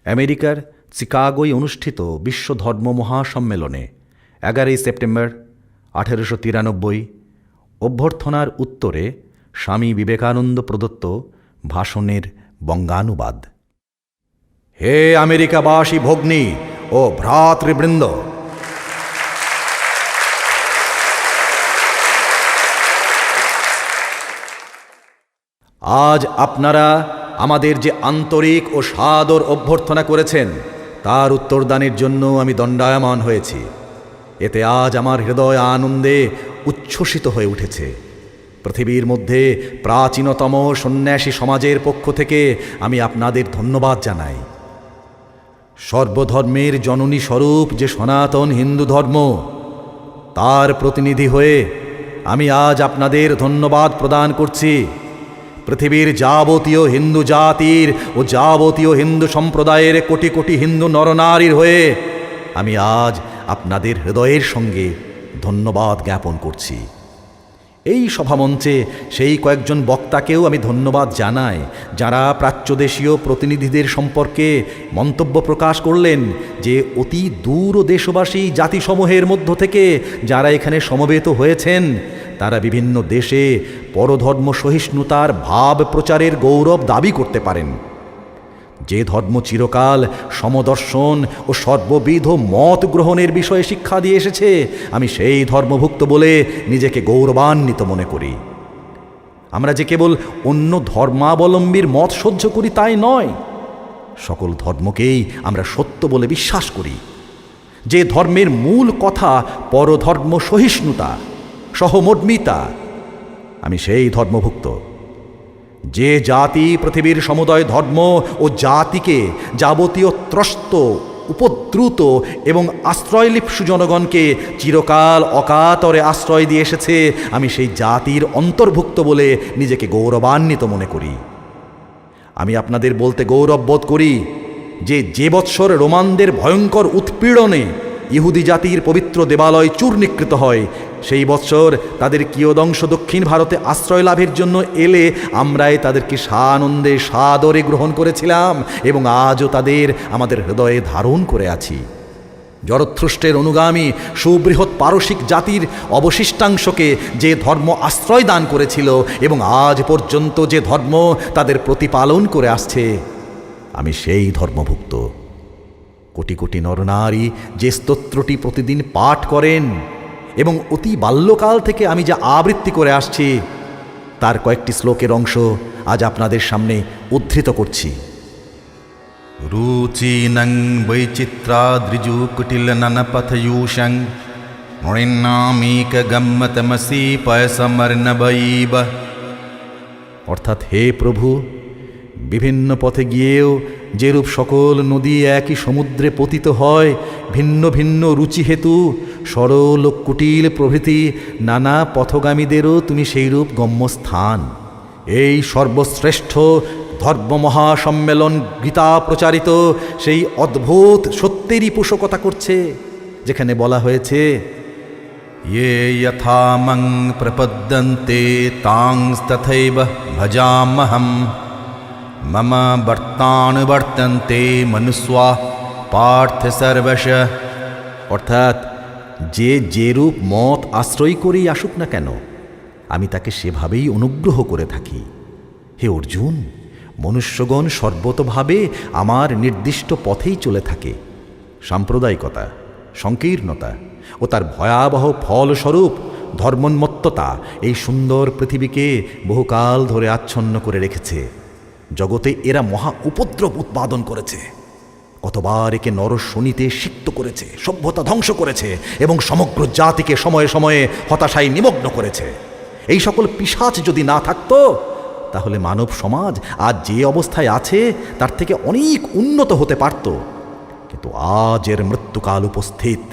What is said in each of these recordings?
আমেরিকার চিকাগোয় অনুষ্ঠিত বিশ্ব ধর্ম মহাসম্মেলনে 11 সেপ্টেম্বর 1893 অভ্যর্থনার উত্তরে স্বামী বিবেকানন্দ প্রদত্ত ভাষণের বঙ্গানুবাদ। হে আমেরিকাবাসী ভগ্নী ও ভ্রাতৃবৃন্দ, আজ আপনারা আমাদের যে আন্তরিক ও সাদর অভ্যর্থনা করেছেন তার উত্তরদানের জন্য আমি দণ্ডায়মান হয়েছি। এতে আজ আমার হৃদয় আনন্দে উচ্ছ্বসিত হয়ে উঠেছে। পৃথিবীর মধ্যে প্রাচীনতম সন্ন্যাসী সমাজের পক্ষ থেকে আমি আপনাদের ধন্যবাদ জানাই। সর্বধর্মের জননী স্বরূপ যে সনাতন হিন্দু ধর্ম, তার প্রতিনিধি হয়ে আমি আজ আপনাদের ধন্যবাদ প্রদান করছি। পৃথিবীর যাবতীয় হিন্দু জাতির ও যাবতীয় হিন্দু সম্প্রদায়ের কোটি কোটি হিন্দু নরনারীর হয়ে আমি আজ আপনাদের হৃদয়ের সঙ্গে ধন্যবাদ জ্ঞাপন করছি। এই সভামঞ্চে সেই কয়েকজন বক্তাকেও আমি ধন্যবাদ জানাই যারা প্রাচ্যদেশীয় প্রতিনিধিদের সম্পর্কে মন্তব্য প্রকাশ করলেন যে অতি দূর দেশবাসী জাতিসমূহের মধ্য থেকে যারা এখানে সমবেত হয়েছেন তারা বিভিন্ন দেশে পরধর্ম সহিষ্ণুতার ভাব প্রচারের গৌরব দাবি করতে পারেন। যে ধর্ম চিরকাল সমদর্শন ও সর্ববিধ মত গ্রহণের বিষয়ে শিক্ষা দিয়ে এসেছে, আমি সেই ধর্মভুক্ত বলে নিজেকে গৌরবান্বিত মনে করি। আমরা যে কেবল অন্য ধর্মাবলম্বীর মত সহ্য করি তাই নয়, সকল ধর্মকেই আমরা সত্য বলে বিশ্বাস করি। যে ধর্মের মূল কথা পরধর্ম সহিষ্ণুতা, সহমর্মিতা, আমি সেই ধর্মভুক্ত। যে জাতি পৃথিবীর সমুদয় ধর্ম ও জাতিকে যাবতীয় ত্রস্ত, উপদ্রুত এবং আশ্রয়লিপ্সু জনগণকে চিরকাল অকাতরে আশ্রয় দিয়ে এসেছে, আমি সেই জাতির অন্তর্ভুক্ত বলে নিজেকে গৌরবান্বিত মনে করি। আমি আপনাদের বলতে গৌরব বোধ করি যে বৎসর রোমানদের ভয়ঙ্কর উৎপীড়নে ইহুদি জাতির পবিত্র দেবালয় চূর্ণীকৃত হয়, সেই বৎসর তাদের কিয়দংশ দক্ষিণ ভারতে আশ্রয় লাভের জন্য এলে আমরাই তাদেরকে সানন্দে সাদরে গ্রহণ করেছিলাম এবং আজও তাদের আমাদের হৃদয়ে ধারণ করে আছি। জরথ্রুষ্টের অনুগামী সুবৃহৎ পারসিক জাতির অবশিষ্টাংশকে যে ধর্ম আশ্রয় দান করেছিল এবং আজ পর্যন্ত যে ধর্ম তাদের প্রতিপালন করে আসছে, আমি সেই ধর্মভুক্ত। কোটি কোটি নরনারী যে স্তোত্রটি প্রতিদিন পাঠ করেন এবং অতি বাল্যকাল থেকে আমি যা আবৃত্তি করে আসছি তার কয়েকটি শ্লোকের অংশ আজ আপনাদের সামনে উদ্ধৃত করছি। রুচিনং বৈচিত্রাদ্রিজুকুটিল ননপথয়ূষং মৃণামিক গম্মতমসি পয়সমর্ণবৈব। অর্থাৎ, হে প্রভু, বিভিন্ন পথে গিয়েও যেরূপ সকল নদী একই সমুদ্রে পতিত হয়, ভিন্ন ভিন্ন রুচি হেতু সরল কুটিল প্রভৃতি নানা পথগামীদেরও তুমি সেইরূপ গম্যস্থান। এই সর্বশ্রেষ্ঠ ধর্ম মহাসম্মেলন গীতা প্রচারিত সেই অদ্ভুত সত্যেরই পোষকতা করছে, যেখানে বলা হয়েছে, ये यथा मं प्रपद्यन्ते तांस्तथैव भजाम्यहम् मम वर्तानुवर्तन्ते मनुष्या पार्थ सर्वशः। অর্থাৎ, যে যেরূপ মত আশ্রয় করেই আসুক না কেন, আমি তাকে সেভাবেই অনুগ্রহ করে থাকি। হে অর্জুন, মনুষ্যগণ সর্বতভাবে আমার নির্দিষ্ট পথেই চলে থাকে। সাম্প্রদায়িকতা, সংকীর্ণতা ও তার ভয়াবহ ফলস্বরূপ ধর্মোন্মত্ততা এই সুন্দর পৃথিবীকে বহুকাল ধরে আচ্ছন্ন করে রেখেছে। জগতে এরা মহা উপদ্রব উৎপাদন করেছে। কতবার একে নরশনিতে সিক্ত করেছে, সভ্যতা ধ্বংস করেছে এবং সমগ্র জাতিকে সময়ে সময়ে হতাশায় নিমগ্ন করেছে। এই সকল পিশাচ যদি না থাকতো, তাহলে মানব সমাজ আজ যে অবস্থায় আছে তার থেকে অনেক উন্নত হতে পারত। কিন্তু আজ এর মৃত্যুকাল উপস্থিত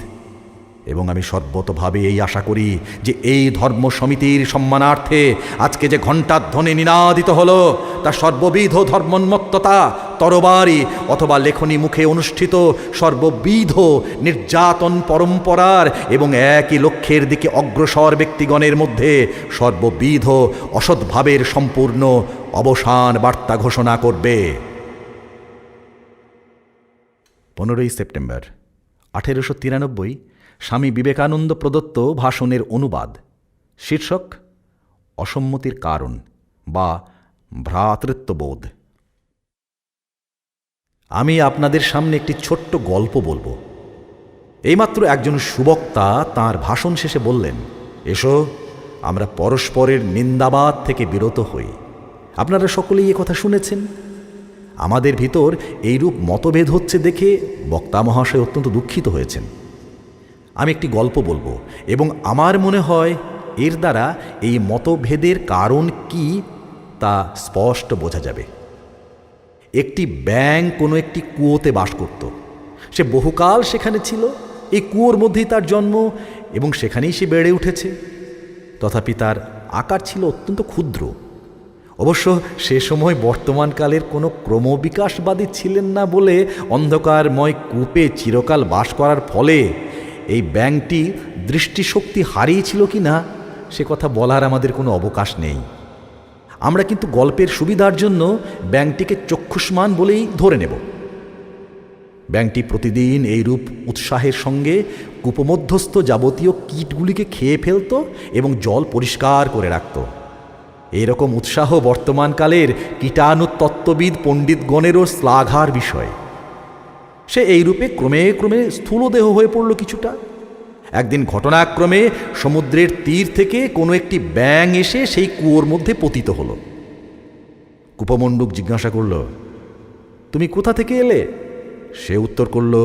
এবং আমি সর্বতভাবে এই আশা করি যে এই ধর্ম সমিতির সম্মানার্থে আজকে যে ঘণ্টাধ্বনি নিনাদিত হলো তা সর্ববিধ ধর্মোন্মত্ততা, তরবারি অথবা লেখনী মুখে অনুষ্ঠিত সর্ববিধ নির্যাতন পরম্পরার এবং একই লক্ষ্যের দিকে অগ্রসর ব্যক্তিগণের মধ্যে সর্ববিধ অসদ্ভাবের সম্পূর্ণ অবসান বার্তা ঘোষণা করবে। 15ই সেপ্টেম্বর 1893 স্বামী বিবেকানন্দ প্রদত্ত ভাষণের অনুবাদ। শীর্ষক অসম্মতির কারণ বা ভ্রাতৃত্ববোধ। আমি আপনাদের সামনে একটি ছোট্ট গল্প বলবো। এইমাত্র একজন সুবক্তা তাঁর ভাষণ শেষে বললেন, এসো আমরা পরস্পরের নিন্দাবাদ থেকে বিরত হই। আপনারা সকলেই এ কথা শুনেছেন। আমাদের ভিতর এইরূপ মতভেদ হচ্ছে দেখে বক্তা মহাশয় অত্যন্ত দুঃখিত হয়েছেন। আমি একটি গল্প বলবো এবং আমার মনে হয় এর দ্বারা এই মতভেদের কারণ কি তা স্পষ্ট বোঝা যাবে। একটি ব্যাঙ কোনো একটি কুয়োতে বাস করত। সে বহুকাল সেখানে ছিল। এই কুয়োর মধ্যেই তার জন্ম এবং সেখানেই সে বেড়ে উঠেছে। তথাপি তার আকার ছিল অত্যন্ত ক্ষুদ্র। অবশ্য সে সময় বর্তমানকালের কোনো ক্রমবিকাশবাদী ছিলেন না বলে অন্ধকারময় কূপে চিরকাল বাস করার ফলে এই ব্যাঙটি দৃষ্টিশক্তি হারিয়েছিল কি না সে কথা বলার আমাদের কোনো অবকাশ নেই। আমরা কিন্তু গল্পের সুবিধার জন্য ব্যাঙটিকে চক্ষুষ্মান বলেই ধরে নেব। ব্যাঙটি প্রতিদিন এইরূপ উৎসাহের সঙ্গে কূপমধ্যস্থ যাবতীয় কীটগুলিকে খেয়ে ফেলত এবং জল পরিষ্কার করে রাখত। এরকম উৎসাহ বর্তমানকালের কীটাণুতত্ত্ববিদ পণ্ডিতগণেরও শ্লাঘার বিষয়। সে এইরূপে ক্রমে ক্রমে স্থূলদেহ হয়ে পড়ল কিছুটা। একদিন ঘটনাক্রমে সমুদ্রের তীর থেকে কোনো একটি ব্যাঙ এসে সেই কুয়োর মধ্যে পতিত হল। কূপমণ্ডুক জিজ্ঞাসা করল, তুমি কোথা থেকে এলে? সে উত্তর করল,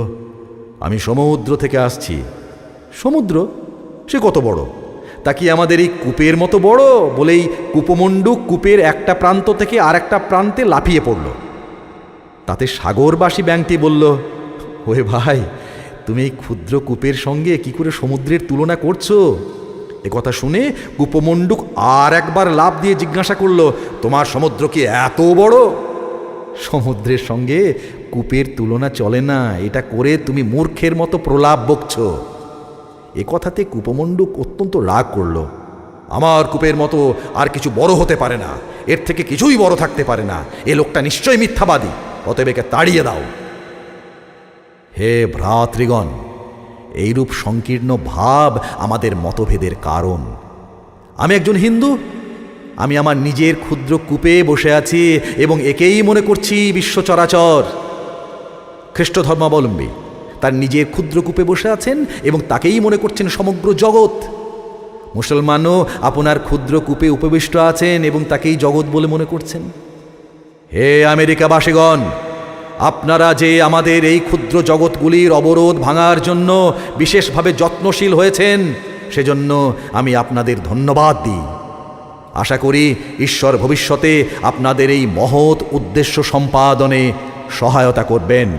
আমি সমুদ্র থেকে আসছি। সমুদ্র? সে কত বড়? তা কি আমাদের এই কূপের মতো বড়? বলেই কূপমণ্ডুক কূপের একটা প্রান্ত থেকে আর একটা প্রান্তে লাফিয়ে পড়ল। তাতে সাগরবাসী ব্যাঙটি বলল, ওহে ভাই, তুমি এই ক্ষুদ্র কূপের সঙ্গে কি করে সমুদ্রের তুলনা করছো? একথা শুনে কূপমণ্ডুক আর একবার লাফ দিয়ে জিজ্ঞাসা করল, তোমার সমুদ্র কি এত বড়? সমুদ্রের সঙ্গে কূপের তুলনা চলে না, এটা করে তুমি মূর্খের মতো প্রলাপ বকছ। এ কথাতে কূপমণ্ডুক অত্যন্ত রাগ করল। আমার কূপের মতো আর কিছু বড় হতে পারে না, এর থেকে কিছুই বড় থাকতে পারে না। এ লোকটা নিশ্চয়ই মিথ্যাবাদী, অতএব একে তাড়িয়ে দাও। হে ভ্রাতৃগণ, এইরূপ সংকীর্ণ ভাব আমাদের মতভেদের কারণ। আমি একজন হিন্দু, আমি আমার নিজের ক্ষুদ্র কূপে বসে আছি এবং একেই মনে করছি বিশ্ব চরাচর। খ্রিস্ট ধর্মাবলম্বী তার নিজের ক্ষুদ্র কূপে বসে আছেন এবং তাকেই মনে করছেন সমগ্র জগৎ। মুসলমানও আপনার ক্ষুদ্র কূপে উপবিষ্ট আছেন এবং তাকেই জগৎ বলে মনে করছেন। হে আমেরিকাবাসীগণ, আপনারা যে আমাদের এই ক্ষুদ্র জগৎগুলির অবরোধ ভাঙার জন্য বিশেষভাবে যত্নশীল হয়েছেন, সেজন্য আমি আপনাদের ধন্যবাদ দিই। আশা করি ঈশ্বর ভবিষ্যতে আপনাদের এই মহৎ উদ্দেশ্য সম্পাদনে সহায়তা করবেন।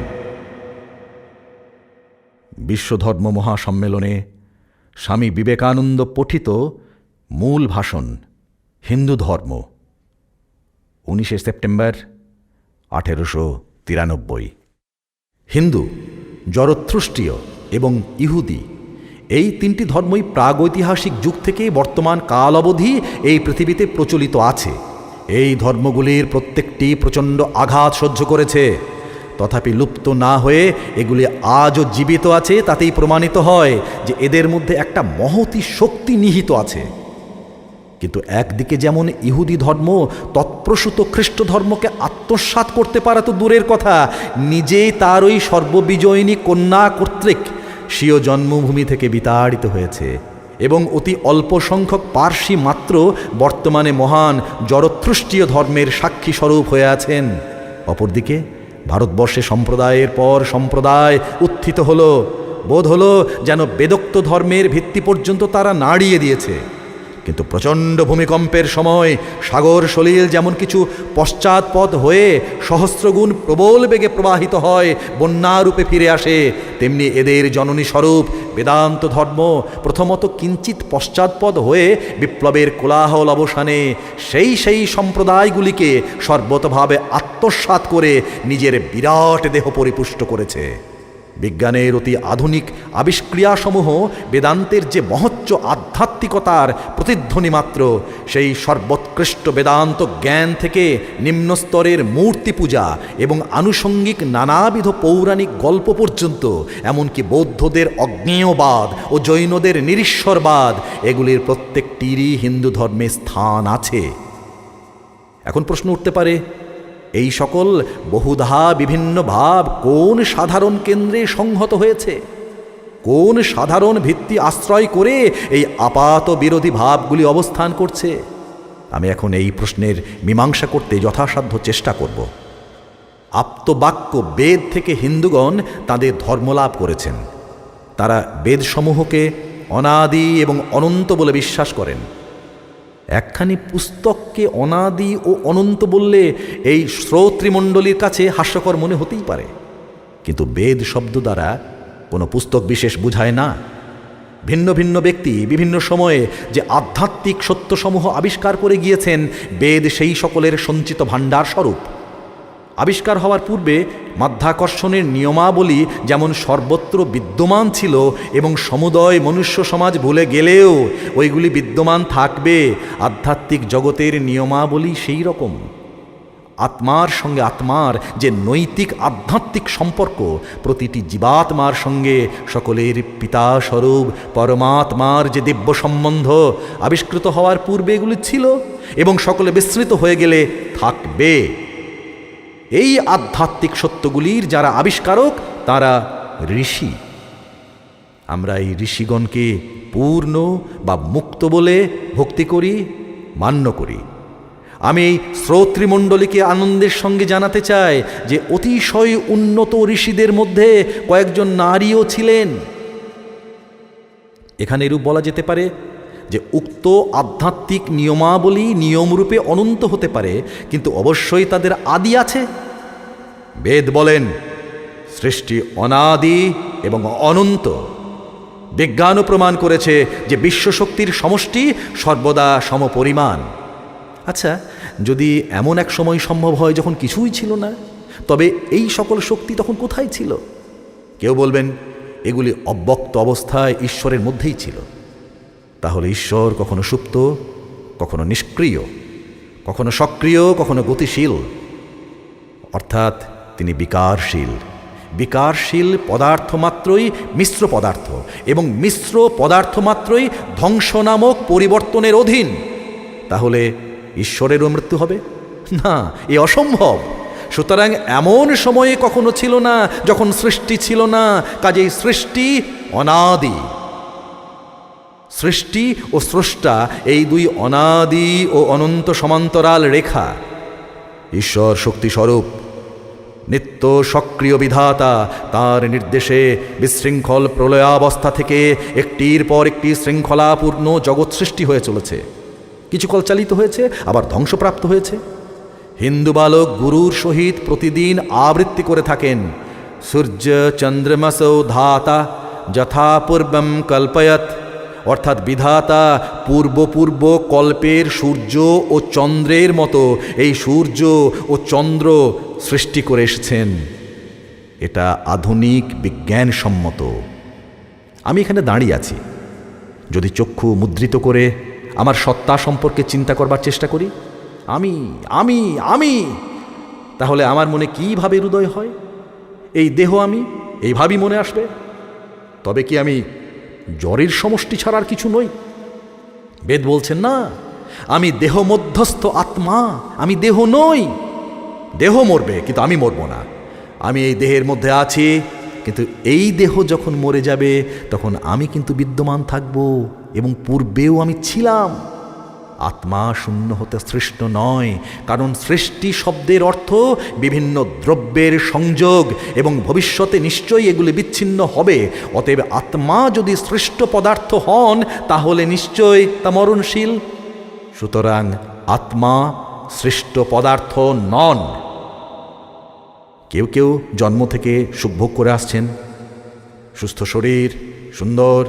বিশ্বধর্ম মহাসম্মেলনে স্বামী বিবেকানন্দ পঠিত মূল ভাষণ, হিন্দু ধর্ম, 19শে সেপ্টেম্বর 1893। হিন্দু, জরথ্রুষ্টীয় এবং ইহুদি এই তিনটি ধর্মই প্রাগৈতিহাসিক যুগ থেকে বর্তমান কাল অবধি এই পৃথিবীতে প্রচলিত আছে। এই ধর্মগুলির প্রত্যেকটি প্রচণ্ড আঘাত সহ্য করেছে, তথাপি লুপ্ত না হয়ে এগুলি আজও জীবিত আছে। তাতেই প্রমাণিত হয় যে এদের মধ্যে একটা মহতী শক্তি নিহিত আছে। কিন্তু একদিকে যেমন ইহুদি ধর্ম তৎপ্রসূত খ্রিস্ট ধর্মকে আত্মসাৎ করতে পারা তো দূরের কথা, নিজেই তার ওই সর্ববিজয়িনী কন্যা কর্তৃক স্বীয় জন্মভূমি থেকে বিতাড়িত হয়েছে এবং অতি অল্প সংখ্যক পার্সি মাত্র বর্তমানে মহান জরথ্রুষ্টীয় ধর্মের সাক্ষী স্বরূপ হয়ে আছেন। অপরদিকে ভারতবর্ষে সম্প্রদায়ের পর সম্প্রদায় উত্থিত হল। বোধ হলো যেন বেদোক্ত ধর্মের ভিত্তি পর্যন্ত তারা নাড়িয়ে দিয়েছে। কিন্তু প্রচণ্ড ভূমিকম্পের সময় সাগর সলিল যেমন কিছু পশ্চাৎপদ হয়ে সহস্রগুণ প্রবল বেগে প্রবাহিত হয়, বন্যারূপে ফিরে আসে, তেমনি এদের জননী স্বরূপ বেদান্ত ধর্ম প্রথমত কিঞ্চিত পশ্চাৎপদ হয়ে বিপ্লবের কোলাহল অবসানে সেই সম্প্রদায়গুলিকে সর্বতভাবে আত্মসাৎ করে নিজের বিরাট দেহ পরিপুষ্ট করেছে। বিজ্ঞানের অতি আধুনিক আবিষ্ক্রিয়াসমূহ বেদান্তের যে মহচ্চ আধ্যাত্মিকতার প্রতিধ্বনি মাত্র, সেই সর্বোৎকৃষ্ট বেদান্ত জ্ঞান থেকে নিম্নস্তরের মূর্তি পূজা এবং আনুষঙ্গিক নানাবিধ পৌরাণিক গল্প পর্যন্ত, এমনকি বৌদ্ধদের অজ্ঞেয়বাদ ও জৈনদের নিরীশ্বরবাদ, এগুলির প্রত্যেকটিরই হিন্দু ধর্মে স্থান আছে। এখন প্রশ্ন উঠতে পারে, এই সকল বহুধা বিভিন্ন ভাব কোন সাধারণ কেন্দ্রে সংহত হয়েছে? কোন সাধারণ ভিত্তি আশ্রয় করে এই আপাত বিরোধী ভাবগুলি অবস্থান করছে? আমি এখন এই প্রশ্নের মীমাংসা করতে যথাসাধ্য চেষ্টা করব। আপ্তবাক্য বেদ থেকে হিন্দুগণ তাদের ধর্মলাভ করেছেন। তারা বেদসমূহকে অনাদি এবং অনন্ত বলে বিশ্বাস করেন। একখানি পুস্তককে অনাদি ও অনন্ত বললে এই শ্রোতৃমণ্ডলীর কাছে হাস্যকর মনে হতেই পারে, কিন্তু বেদ শব্দ দ্বারা কোনো পুস্তক বিশেষ বুঝায় না। ভিন্ন ভিন্ন ব্যক্তি বিভিন্ন সময়ে যে আধ্যাত্মিক সত্যসমূহ আবিষ্কার করে গিয়েছেন, বেদ সেই সকলের সঞ্চিত ভাণ্ডার স্বরূপ। আবিষ্কার হওয়ার পূর্বে মাধ্যাকর্ষণের নিয়মাবলী যেমন সর্বত্র বিদ্যমান ছিল এবং সমুদয় মনুষ্য সমাজ ভুলে গেলেও ওইগুলি বিদ্যমান থাকবে, আধ্যাত্মিক জগতের নিয়মাবলী সেই রকম। আত্মার সঙ্গে আত্মার যে নৈতিক আধ্যাত্মিক সম্পর্ক, প্রতিটি জীবাত্মার সঙ্গে সকলের পিতাস্বরূপ পরমাত্মার যে দিব্য সম্বন্ধ আবিষ্কৃত হওয়ার পূর্বে এগুলি ছিল এবং সকলে বিস্মৃত হয়ে গেলে থাকবে। এই আধ্যাত্মিক সত্যগুলির যারা আবিষ্কারক তারা ঋষি। আমরা এই ঋষিগণকে পূর্ণ বা মুক্ত বলে ভক্তি করি, মান্য করি। আমি এই শ্রোতৃমণ্ডলীকে আনন্দের সঙ্গে জানাতে চাই যে অতিশয় উন্নত ঋষিদের মধ্যে কয়েকজন নারীও ছিলেন। এখানে এরূপ বলা যেতে পারে যে উক্ত আধ্যাত্মিক নিয়মাবলী নিয়মরূপে অনন্ত হতে পারে, কিন্তু অবশ্যই তাদের আদি আছে। বেদ বলেন সৃষ্টি অনাদি এবং অনন্ত। বিজ্ঞানও প্রমাণ করেছে যে বিশ্বশক্তির সমষ্টি সর্বদা সমপরিমাণ। আচ্ছা, যদি এমন এক সময় সম্ভব হয় যখন কিছুই ছিল না, তবে এই সকল শক্তি তখন কোথায় ছিল? কেউ বলবেন এগুলি অব্যক্ত অবস্থায় ঈশ্বরের মধ্যেই ছিল। তাহলে ঈশ্বর কখনো সুপ্ত, কখনো নিষ্ক্রিয়, কখনো সক্রিয়, কখনো গতিশীল, অর্থাৎ তিনি বিকারশীল। বিকারশীল পদার্থ মাত্রই মিশ্র পদার্থ, এবং মিশ্র পদার্থ মাত্রই ধ্বংস নামক পরিবর্তনের অধীন। তাহলে ঈশ্বরেরও মৃত্যু হবে না, এ অসম্ভব। সুতরাং এমন সময়ে কখনো ছিল না যখন সৃষ্টি ছিল না, কাজেই সৃষ্টি অনাদি। সৃষ্টি ও স্রষ্টা এই দুই অনাদি ও অনন্ত সমান্তরাল রেখা। ঈশ্বর শক্তিস্বরূপ, নিত্য সক্রিয় বিধাতা। তার নির্দেশে বিশৃঙ্খল প্রলয়াবস্থা থেকে একটির পর একটি শৃঙ্খলাপূর্ণ জগৎ সৃষ্টি হয়ে চলেছে। কিছুকাল চালিত হয়েছে, আবার ধ্বংসপ্রাপ্ত হয়েছে। হিন্দু বালক গুরুর সহিত প্রতিদিন আবৃত্তি করে থাকেন, সূর্য চন্দ্রমসৌ ধাতা যথা পূর্বম কল্পয়ত, অর্থাৎ বিধাতা পূর্ব কল্পের সূর্য ও চন্দ্রের মতো এই সূর্য ও চন্দ্র সৃষ্টি করে এসেছেন। এটা আধুনিক বিজ্ঞানসম্মত। আমি এখানে দাঁড়িয়ে আছি, যদি চক্ষু মুদ্রিত করে আমার সত্তা সম্পর্কে চিন্তা করবার চেষ্টা করি, আমি আমি আমি, তাহলে আমার মনে কীভাবে হৃদয় হয়? এই দেহ আমি, এইভাবেই মনে আসবে। তবে কি আমি জ্বরের সমষ্টি ছাড়ার কিছু নই? বেদ বলছেন না, আমি দেহ মধ্যস্থ আত্মা, আমি দেহ নই। দেহ মরবে, কিন্তু আমি মরব না। আমি এই দেহের মধ্যে আছি, কিন্তু এই দেহ যখন মরে যাবে তখন আমি কিন্তু বিদ্যমান থাকব, এবং পূর্বেও আমি ছিলাম। আত্মা শূন্য হতে সৃষ্ট নয়, কারণ সৃষ্টি শব্দের অর্থ বিভিন্ন দ্রব্যের সংযোগ, এবং ভবিষ্যতে নিশ্চয়ই এগুলি বিচ্ছিন্ন হবে। অতএব আত্মা যদি সৃষ্ট পদার্থ হন, তাহলে নিশ্চয় তা মরণশীল। সুতরাং আত্মা সৃষ্ট পদার্থ নন। কেউ কেউ জন্ম থেকে সুখভোগ করে আসছেন, সুস্থ শরীর, সুন্দর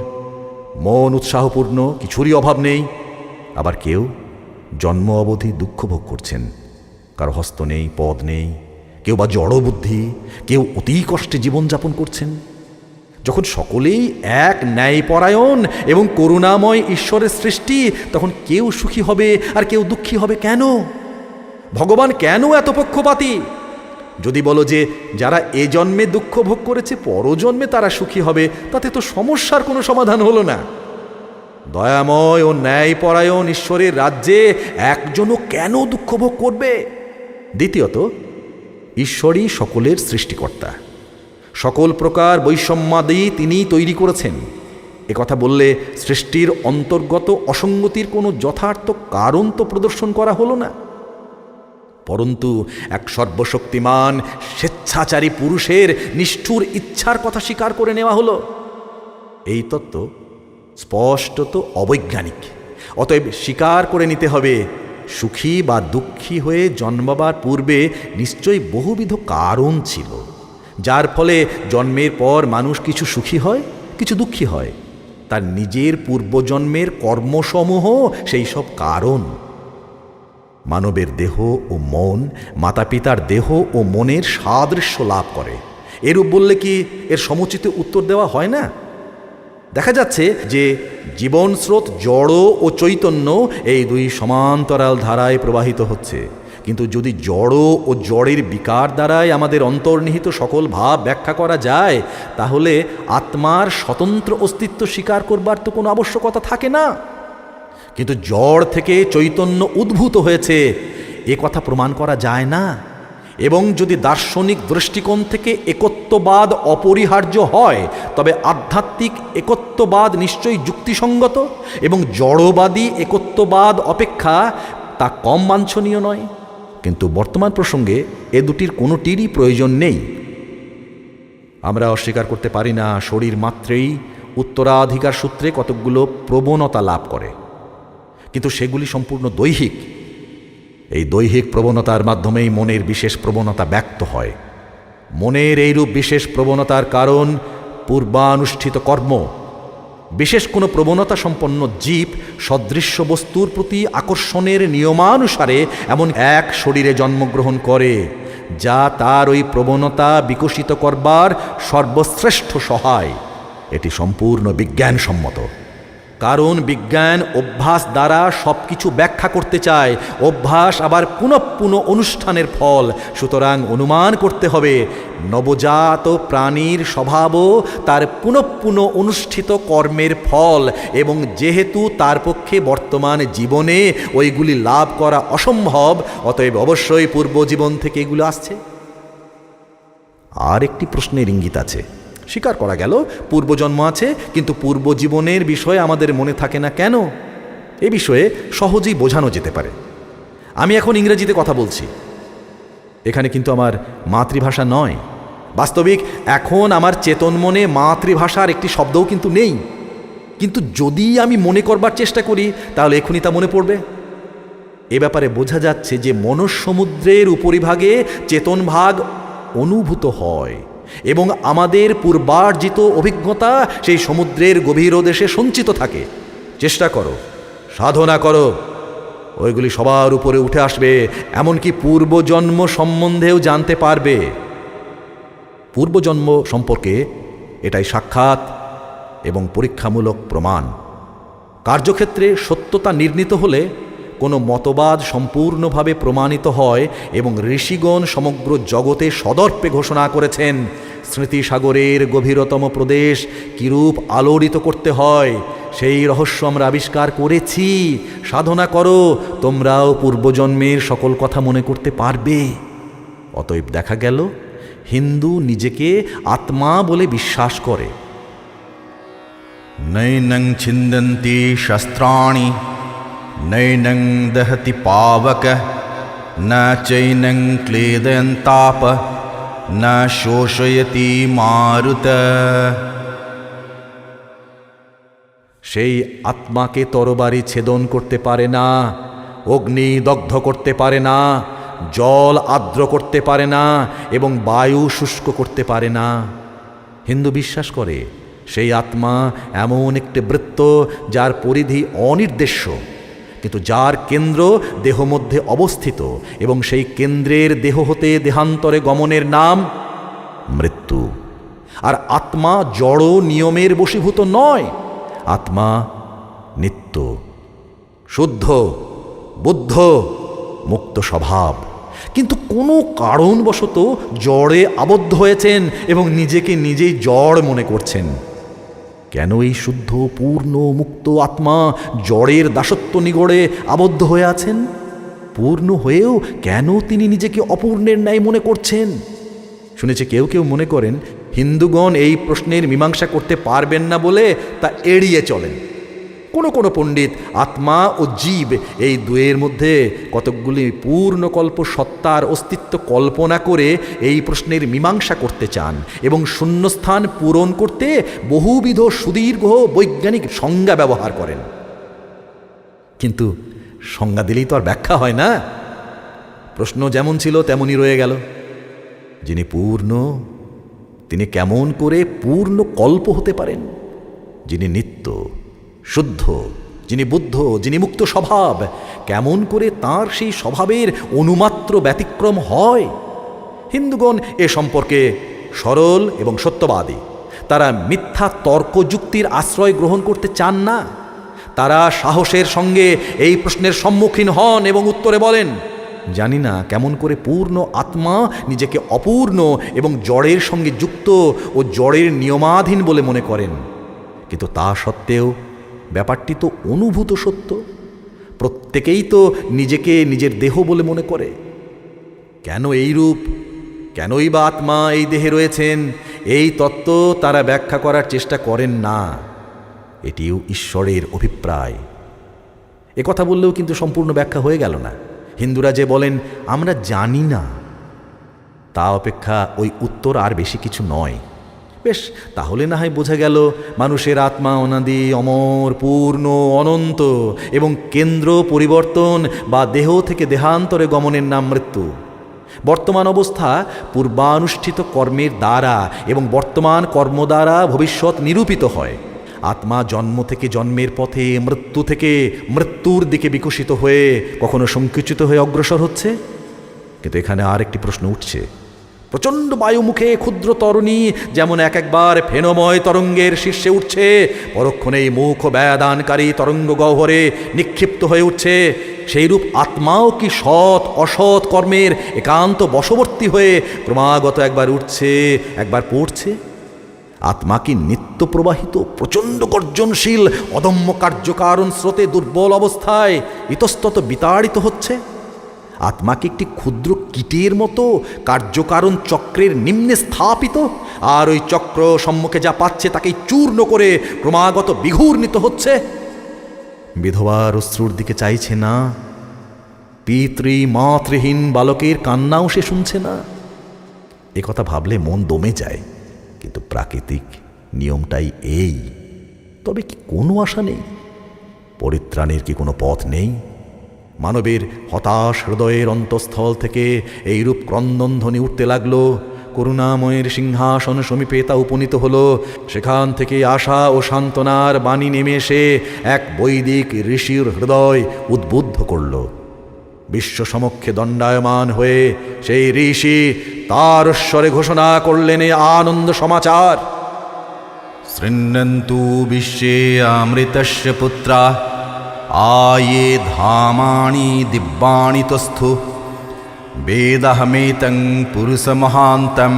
মন, উৎসাহপূর্ণ, কিছুরই অভাব নেই। আবার কেউ জন্ম অবধি দুঃখ ভোগ করছেন, কারো হস্ত নেই, পদ নেই, কেউ বা জড় বুদ্ধি, কেউ অতি কষ্টে জীবনযাপন করছেন। যখন সকলেই এক ন্যায়পরায়ণ এবং করুণাময় ঈশ্বরের সৃষ্টি, তখন কেউ সুখী হবে আর কেউ দুঃখী হবে কেন? ভগবান কেন এত পক্ষপাতী? যদি বলো যে যারা এ জন্মে দুঃখ ভোগ করেছে পরজন্মে তারা সুখী হবে, তাতে তো সমস্যার কোনো সমাধান হলো না। দয়াময় ও ন্যায়পরায়ণ ঈশ্বরের রাজ্যে একজনও কেন দুঃখ ভোগ করবে? দ্বিতীয়ত, ঈশ্বরই সকলের সৃষ্টিকর্তা। সকল প্রকার বৈষম্যাদি তিনিই তৈরি করেছেন। একথা বললে সৃষ্টির অন্তর্গত অসঙ্গতির কোনো যথার্থ কারণ তো প্রদর্শন করা হলো না। পরন্তু এক সর্বশক্তিমান স্বেচ্ছাচারী পুরুষের নিষ্ঠুর ইচ্ছার কথা স্বীকার করে নেওয়া হলো। এই তত্ত্ব স্পষ্টত অবৈজ্ঞানিক। অতএব স্বীকার করে নিতে হবে, সুখী বা দুঃখী হয়ে জন্মাবার পূর্বে নিশ্চয়ই বহুবিধ কারণ ছিল, যার ফলে জন্মের পর মানুষ কিছু সুখী হয়, কিছু দুঃখী হয়। তার নিজের পূর্বজন্মের কর্মসমূহ সেই সব কারণ। মানবের দেহ ও মন মাতা পিতার দেহ ও মনের সাদৃশ্য লাভ করে। এরূপ বললে কি এর সমুচিত উত্তর দেওয়া হয় না? দেখা যাচ্ছে যে জীবন স্রোত জড় ও চৈতন্য এই দুই সমান্তরাল ধারায় প্রবাহিত হচ্ছে। কিন্তু যদি জড় ও জড়ের বিকার দ্বারাই আমাদের অন্তর্নিহিত সকল ভাব ব্যাখ্যা করা যায়, তাহলে আত্মার স্বতন্ত্র অস্তিত্ব স্বীকার করবার তো কোনো আবশ্যকতা থাকে না। কিন্তু জড় থেকে চৈতন্য উদ্ভূত হয়েছে এ কথা প্রমাণ করা যায় না। এবং যদি দার্শনিক দৃষ্টিকোণ থেকে একত্ববাদ অপরিহার্য হয়, তবে আধ্যাত্মিক একত্ববাদ নিশ্চয়ই যুক্তিসঙ্গত এবং জড়বাদী একত্ববাদ অপেক্ষা তা কম বাঞ্ছনীয় নয়। কিন্তু বর্তমান প্রসঙ্গে এ দুটির কোনোটিরই প্রয়োজন নেই। আমরা অস্বীকার করতে পারি না শরীর মাত্রেই উত্তরাধিকার সূত্রে কতকগুলো প্রবণতা লাভ করে, কিন্তু সেগুলি সম্পূর্ণ দৈহিক। এই দৈহিক প্রবণতার মাধ্যমেই মনের বিশেষ প্রবণতা ব্যক্ত হয়। মনের এইরূপ বিশেষ প্রবণতার কারণ পূর্বানুষ্ঠিত কর্ম। বিশেষ কোনো প্রবণতা সম্পন্ন জীব সদৃশ্য বস্তুর প্রতি আকর্ষণের নিয়মানুসারে এমন এক শরীরে জন্মগ্রহণ করে, যা তার ওই প্রবণতা বিকশিত করবার সর্বশ্রেষ্ঠ সহায়। এটি সম্পূর্ণ বিজ্ঞানসম্মত। কারণ বিজ্ঞান অভ্যাস দ্বারা সব কিছু ব্যাখ্যা করতে চায়। অভ্যাস আবার পুনঃপুন অনুষ্ঠানের ফল। সুতরাং অনুমান করতে হবে নবজাত প্রাণীর স্বভাবও তার পুনঃপুন অনুষ্ঠিত কর্মের ফল, এবং যেহেতু তার পক্ষে বর্তমান জীবনে ওইগুলি লাভ করা অসম্ভব, অতএব অবশ্যই পূর্বজীবন থেকে এগুলো আসছে। আর একটি প্রশ্নের ইঙ্গিত আছে। স্বীকার করা গেল পূর্বজন্ম আছে, কিন্তু পূর্বজীবনের বিষয়ে আমাদের মনে থাকে না কেন? এ বিষয়ে সহজেই বোঝানো যেতে পারে। আমি এখন ইংরেজিতে কথা বলছি, এখানে কিন্তু আমার মাতৃভাষা নয়। বাস্তবিক এখন আমার চেতন মনে মাতৃভাষার একটি শব্দও কিন্তু নেই। কিন্তু যদি আমি মনে করবার চেষ্টা করি, তাহলে এখনই তা মনে পড়বে। এ ব্যাপারে বোঝা যাচ্ছে যে মনঃসমুদ্রের উপরিভাগে চেতন ভাগ অনুভূত হয়, এবং আমাদের পূর্বার্জিত অভিজ্ঞতা সেই সমুদ্রের গভীর দেশে সঞ্চিত থাকে। চেষ্টা করো, সাধনা করো, ওইগুলি সবার উপরে উঠে আসবে, এমনকি পূর্বজন্ম সম্বন্ধেও জানতে পারবে। পূর্বজন্ম সম্পর্কে এটাই সাক্ষাৎ এবং পরীক্ষামূলক প্রমাণ। কার্যক্ষেত্রে সত্যতা নির্ণীত হলে কোনো মতবাদ সম্পূর্ণভাবে প্রমাণিত হয়, এবং ঋষিগণ সমগ্র জগতে সদর্পে ঘোষণা করেছেন স্মৃতিসাগরের গভীরতম প্রদেশ কিরূপ আলোড়িত করতে হয় সেই রহস্য আমরা আবিষ্কার করেছি। সাধনা করো, তোমরাও পূর্বজন্মের সকল কথা মনে করতে পারবে। অতএব দেখা গেল হিন্দু নিজেকে আত্মা বলে বিশ্বাস করে। নৈনং ছিন্দন্তি শস্ত্রাণি নৈনং দহতি পাবক না চৈনং ক্লেদয়ন্তাপ না শোষয়তি মারুত। সেই আত্মাকে তরবারি ছেদন করতে পারে না, অগ্নি দগ্ধ করতে পারে না, জল আর্দ্র করতে পারে না, এবং বায়ু শুষ্ক করতে পারে না। হিন্দু বিশ্বাস করে সেই আত্মা এমন একটি বৃত্ত যার পরিধি অনির্দেশ্য, কিন্তু যার কেন্দ্র দেহ মধ্যে অবস্থিত, এবং সেই কেন্দ্রের দেহ হতে দেহান্তরে গমনের নাম মৃত্যু। আর আত্মা জড় নিয়মের বশীভূত নয়। আত্মা নিত্য, শুদ্ধ, বুদ্ধ, মুক্ত স্বভাব, কিন্তু কোনো কারণবশত জড়ে আবদ্ধ হয়েছেন এবং নিজেকে নিজেই জড় মনে করছেন। কেন এই শুদ্ধ, পূর্ণ, মুক্ত আত্মা জড়ের দাসত্ব নিগড়ে আবদ্ধ হয়ে আছেন? পূর্ণ হয়েও কেন তিনি নিজেকে অপূর্ণের ন্যায় মনে করছেন? শুনেছি কেউ কেউ মনে করেন হিন্দুগণ এই প্রশ্নের মীমাংসা করতে পারবেন না বলে তা এড়িয়ে চলেন। কোনো কোনো পণ্ডিত আত্মা ও জীব এই দুয়ের মধ্যে কতকগুলি পূর্ণকল্প সত্তার অস্তিত্ব কল্পনা করে এই প্রশ্নের মীমাংসা করতে চান এবং শূন্যস্থান পূরণ করতে বহুবিধ সুদীর্ঘ বৈজ্ঞানিক সংজ্ঞা ব্যবহার করেন। কিন্তু সংজ্ঞা দিলেই তো আর ব্যাখ্যা হয় না। প্রশ্ন যেমন ছিল তেমনই রয়ে গেল। যিনি পূর্ণ, তিনি কেমন করে পূর্ণ কল্প হতে পারেন? যিনি নিত্য, শুদ্ধ, যিনি বুদ্ধ, যিনি মুক্ত স্বভাব, কেমন করে তাঁর সেই স্বভাবের অনুমাত্র ব্যতিক্রম হয়? হিন্দুগণ এ সম্পর্কে সরল এবং সত্যবাদী। তারা মিথ্যা তর্কযুক্তির আশ্রয় গ্রহণ করতে চান না। তারা সাহসের সঙ্গে এই প্রশ্নের সম্মুখীন হন এবং উত্তরে বলেন, জানি না কেমন করে পূর্ণ আত্মা নিজেকে অপূর্ণ এবং জড়ের সঙ্গে যুক্ত ও জড়ের নিয়মাধীন বলে মনে করেন, কিন্তু তা সত্ত্বেও ব্যাপারটি তো অনুভূত সত্য। প্রত্যেকেই তো নিজেকে নিজের দেহ বলে মনে করে। কেন এই রূপ, কেনই বা আত্মা এই দেহে রয়েছেন, এই তত্ত্ব তারা ব্যাখ্যা করার চেষ্টা করেন না। এটিও ঈশ্বরের অভিপ্রায়। কথা বললেও কিন্তু সম্পূর্ণ ব্যাখ্যা হয়ে গেল না। হিন্দুরা যে বলেন আমরা জানি না, তা অপেক্ষা ওই উত্তর আর বেশি কিছু নয়। বেশ, তাহলে না হয় বোঝা গেল মানুষের আত্মা অনাদি, অমর, পূর্ণ, অনন্ত এবং কেন্দ্র পরিবর্তন বা দেহ থেকে দেহান্তরে গমনের নাম মৃত্যু। বর্তমান অবস্থা পূর্বানুষ্ঠিত কর্মের দ্বারা এবং বর্তমান কর্ম দ্বারা ভবিষ্যৎ নিরূপিত হয়। আত্মা জন্ম থেকে জন্মের পথে, মৃত্যু থেকে মৃত্যুর দিকে বিকশিত হয়ে কখনো সংকুচিত হয়ে অগ্রসর হচ্ছে। কিন্তু এখানে আর একটি প্রশ্ন উঠছে। প্রচণ্ড বায়ুমুখে ক্ষুদ্র তরণী যেমন এক একবার ফেনময় তরঙ্গের শীর্ষে উঠছে, পরক্ষণেই মুখ ব্যয়দানকারী তরঙ্গ গহ্বরে নিক্ষিপ্ত হয়ে উঠছে, সেইরূপ আত্মাও কি সৎ অসৎ কর্মের একান্ত বশবর্তী হয়ে ক্রমাগত একবার উঠছে, একবার পড়ছে? আত্মা কি নিত্য প্রবাহিত, প্রচণ্ড গর্জনশীল অদম্য কার্যকারণ স্রোতে দুর্বল অবস্থায় ইতস্তত বিতাড়িত হচ্ছে? আত্মা কি একটি ক্ষুদ্র কীটের মতো কার্যকারণ চক্রের নিম্নে স্থাপিত, আর ওই চক্র সম্মুখে যা পাচ্ছে তাকেই চূর্ণ করে ক্রমাগত বিঘূর্ণিত হচ্ছে? বিধবার অশ্রুর দিকে চাইছে না, পিতৃ মাতৃহীন বালকের কান্নাও সে শুনছে না। কথা ভাবলে মন দমে যায়। কিন্তু প্রাকৃতিক নিয়মটাই এই। তবে কি কোনো আশা নেই? পরিত্রাণের কি কোনো পথ নেই? মানবের হতাশ হৃদয়ের অন্তঃস্থল থেকে এইরূপ ক্রন্দনধ্বনি উঠতে লাগলো। করুণাময়ের সিংহাসন সমীপে তা উপনীত হলো। সেখান থেকে আশা ও সান্ত্বনার বাণী নেমে এসে এক বৈদিক ঋষির হৃদয় উদ্বুদ্ধ করল। বিশ্ব সমক্ষে দণ্ডায়মান হয়ে সেই ঋষি তার স্বরে ঘোষণা করলেন এই আনন্দ সমাচার। শৃণ্বন্তু বিশ্বে অমৃতস্য পুত্রা আয়ে ধামানি দিব্যানি তস্থু বেদহমেতং পুরুষমহান্তম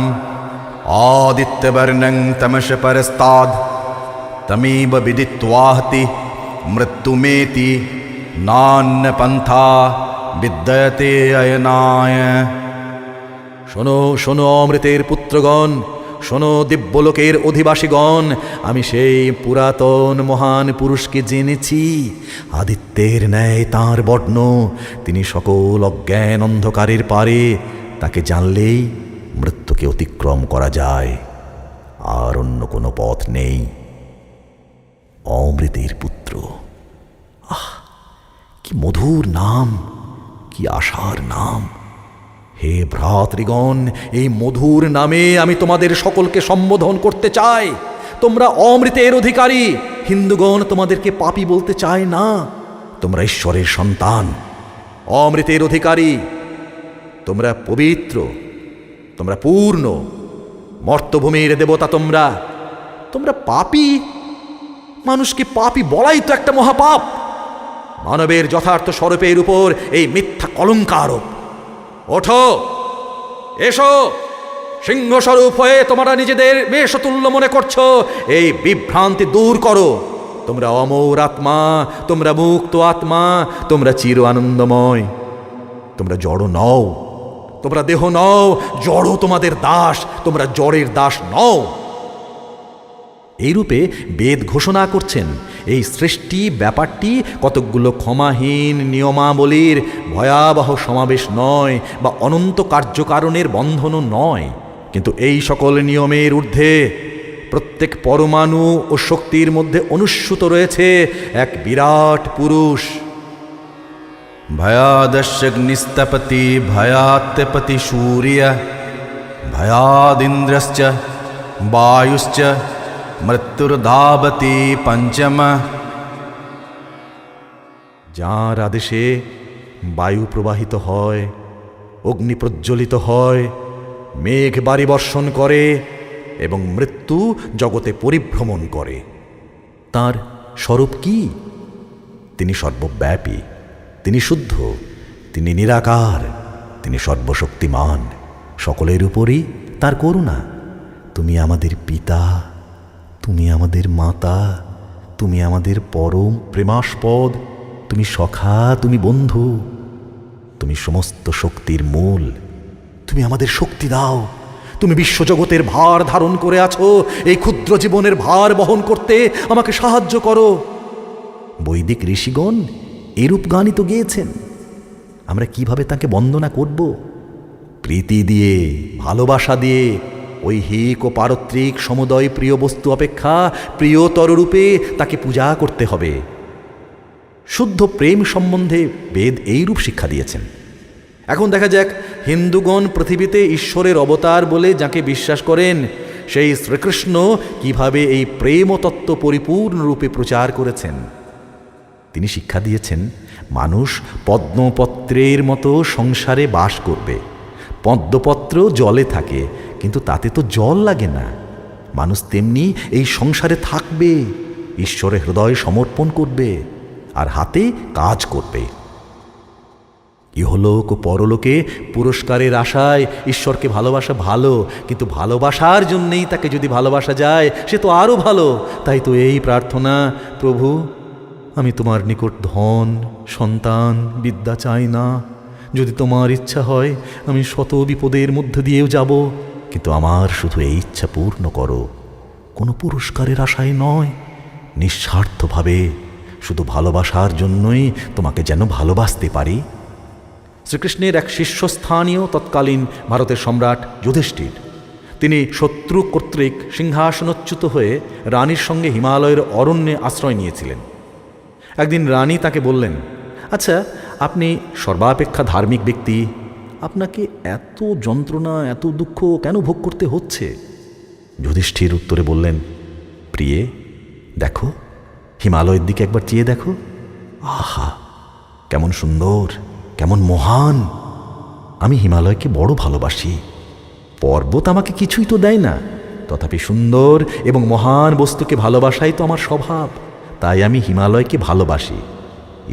আদিত্যবর্ণং তমস পরস্তাদ তমেব বিদিত্বাহতি মৃত্যুমেতি নান্য পন্থা বিদ্যতে অয়নায়। শোনো শোনো অমৃতের পুত্রগণ, শোনো দিব্যলোকের অধিবাসীগণ, আমি সেই পুরাতন মহান পুরুষকে জেনেছি। আদিত্যের ন্যায় তাঁর বর্ণ, তিনি সকল অজ্ঞান অন্ধকারের পারে। তাকে জানলেই মৃত্যুকে অতিক্রম করা যায়, আর অন্য কোনো পথ নেই। অমৃতের পুত্র, আহ কি মধুর নাম, কি আশার নাম! হে ভ্রাতৃগণ, এই মধুর নামে আমি তোমাদের সকলকে সম্বোধন করতে চাই। তোমরা অমৃতের অধিকারী। হিন্দুগণ তোমাদেরকে পাপী বলতে চায় না। তোমরা ঈশ্বরের সন্তান, অমৃতের অধিকারী। তোমরা পবিত্র, তোমরা পূর্ণ, মর্তভূমির দেবতা তোমরা, তোমরা পাপী। মানুষকে পাপী বলাই তো একটা মহাপাপ। মানবের যথার্থ স্বরূপের উপর এই মিথ্যা কলঙ্ক আরোপ। ওঠো, এসো, সিংহস্বরূপ হয়ে তোমরা নিজেদের মেষতুল্য মনে করছো, এই বিভ্রান্তি দূর করো। তোমরা অমর আত্মা, তোমরা মুক্ত আত্মা, তোমরা চির আনন্দময়। তোমরা জড় নও, তোমরা দেহ নও। জড় তোমাদের দাস, তোমরা জড়ের দাস নও। এইরূপে বেদ ঘোষণা করছেন এই সৃষ্টি ব্যাপারটি কতকগুলো ক্ষমাহীন নিয়মাবলীর ভয়াবহ সমাবেশ নয়, বা অনন্ত কার্যকারণের বন্ধনও নয়, কিন্তু এই সকল নিয়মের ঊর্ধ্বে প্রত্যেক পরমাণু ও শক্তির মধ্যে অনুস্যূত রয়েছে এক বিরাট পুরুষ। भयादश्यग्निस्तपति भयात्यपति सूर्य भयादिन्द्रश्च वायुश्च मृत्युर्धावति पंचम। যার আদেশে বায়ু প্রবাহিত হয়, অগ্নি প্রজ্বলিত হয়, মেঘ বাড়ি বর্ষণ করে এবং মৃত্যু জগতে পরিভ্রমণ করে। তার স্বরূপ কি? তিনি সর্বব্যাপী, তিনি শুদ্ধ, তিনি নিরাকার, তিনি সর্বশক্তিমান। সকলের উপরই তার করুণা। তুমি আমাদের পিতা, তুমি আমাদের মাতা, তুমি আমাদের পরম প্রেমাস্পদ, তুমি সখা, তুমি বন্ধু, তুমি সমস্ত শক্তির মূল। তুমি আমাদের শক্তি দাও। তুমি বিশ্বজগতের ভার ধারণ করে আছো, এই ক্ষুদ্র জীবনের ভার বহন করতে আমাকে সাহায্য করো। বৈদিক ঋষিগণ এরূপ গানই তো গেয়েছেন। আমরা কিভাবে তাকে বন্দনা করব? প্রীতি দিয়ে, ভালোবাসা দিয়ে, ঐহিক ও পারত্রিক সমুদয় প্রিয় বস্তু অপেক্ষা প্রিয়তর রূপে তাকে পূজা করতে হবে। শুদ্ধ প্রেম সম্বন্ধে বেদ এইরূপ শিক্ষা দিয়েছেন। এখন দেখা যাক হিন্দুগণ পৃথিবীতে ঈশ্বরের অবতার বলে যাকে বিশ্বাস করেন, সেই শ্রীকৃষ্ণ কিভাবে এই প্রেম তত্ত্ব পরিপূর্ণরূপে প্রচার করেছেন। তিনি শিক্ষা দিয়েছেন মানুষ পদ্মপত্রের মতো সংসারে বাস করবে। পদ্মপত্র জলে থাকে, কিন্তু তাতে তো জল লাগে না। মানুষ তেমনি এই সংসারে থাকবে, ঈশ্বরে হৃদয় সমর্পণ করবে আর হাতে কাজ করবে। ইহলোক ও পরলোকে পুরস্কারের আশায় ঈশ্বরকে ভালোবাসা ভালো, কিন্তু ভালোবাসার জন্যেই তাকে যদি ভালোবাসা যায় সে তো আরও ভালো। তাই তো এই প্রার্থনা, প্রভু আমি তোমার নিকট ধন, সন্তান, বিদ্যা চাই না। যদি তোমার ইচ্ছা হয় আমি শত বিপদের মধ্যে দিয়েও যাব, কিন্তু আমার শুধু এই ইচ্ছা পূর্ণ করো। কোনো পুরস্কারের আশায় নয়, নিঃস্বার্থভাবে শুধু ভালোবাসার জন্যই তোমাকে যেন ভালোবাসতে পারি। শ্রীকৃষ্ণের এক শীর্ষস্থানীয় তৎকালীন ভারতের সম্রাট যুধিষ্ঠির, তিনি শত্রু কর্তৃক সিংহাসনচ্যুত হয়ে রানীর সঙ্গে হিমালয়ের অরণ্যে আশ্রয় নিয়েছিলেন। একদিন রানী তাকে বললেন, আচ্ছা আপনি সর্বাপেক্ষা ধার্মিক ব্যক্তি, আপনাকে এত যন্ত্রণা, এত দুঃখ কেন ভোগ করতে হচ্ছে? যুধিষ্ঠির উত্তরে বললেন, প্রিয়ে দেখো, হিমালয়ের দিকে একবার চেয়ে দেখো। আহা, কেমন সুন্দর, কেমন মহান! আমি হিমালয়কে বড় ভালোবাসি। পর্বত আমাকে কিছুই তো দেয় না, তথাপি সুন্দর এবং মহান বস্তুকে ভালোবাসাই তো আমার স্বভাব। তাই আমি হিমালয়কে ভালোবাসি।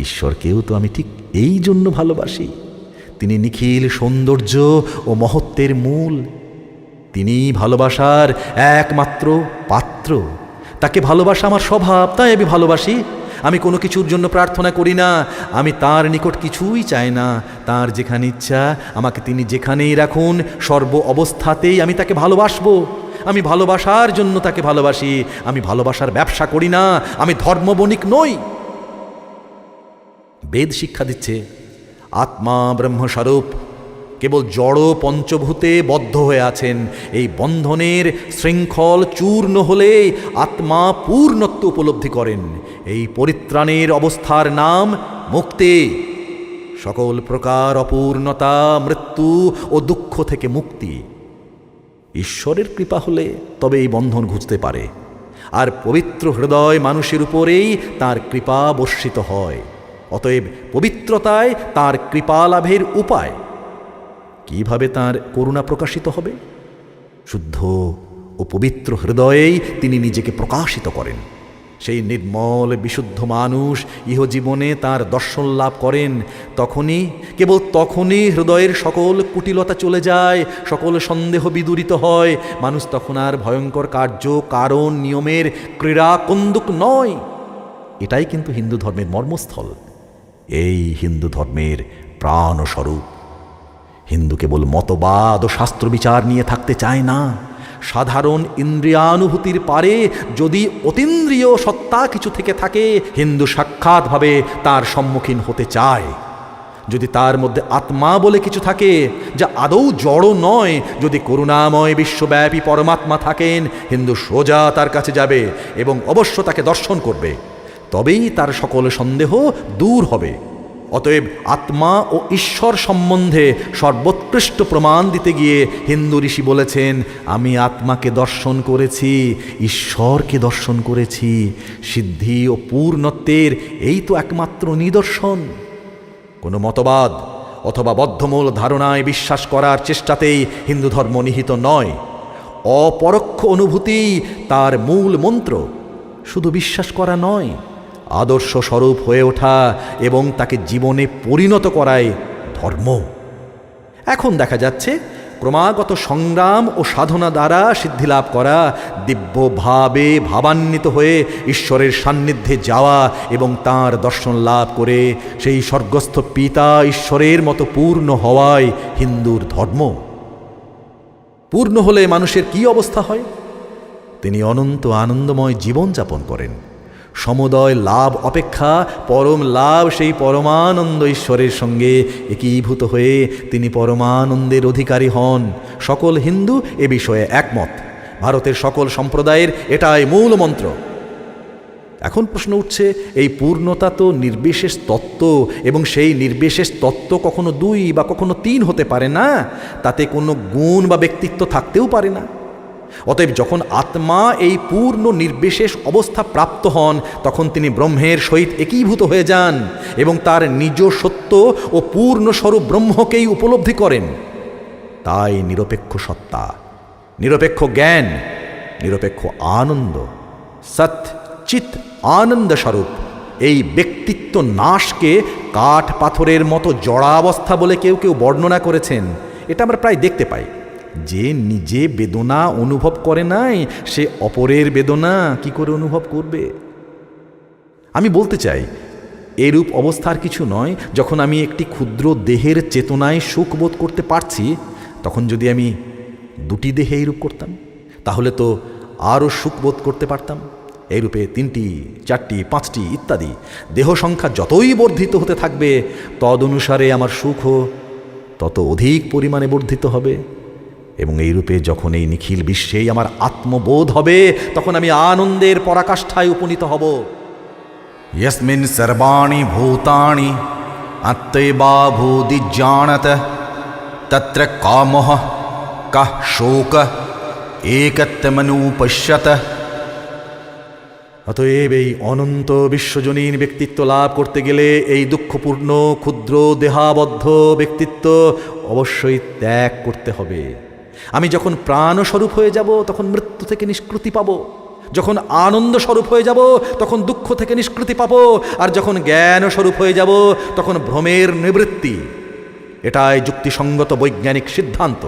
ঈশ্বরকেও তো আমি ঠিক এই জন্য ভালোবাসি। তিনি নিখিল সৌন্দর্য ও মহত্বের মূল। তিনি ভালোবাসার একমাত্র পাত্র। তাকে ভালোবাসা আমার স্বভাব, তাই আমি ভালোবাসি। আমি কোনো কিছুর জন্য প্রার্থনা করি না, আমি তার নিকট কিছুই চাই না। তার যেখানে ইচ্ছা আমাকে তিনি যেখানেই রাখুন, সর্ব অবস্থাতেই আমি তাকে ভালোবাসবো। আমি ভালোবাসার জন্য তাকে ভালোবাসি। আমি ভালোবাসার ব্যবসা করি না, আমি ধর্মবণিক নই। বেদ শিক্ষা দিচ্ছে আত্মা ব্রহ্মস্বরূপ, কেবল জড় পঞ্চভূতে বদ্ধ হয়ে আছেন। এই বন্ধনের শৃঙ্খল চূর্ণ হলে আত্মা পূর্ণত্ব উপলব্ধি করেন। এই পরিত্রাণের অবস্থার নাম মুক্তি। সকল প্রকার অপূর্ণতা, মৃত্যু ও দুঃখ থেকে মুক্তি। ঈশ্বরের কৃপা হলে তবে এই বন্ধন ঘুচতে পারে, আর পবিত্র হৃদয় মানুষের উপরেই তার কৃপা বর্ষিত হয়। অতএব পবিত্রতায় তার কৃপা লাভের উপায়। কিভাবে তার করুণা প্রকাশিত হবে? শুদ্ধ ও পবিত্র হৃদয়েই তিনি নিজেকে প্রকাশিত করেন। সেই নির্মল বিশুদ্ধ মানুষ ইহজীবনে তার দর্শন লাভ করেন কেবল তখনই হৃদয়ের সকল কুটিলতা চলে যায়, সকল সন্দেহ বিদূরিত হয়। মানুষ তখন আর ভয়ঙ্কর কার্য, কারণ, নিয়মের ক্রীড়া কন্দুক নয়। এটাই কিন্তু হিন্দু ধর্মের মর্মস্থল, এই হিন্দু ধর্মের প্রাণস্বরূপ। হিন্দু কেবল মতবাদ ও শাস্ত্রবিচার নিয়ে থাকতে চায় না। সাধারণ ইন্দ্রিয়ানুভূতির পারে যদি অতীন্দ্রিয় সত্তা কিছু থেকে থাকে, হিন্দু সাক্ষাৎভাবে তার সম্মুখীন হতে চায়। যদি তার মধ্যে আত্মা বলে কিছু থাকে যা আদৌ জড় নয়, যদি করুণাময় বিশ্বব্যাপী পরমাত্মা থাকেন, হিন্দু সোজা তার কাছে যাবে এবং অবশ্য তাকে দর্শন করবে। তবেই তার সকল সন্দেহ দূর হবে। অতএব আত্মা ও ঈশ্বর সম্বন্ধে সর্বোৎকৃষ্ট প্রমাণ দিতে গিয়ে হিন্দু ঋষি বলেছেন, আমি আত্মাকে দর্শন করেছি, ঈশ্বরকে দর্শন করেছি। সিদ্ধি ও পূর্ণত্বের এই তো একমাত্র নিদর্শন। কোনো মতবাদ অথবা বদ্ধমূল ধারণায় বিশ্বাস করার চেষ্টাতেই হিন্দু ধর্ম নিহিত নয়। অপরোক্ষ অনুভূতি তার মূল মন্ত্র। শুধু বিশ্বাস করা নয়, আদর্শ স্বরূপ হয়ে ওঠা এবং তাকে জীবনে পরিণত করায় ধর্ম। এখন দেখা যাচ্ছে ক্রমাগত সংগ্রাম ও সাধনা দ্বারা সিদ্ধিলাভ করা, দিব্য ভাবে ভাবান্বিত হয়ে ঈশ্বরের সান্নিধ্যে যাওয়া এবং তাঁর দর্শন লাভ করে সেই স্বর্গস্থ পিতা ঈশ্বরের মতো পূর্ণ হওয়াই হিন্দুর ধর্ম। পূর্ণ হলে মানুষের কি অবস্থা হয়? তিনি অনন্ত আনন্দময় জীবনযাপন করেন। সমুদয় লাভ অপেক্ষা পরম লাভ সেই পরমানন্দ ঈশ্বরের সঙ্গে একীভূত হয়ে তিনি পরমানন্দের অধিকারী হন। সকল হিন্দু এ বিষয়ে একমত। ভারতের সকল সম্প্রদায়ের এটাই মূল মন্ত্র। এখন প্রশ্ন উঠছে, এই পূর্ণতা তো নির্বিশেষ তত্ত্ব, এবং সেই নির্বিশেষ তত্ত্ব কখনো 2 বা কখনো 3 হতে পারে না। তাতে কোনো গুণ বা ব্যক্তিত্ব থাকতেও পারে না। অতএব যখন আত্মা এই পূর্ণ নির্বিশেষ অবস্থা প্রাপ্ত হন, তখন তিনি ব্রহ্মের সহিত একীভূত হয়ে যান এবং তার নিজ সত্য ও পূর্ণ স্বরূপ ব্রহ্মকেই উপলব্ধি করেন। তাই নিরপেক্ষ সত্তা, নিরপেক্ষ জ্ঞান, নিরপেক্ষ আনন্দ, সৎ চিৎ আনন্দ স্বরূপ এই ব্যক্তিত্ব নাশকে কাঠ পাথরের মতো জড়াবস্থা বলে কেউ কেউ বর্ণনা করেছেন। এটা আমরা প্রায় দেখতে পাই। যে নিজে বেদনা অনুভব করে নাই, সে অপরের বেদনা কি করে অনুভব করবে? আমি বলতে চাই, এরূপ অবস্থার কিছু নয়। যখন আমি একটি ক্ষুদ্র দেহের চেতনায় সুখ বোধ করতে পারছি, তখন যদি আমি 2টি দেহে এইরূপ করতাম, তাহলে তো আরও সুখ বোধ করতে পারতাম। এইরূপে 3টি, 4টি, 5টি ইত্যাদি দেহ সংখ্যা যতই বর্ধিত হতে থাকবে, তদনুসারে আমার সুখও তত অধিক পরিমাণে বর্ধিত হবে। এবং এইরূপে যখন এই নিখিল বিশ্বেই আমার আত্মবোধ হবে, তখন আমি আনন্দের পরাকাষ্ঠায় উপনীত হব। यस्मिन् सर्वाणि भूतानि अत्येवाभूदिज्जानत तत्र कामः कः शोकः एकत्वमनुपश्यत। অতএব এই অনন্ত বিশ্বজনীন ব্যক্তিত্ব লাভ করতে গেলে এই দুঃখপূর্ণ ক্ষুদ্র দেহাবদ্ধ ব্যক্তিত্ব অবশ্যই ত্যাগ করতে হবে। আমি যখন প্রাণস্বরূপ হয়ে যাব, তখন মৃত্যু থেকে নিষ্কৃতি পাব। যখন আনন্দ স্বরূপ হয়ে যাব, তখন দুঃখ থেকে নিষ্কৃতি পাব। আর যখন জ্ঞান স্বরূপ হয়ে যাব, তখন ভ্রমের নিবৃত্তি। এটাই যুক্তিসঙ্গত বৈজ্ঞানিক সিদ্ধান্ত।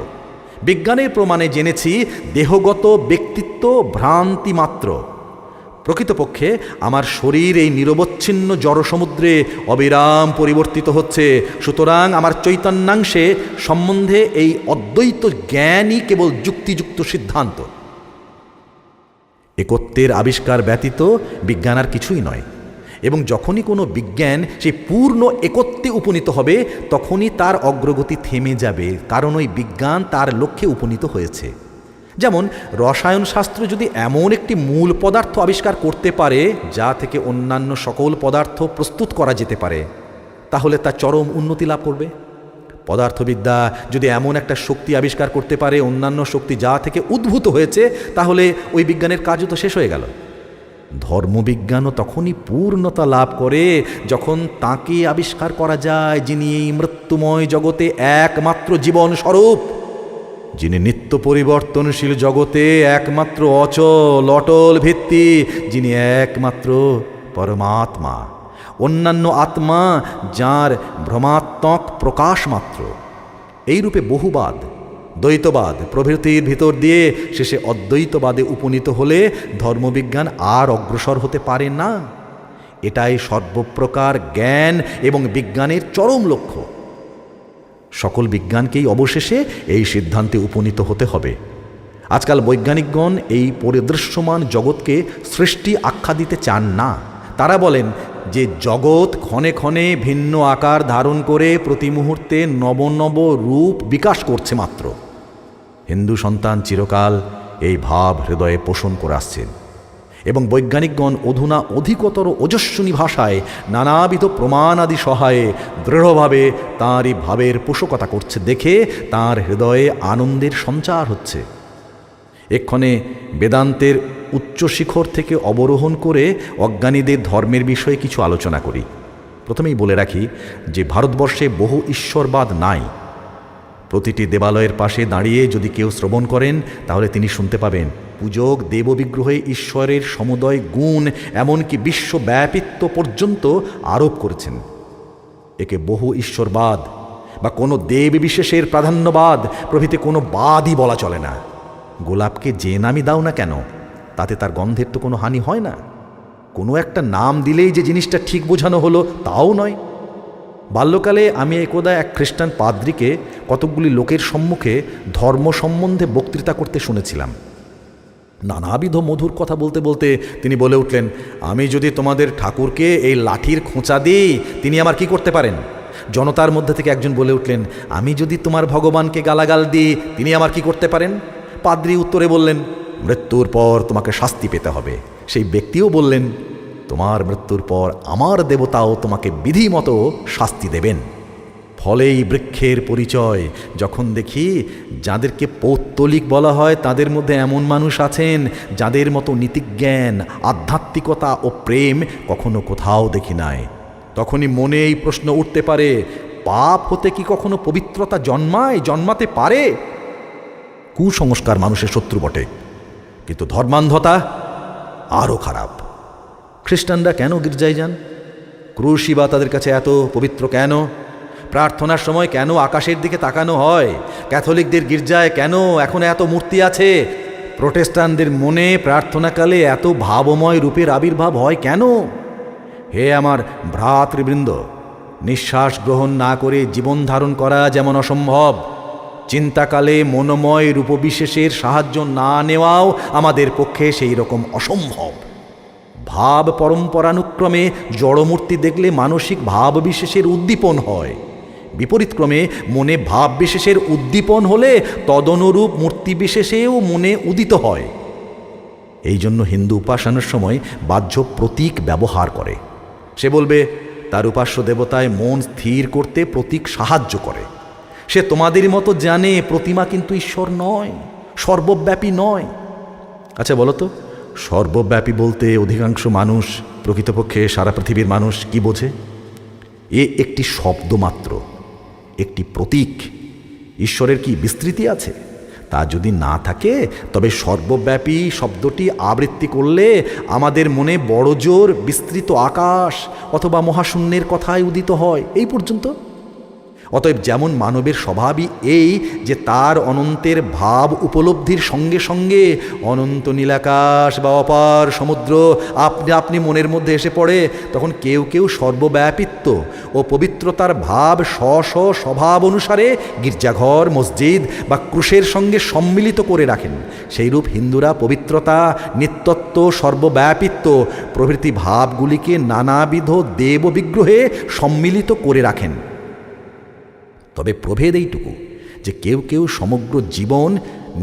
বিজ্ঞানের প্রমাণে জেনেছি, দেহগত ব্যক্তিত্ব ভ্রান্তি মাত্র। প্রকৃতপক্ষে আমার শরীর এই নিরবচ্ছিন্ন জড়সমুদ্রে অবিরাম পরিবর্তিত হচ্ছে। সুতরাং আমার চৈতন্যাংশে সম্বন্ধে এই অদ্বৈত জ্ঞানই কেবল যুক্তিযুক্ত সিদ্ধান্ত। একত্বের আবিষ্কার ব্যতীত বিজ্ঞান আর কিছুই নয়। এবং যখনই কোনো বিজ্ঞান সেই পূর্ণ একত্বে উপনীত হবে, তখনই তার অগ্রগতি থেমে যাবে, কারণ ওই বিজ্ঞান তার লক্ষ্যে উপনীত হয়েছে। যেমন রসায়ন শাস্ত্র যদি এমন একটি মূল পদার্থ আবিষ্কার করতে পারে যা থেকে অন্যান্য সকল পদার্থ প্রস্তুত করা যেতে পারে, তাহলে তা চরম উন্নতি লাভ করবে। পদার্থবিদ্যা যদি এমন একটা শক্তি আবিষ্কার করতে পারে অন্যান্য শক্তি যা থেকে উদ্ভূত হয়েছে, তাহলে ওই বিজ্ঞানের কাজও তো শেষ হয়ে গেল। ধর্মবিজ্ঞানও তখনই পূর্ণতা লাভ করে যখন তাকে আবিষ্কার করা যায় যিনি এই মৃত্যুময় জগতে একমাত্র জীবন স্বরূপ। যিনি নিত্য পরিবর্তনশীল জগতে একমাত্র অচল অটল ভিত্তি, যিনি একমাত্র পরমাত্মা, অন্যান্য আত্মা যার ভ্রমাত্মক প্রকাশ মাত্র। এইরূপে বহুবাদ, দ্বৈতবাদ প্রভৃতির ভিতর দিয়ে শেষে অদ্বৈতবাদে উপনীত হলে ধর্মবিজ্ঞান আর অগ্রসর হতে পারে না। এটাই সর্বপ্রকার জ্ঞান এবং বিজ্ঞানের চরম লক্ষ্য। সকল বিজ্ঞানকেই অবশেষে এই সিদ্ধান্তে উপনীত হতে হবে। আজকাল বৈজ্ঞানিকগণ এই পরিদৃশ্যমান জগৎকে সৃষ্টি আখ্যা দিতে চান না। তারা বলেন যে জগৎ ক্ষণে ক্ষণে ভিন্ন আকার ধারণ করে প্রতি মুহূর্তে নব নব রূপ বিকাশ করছে মাত্র। হিন্দু সন্তান চিরকাল এই ভাব হৃদয়ে পোষণ করে আসছেন এবং বৈজ্ঞানিকগণ অধুনা অধিকতর ওজস্বিনী ভাষায় নানাবিধ প্রমাণাদি সহায়ে দৃঢ়ভাবে তাঁরই ভাবের পোষকতা করছে দেখে তাঁর হৃদয়ে আনন্দের সঞ্চার হচ্ছে। এক্ষণে বেদান্তের উচ্চ শিখর থেকে অবরোহণ করে অজ্ঞানীদের ধর্মের বিষয়ে কিছু আলোচনা করি। প্রথমেই বলে রাখি যে ভারতবর্ষে বহু ঈশ্বরবাদ নাই। প্রতিটি দেবালয়ের পাশে দাঁড়িয়ে যদি কেউ শ্রবণ করেন তাহলে তিনি শুনতে পাবেন পূজক দেববিগ্রহে ঈশ্বরের সমুদয় গুণ এমনকি বিশ্বব্যাপিত্ব পর্যন্ত আরোপ করেছেন। একে বহু ঈশ্বরবাদ বা কোনো দেব বিশেষের প্রাধান্যবাদ প্রভৃতি কোনো বাদই বলা চলে না। গোলাপকে যে নামই দাও না কেন, তাতে তার গন্ধের তো কোনো হানি হয় না। কোনো একটা নাম দিলেই যে জিনিসটা ঠিক বোঝানো হলো তাও নয়। বাল্যকালে আমি একদা এক খ্রিস্টান পাদ্রীকে কতকগুলি লোকের সম্মুখে ধর্ম সম্বন্ধে বক্তৃতা করতে শুনেছিলাম। নানাবিধ মধুর কথা বলতে বলতে তিনি বলে উঠলেন, আমি যদি তোমাদের ঠাকুরকে এই লাঠির খোঁচা দিই তিনি আমার কি করতে পারেন? জনতার মধ্যে থেকে একজন বলে উঠলেন, আমি যদি তোমার ভগবানকে গালাগাল দিই তিনি আমার কি করতে পারেন? পাদ্রী উত্তরে বললেন, মৃত্যুর পর তোমাকে শাস্তি পেতে হবে। সেই ব্যক্তিও বললেন, তোমার মৃত্যুর পর আমার দেবতাও তোমাকে বিধিমতো শাস্তি দেবেন। ফলেই বৃক্ষের পরিচয়। যখন দেখি যাদেরকে পৌত্তলিক বলা হয় তাদের মধ্যে এমন মানুষ আছেন যাদের মতো নীতিজ্ঞান, আধ্যাত্মিকতা ও প্রেম কখনো কোথাও দেখি নাই, তখনই মনে এই প্রশ্ন উঠতে পারে, পাপ হতে কি কখনো পবিত্রতা জন্মাতে পারে? কুসংস্কার মানুষের শত্রু বটে, কিন্তু ধর্মান্ধতা আরও খারাপ। খ্রিস্টানরা কেন গির্জায় যান? ক্রুশই বা তাদের কাছে এত পবিত্র কেন? প্রার্থনার সময় কেন আকাশের দিকে তাকানো হয়? ক্যাথলিকদের গির্জায় কেন এখন এত মূর্তি আছে? প্রোটেস্টানদের মনে প্রার্থনাকালে এত ভাবময় রূপের আবির্ভাব হয় কেন? হে আমার ভ্রাতৃবৃন্দ, নিঃশ্বাস গ্রহণ না করে জীবন ধারণ করা যেমন অসম্ভব, চিন্তাকালে মনোময় রূপবিশেষের সাহায্য না নেওয়াও আমাদের পক্ষে সেই রকম অসম্ভব। ভাব পরম্পরানুক্রমে জড়মূর্তি দেখলে মানসিক ভাব বিশেষের উদ্দীপন হয়, বিপরীতক্রমে মনে ভাব বিশেষের উদ্দীপন হলে তদনুরূপ মূর্তি বিশেষেও মনে উদিত হয়। এই জন্য হিন্দু উপাসনার সময় বাহ্য প্রতীক ব্যবহার করে। সে বলবে তার উপাস্য দেবতায় মন স্থির করতে প্রতীক সাহায্য করে। সে তোমাদের মতো জানে প্রতিমা কিন্তু ঈশ্বর নয়, সর্বব্যাপী নয়। আচ্ছা বলো তো, সর্বব্যাপী বলতে অধিকাংশ মানুষ, প্রকৃতপক্ষে সারা পৃথিবীর মানুষ কি বোঝে? একটি শব্দ মাত্র, একটি প্রতীক। ঈশ্বরের কি বিস্তৃতি আছে? তা যদি না থাকে তবে সর্বব্যাপী শব্দটি আবৃত্তি করলে আমাদের মনে বড় জোর বিস্তৃত আকাশ অথবা মহাশূন্যের কথাই উদিত হয়, এই পর্যন্ত। অতএব যেমন মানবের স্বভাবই এই যে তার অনন্তের ভাব উপলব্ধির সঙ্গে সঙ্গে অনন্ত নীলাকাশ বা অপার সমুদ্র আপনি আপনি মনের মধ্যে এসে পড়ে, তখন কেউ কেউ সর্বব্যাপিত্ব ও পবিত্রতার ভাব স্বভাব অনুসারে গির্জাঘর, মসজিদ বা ক্রুশের সঙ্গে সম্মিলিত করে রাখেন। সেইরূপ হিন্দুরা পবিত্রতা, নিত্যত্ব, সর্বব্যাপিত্ব প্রভৃতি ভাবগুলিকে নানাবিধ দেব বিগ্রহে সম্মিলিত করে রাখেন। তবে প্রভেদ এইটুকু যে কেউ কেউ সমগ্র জীবন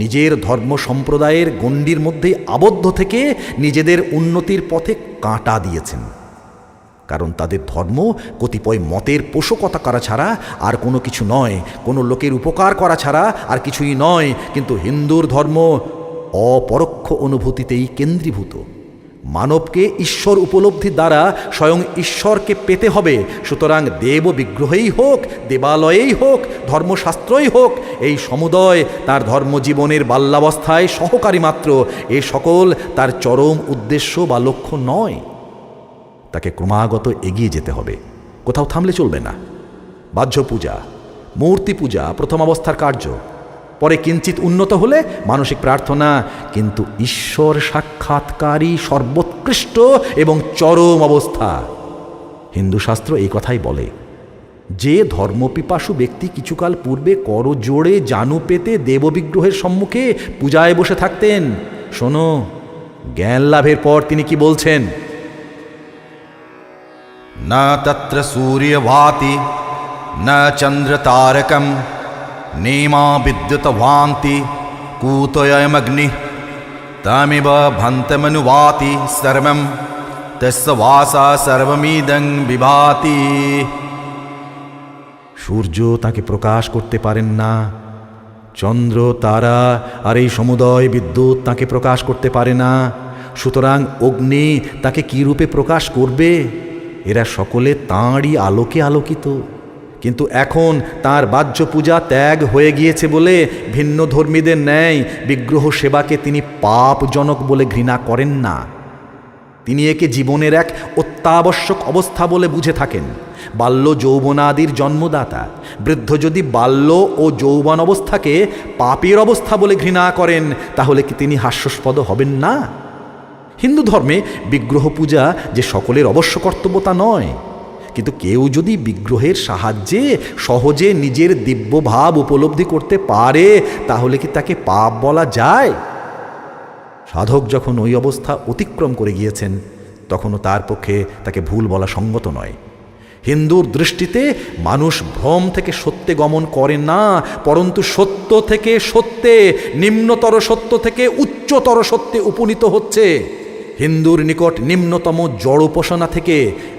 নিজের ধর্ম সম্প্রদায়ের গণ্ডির মধ্যেই আবদ্ধ থেকে নিজেদের উন্নতির পথে কাঁটা দিয়েছেন। কারণ তাদের ধর্ম কতিপয় মতের পোষকতা করা ছাড়া আর কোনো কিছু নয়, কোনো লোকের উপকার করা ছাড়া আর কিছুই নয়। কিন্তু হিন্দুর ধর্ম অপরোক্ষ অনুভূতিতেই কেন্দ্রীভূত। মানবকে ঈশ্বর উপলব্ধির দ্বারা স্বয়ং ঈশ্বরকে পেতে হবে। সুতরাং দেব বিগ্রহেই হোক, দেবালয়েই হোক, ধর্মশাস্ত্রই হোক, এই সমুদয় তার ধর্মজীবনের বাল্যাবস্থায় সহকারী মাত্র। এ সকল তার চরম উদ্দেশ্য বা লক্ষ্য নয়। তাকে ক্রমাগত এগিয়ে যেতে হবে, কোথাও থামলে চলবে না। বাহ্য পূজা, মূর্তি পূজা প্রথম অবস্থার কার্য, পরে কিঞ্চিত উন্নত হলে মানসিক প্রার্থনা, কিন্তু ঈশ্বর সাক্ষাৎকারী সর্বোৎকৃষ্ট এবং চরম অবস্থা। হিন্দু শাস্ত্র এই কথাই বলে। যে ধর্মপিপাসু ব্যক্তি কিছুকাল পূর্বে করজোড়ে জানু পেতে দেববিগ্রহের সম্মুখে পূজায় বসে থাকতেন, শোনো জ্ঞান লাভের পর তিনি কি বলছেন? न तत्र सूर्यभाति न चन्द्रतारकं नेमा विद्युतभान्ति कूतोऽयमग्निः तमिव भन्तमनुभाति सर्वं तस्य वासा सर्वमिदं विभाति। সূর্য তাকে প্রকাশ করতে পারেন না, চন্দ্র তারা আর এই সমুদয় বিদ্যুৎ তাকে প্রকাশ করতে পারে না, সুতরাং অগ্নি তাকে কি রূপে প্রকাশ করবে? এরা সকলে তাঁরই আলোকে আলোকিত। কিন্তু এখন তার বাহ্য পূজা ত্যাগ হয়ে গিয়েছে বলে ভিন্ন ধর্মীদের ন্যায় বিগ্রহ সেবাকে তিনি পাপজনক বলে ঘৃণা করেন না। তিনি একে জীবনের এক অত্যাবশ্যক অবস্থা বলে বুঝে থাকেন। বাল্য যৌবনাদির জন্মদাতা বৃদ্ধ যদি বাল্য ও যৌবন অবস্থাকে পাপের অবস্থা বলে ঘৃণা করেন, তাহলে কি তিনি হাস্যাস্পদ হবেন না? হিন্দু ধর্মে বিগ্রহ পূজা যে সকলের অবশ্য কর্তব্য তা নয়, কিন্তু কেউ যদি বিগ্রহের সাহায্যে সহজে নিজের দিব্য ভাব উপলব্ধি করতে পারে, তাহলে কি তাকে পাপ বলা যায়? সাধক যখন ওই অবস্থা অতিক্রম করে গিয়েছেন, তখনও তার পক্ষে তাকে ভুল বলা সঙ্গত নয়। হিন্দুর দৃষ্টিতে মানুষ ভ্রম থেকে সত্যে গমন করে না, পরন্তু সত্য থেকে সত্যে, নিম্নতর সত্য থেকে উচ্চতর সত্যে উপনীত হচ্ছে। হিন্দুর নিকট নিম্নতম জড় উপাসনা থেকে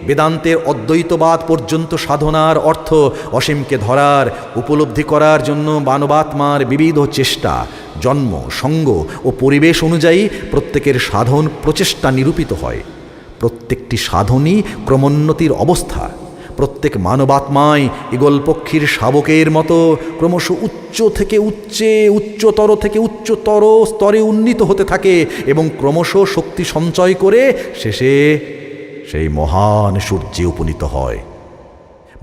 বেদান্তের অদ্বৈতবাদ পর্যন্ত সাধনার অর্থ অসীমকে ধরার, উপলব্ধি করার জন্য মানবাত্মার বিবিধ চেষ্টা, জন্ম, সঙ্গ ও পরিবেশ অনুযায়ী প্রত্যেকের সাধন প্রচেষ্টা নিরূপিত হয়। প্রত্যেকটি সাধনই ক্রমোন্নতির অবস্থা। প্রত্যেক মানবাত্মায় ঈগল পক্ষীর শাবকের মতো ক্রমশ উচ্চ থেকে উচ্চে, উচ্চতর থেকে উচ্চতর স্তরে উন্নীত হতে থাকে এবং ক্রমশ শক্তি সঞ্চয় করে শেষে সেই মহান সূর্যে উপনীত হয়।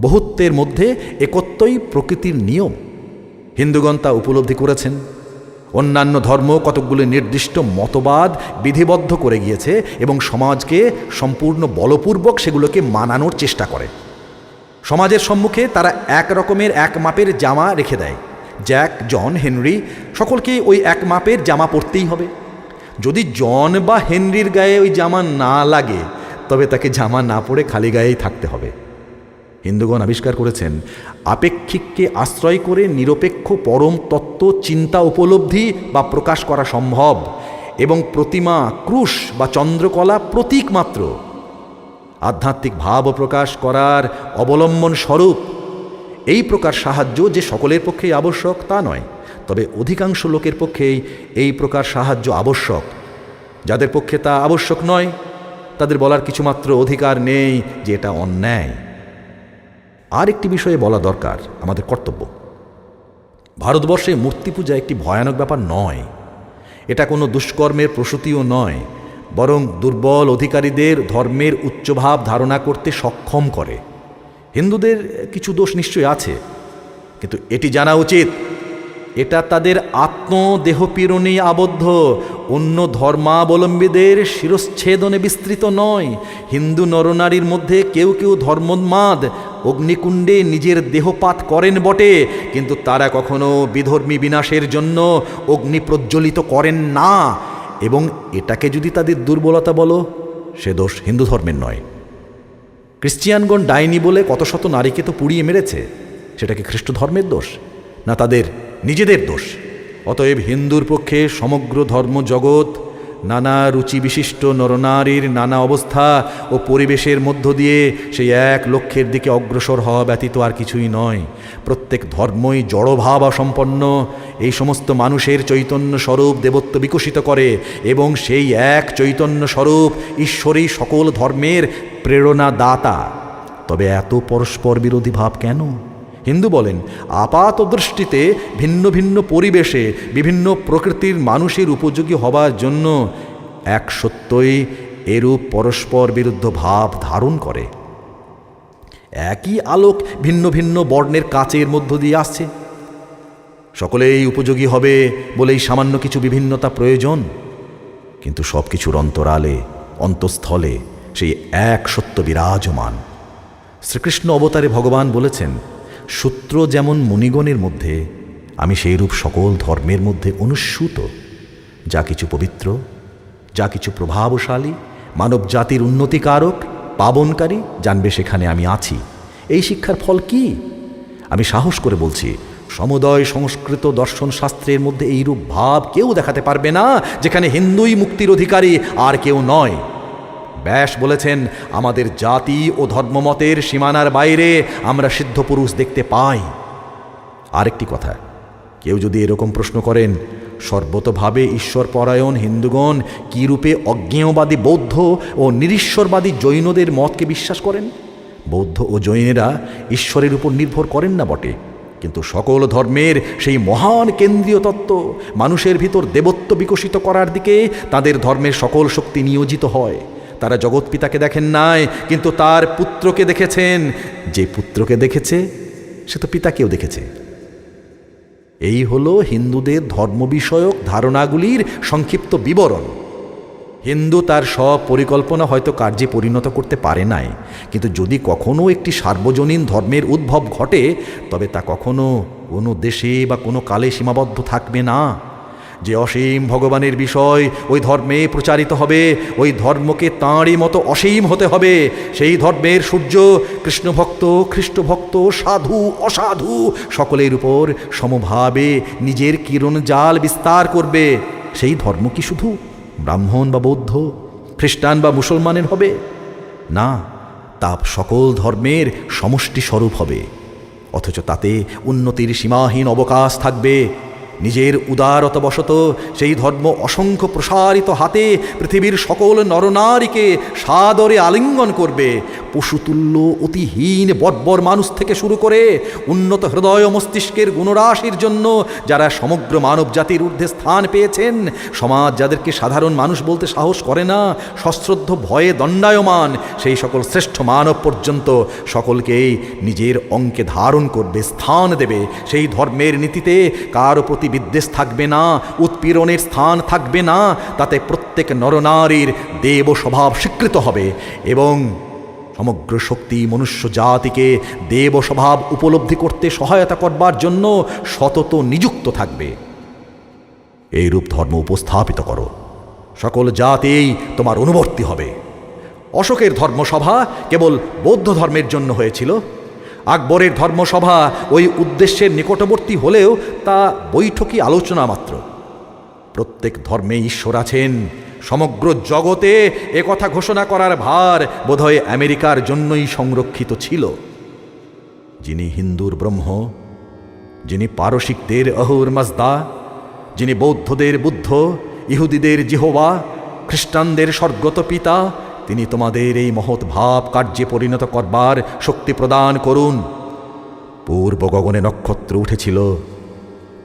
বহুত্বের মধ্যে একত্বই প্রকৃতির নিয়ম। হিন্দুগণ তা উপলব্ধি করেছেন। অন্যান্য ধর্ম কতকগুলি নির্দিষ্ট মতবাদ বিধিবদ্ধ করে গিয়েছে এবং সমাজকে সম্পূর্ণ বলপূর্বক সেগুলোকে মানানোর চেষ্টা করে। সমাজের সম্মুখে তারা এক রকমের এক মাপের জামা রেখে দেয়। জ্যাক, জন, হেনরি সকলকে ওই এক মাপের জামা পরতেই হবে। যদি জন বা হেনরির গায়ে ওই জামা না লাগে, তবে তাকে জামা না পরে খালি গায়েই থাকতে হবে। হিন্দুগণ আবিষ্কার করেছেন, আপেক্ষিককে আশ্রয় করে নিরপেক্ষ পরম তত্ত্ব চিন্তা উপলব্ধি বা প্রকাশ করা সম্ভব, এবং প্রতিমা, ক্রুশ বা চন্দ্রকলা প্রতীক মাত্র। আধ্যাত্মিক ভাব প্রকাশ করার অবলম্বন স্বরূপ এই প্রকার সাহায্য যে সকলের পক্ষেই আবশ্যক তা নয়, তবে অধিকাংশ লোকের পক্ষেই এই প্রকার সাহায্য আবশ্যক। যাদের পক্ষে তা আবশ্যক নয়, তাদের বলার কিছুমাত্র অধিকার নেই যে এটা অন্যায়। আর একটি বিষয়ে বলা দরকার, আমাদের কর্তব্য। ভারতবর্ষে মূর্তি পূজা একটি ভয়ানক ব্যাপার নয়। এটা কোনো দুষ্কর্মের প্রসূতিও নয়, বরং দুর্বল অধিকারীদের ধর্মের উচ্চভাব ধারণা করতে সক্ষম করে। হিন্দুদের কিছু দোষ নিশ্চয়ই আছে, কিন্তু এটি জানা উচিত এটা তাদের আত্মদেহপীড়নে আবদ্ধ, অন্য ধর্মাবলম্বীদের শিরশ্ছেদনে বিস্তৃত নয়। হিন্দু নরনারীর মধ্যে কেউ কেউ ধর্মোন্মাদ অগ্নিকুণ্ডে নিজের দেহপাত করেন বটে, কিন্তু তারা কখনো বিধর্মী বিনাশের জন্য অগ্নি প্রজ্বলিত করেন না। এবং এটাকে যদি তাদের দুর্বলতা বলো, সে দোষ হিন্দু ধর্মের নয়। খ্রিস্টিয়ানগণ ডাইনি বলে কত শত নারীকে তো পুড়িয়ে মেরেছে, সেটা কি খ্রিস্ট ধর্মের দোষ, না তাদের নিজেদের দোষ? অতএব হিন্দুর পক্ষে সমগ্র ধর্মজগৎ নানা রুচি বিশিষ্ট নরনারীর নানা অবস্থা ও পরিবেশের মধ্য দিয়ে সেই এক লক্ষ্যের দিকে অগ্রসর হওয়া ব্যতীত আর কিছুই নয়। প্রত্যেক ধর্মই জড়ভাব সম্পন্ন এই সমস্ত মানুষের চৈতন্য স্বরূপ দেবত্ব বিকশিত করে, এবং সেই এক চৈতন্য স্বরূপ ঈশ্বরই সকল ধর্মের প্রেরণাদাতা। তবে এত পরস্পর বিরোধী ভাব কেন? হিন্দু বলেন, আপাত দৃষ্টিতে ভিন্ন ভিন্ন পরিবেশে বিভিন্ন প্রকৃতির মানুষের উপযোগী হবার জন্য এক সত্যই এরূপ পরস্পর বিরুদ্ধ ভাব ধারণ করে। একই আলোক ভিন্ন ভিন্ন বর্ণের কাচের মধ্য দিয়ে আসছে, সকলেই উপযোগী হবে বলেই সামান্য কিছু বিভিন্নতা প্রয়োজন, কিন্তু সব কিছুর অন্তরালে অন্তঃস্থলে সেই এক সত্য বিরাজমান। শ্রীকৃষ্ণ অবতারে ভগবান বলেছেন, সূত্র যেমন মুনিগণের মধ্যে, আমি সেইরূপ সকল ধর্মের মধ্যে অনুস্যূত। যা কিছু পবিত্র, যা কিছু প্রভাবশালী, মানব জাতির উন্নতিকারক, পাবনকারী, জানবে সেখানে আমি আছি। এই শিক্ষার ফল কি? আমি সাহস করে বলছি, সমুদয় সংস্কৃত দর্শন শাস্ত্রের মধ্যে এইরূপ ভাব কেউ দেখাতে পারবে না যেখানে হিন্দুই মুক্তির অধিকারী আর কেউ নয়। ব্যাস বলেছেন, আমাদের জাতি ও ধর্মমতের সীমানার বাইরে আমরা সিদ্ধ পুরুষ দেখতে পাই। আরেকটি কথা, কেউ যদি এরকম প্রশ্ন করেন, সর্বতভাবে ঈশ্বরপরায়ণ হিন্দুগণ কী রূপে অজ্ঞেয়বাদী বৌদ্ধ ও নিরীশ্বরবাদী জৈনদের মতকে বিশ্বাস করেন? বৌদ্ধ ও জৈনেরা ঈশ্বরের উপর নির্ভর করেন না বটে, কিন্তু সকল ধর্মের সেই মহান কেন্দ্রীয় তত্ত্ব মানুষের ভিতর দেবত্ব বিকশিত করার দিকে তাদের ধর্মের সকল শক্তি নিয়োজিত হয়। তারা জগৎপিতাকে দেখেন নাই, কিন্তু তার পুত্রকে দেখেছেন। যে পুত্রকে দেখেছে সে তো পিতাকেও দেখেছে। এই হলো হিন্দুদের ধর্ম বিষয়ক ধারণাগুলির সংক্ষিপ্ত বিবরণ। হিন্দু তার সব পরিকল্পনা হয়তো কার্যে পরিণত করতে পারে নাই, কিন্তু যদি কখনো একটি সার্বজনীন ধর্মের উদ্ভব ঘটে, তবে তা কখনো কোনো দেশে বা কোনো কালে সীমাবদ্ধ থাকবে না। যে অসীম ভগবানের বিষয় ওই ধর্মে প্রচারিত হবে, ওই ধর্মকে তাঁরই মতো অসীম হতে হবে। সেই ধর্মের সূর্য কৃষ্ণভক্ত, খ্রিস্টভক্ত, সাধু, অসাধু সকলের উপর সমভাবে নিজের কিরণ জাল বিস্তার করবে। সেই ধর্ম কি শুধু ব্রাহ্মণ বা বৌদ্ধ, খ্রিস্টান বা মুসলমানের হবে? না, তা সকল ধর্মের সমষ্টি স্বরূপ হবে। অথচ তাতে উন্নতির সীমাহীন অবকাশ থাকবে। নিজের উদারতাবশত সেই ধর্ম অসংখ্য প্রসারিত হাতে পৃথিবীর সকল নরনারীকে সাদরে আলিঙ্গন করবে। পশুতুল্য অতিহীন বর্বর মানুষ থেকে শুরু করে উন্নত হৃদয় মস্তিষ্কের গুণরাশির জন্য যারা সমগ্র মানব জাতির ঊর্ধ্বে স্থান পেয়েছেন, সমাজ যাদেরকে সাধারণ মানুষ বলতে সাহস করে না, সশ্রদ্ধ ভয়ে দণ্ডায়মান, সেই সকল শ্রেষ্ঠ মানব পর্যন্ত সকলকেই নিজের অঙ্কে ধারণ করবে, স্থান দেবে। সেই ধর্মের নীতিতে কারো প্রতি বিদ্বেষ থাকবে না, উৎপীড়নের স্থান থাকবে না। তাতে প্রত্যেক নরনারীর দেব স্বভাব স্বীকৃত হবে এবং সমগ্র শক্তি মনুষ্য জাতিকে দেব স্বভাব উপলব্ধি করতে সহায়তা করবার জন্য সতত নিযুক্ত থাকবে। এইরূপ ধর্ম উপস্থাপিত করো, সকল জাতিই তোমার অনুবর্তী হবে। অশোকের ধর্মসভা কেবল বৌদ্ধ ধর্মের জন্য হয়েছিল। আকবরের ধর্মসভা ওই উদ্দেশ্যের নিকটবর্তী হলেও তা বৈঠকি আলোচনা মাত্র। প্রত্যেক ধর্মে ঈশ্বর আছেন। সমগ্র জগতে একথা ঘোষণা করার ভার বোধহয় আমেরিকার জন্যই সংরক্ষিত ছিল। যিনি হিন্দুর ব্রহ্ম, যিনি পারসিকদের অহুর মাজদা, যিনি বৌদ্ধদের বুদ্ধ, ইহুদিদের জিহোবা, খ্রিস্টানদের স্বর্গত পিতা, তিনি তোমাদের এই মহৎ ভাব কার্যে পরিণত করবার শক্তি প্রদান করুন। পূর্ব গগনে নক্ষত্র উঠেছিল,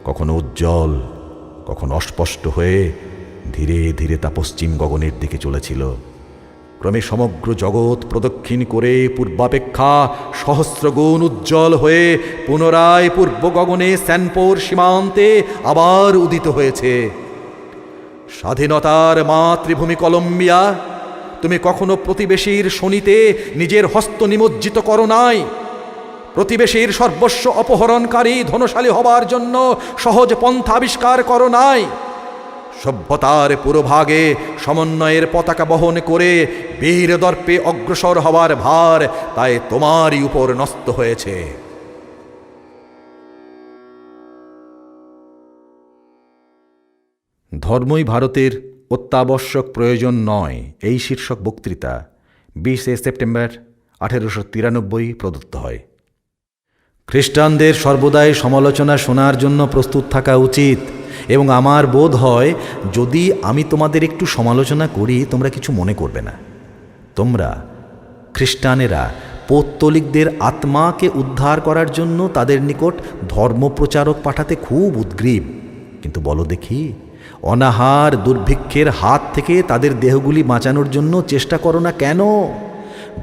কখনো উজ্জ্বল, কখনো অস্পষ্ট হয়ে ধীরে ধীরে তা পশ্চিম গগনের দিকে চলেছিল। ক্রমে সমগ্র জগৎ প্রদক্ষিণ করে পূর্বাপেক্ষা সহস্রগুণ উজ্জ্বল হয়ে পুনরায় পূর্ব গগনে স্যানপোর সীমান্তে আবার উদিত হয়েছে। স্বাধীনতার মাতৃভূমি কলম্বিয়া, তুমি কখনো প্রতিবেশীর শনিতে নিজের হস্ত নিমজ্জিত করো নাই। প্রতিবেশীর সর্বস্ব অপহরণকারী ধনশালী হবার জন্য সহজ পন্থা আবিষ্কার করো নাই। সভ্যতার পুরোভাগে সমন্বয়ের পতাকা বহন করে বীর দর্পে অগ্রসর হবার ভার তাই তোমারই উপর ন্যস্ত হয়েছে। ধর্মই ভারতের অত্যাবশ্যক প্রয়োজন নয়, এই শীর্ষক বক্তৃতা 20 সেপ্টেম্বর 1893 প্রদত্ত হয়। খ্রিস্টানদের সর্বদাই সমালোচনা শোনার জন্য প্রস্তুত থাকা উচিত, এবং আমার বোধ হয় যদি আমি তোমাদের একটু সমালোচনা করি তোমরা কিছু মনে করবে না। তোমরা খ্রিস্টানেরা পৌত্তলিকদের আত্মাকে উদ্ধার করার জন্য তাদের নিকট ধর্মপ্রচারক পাঠাতে খুব উদ্গ্রীব, কিন্তু বলো দেখি, অনাহার দুর্ভিক্ষের হাত থেকে তাদের দেহগুলি বাঁচানোর জন্য চেষ্টা করো না কেন?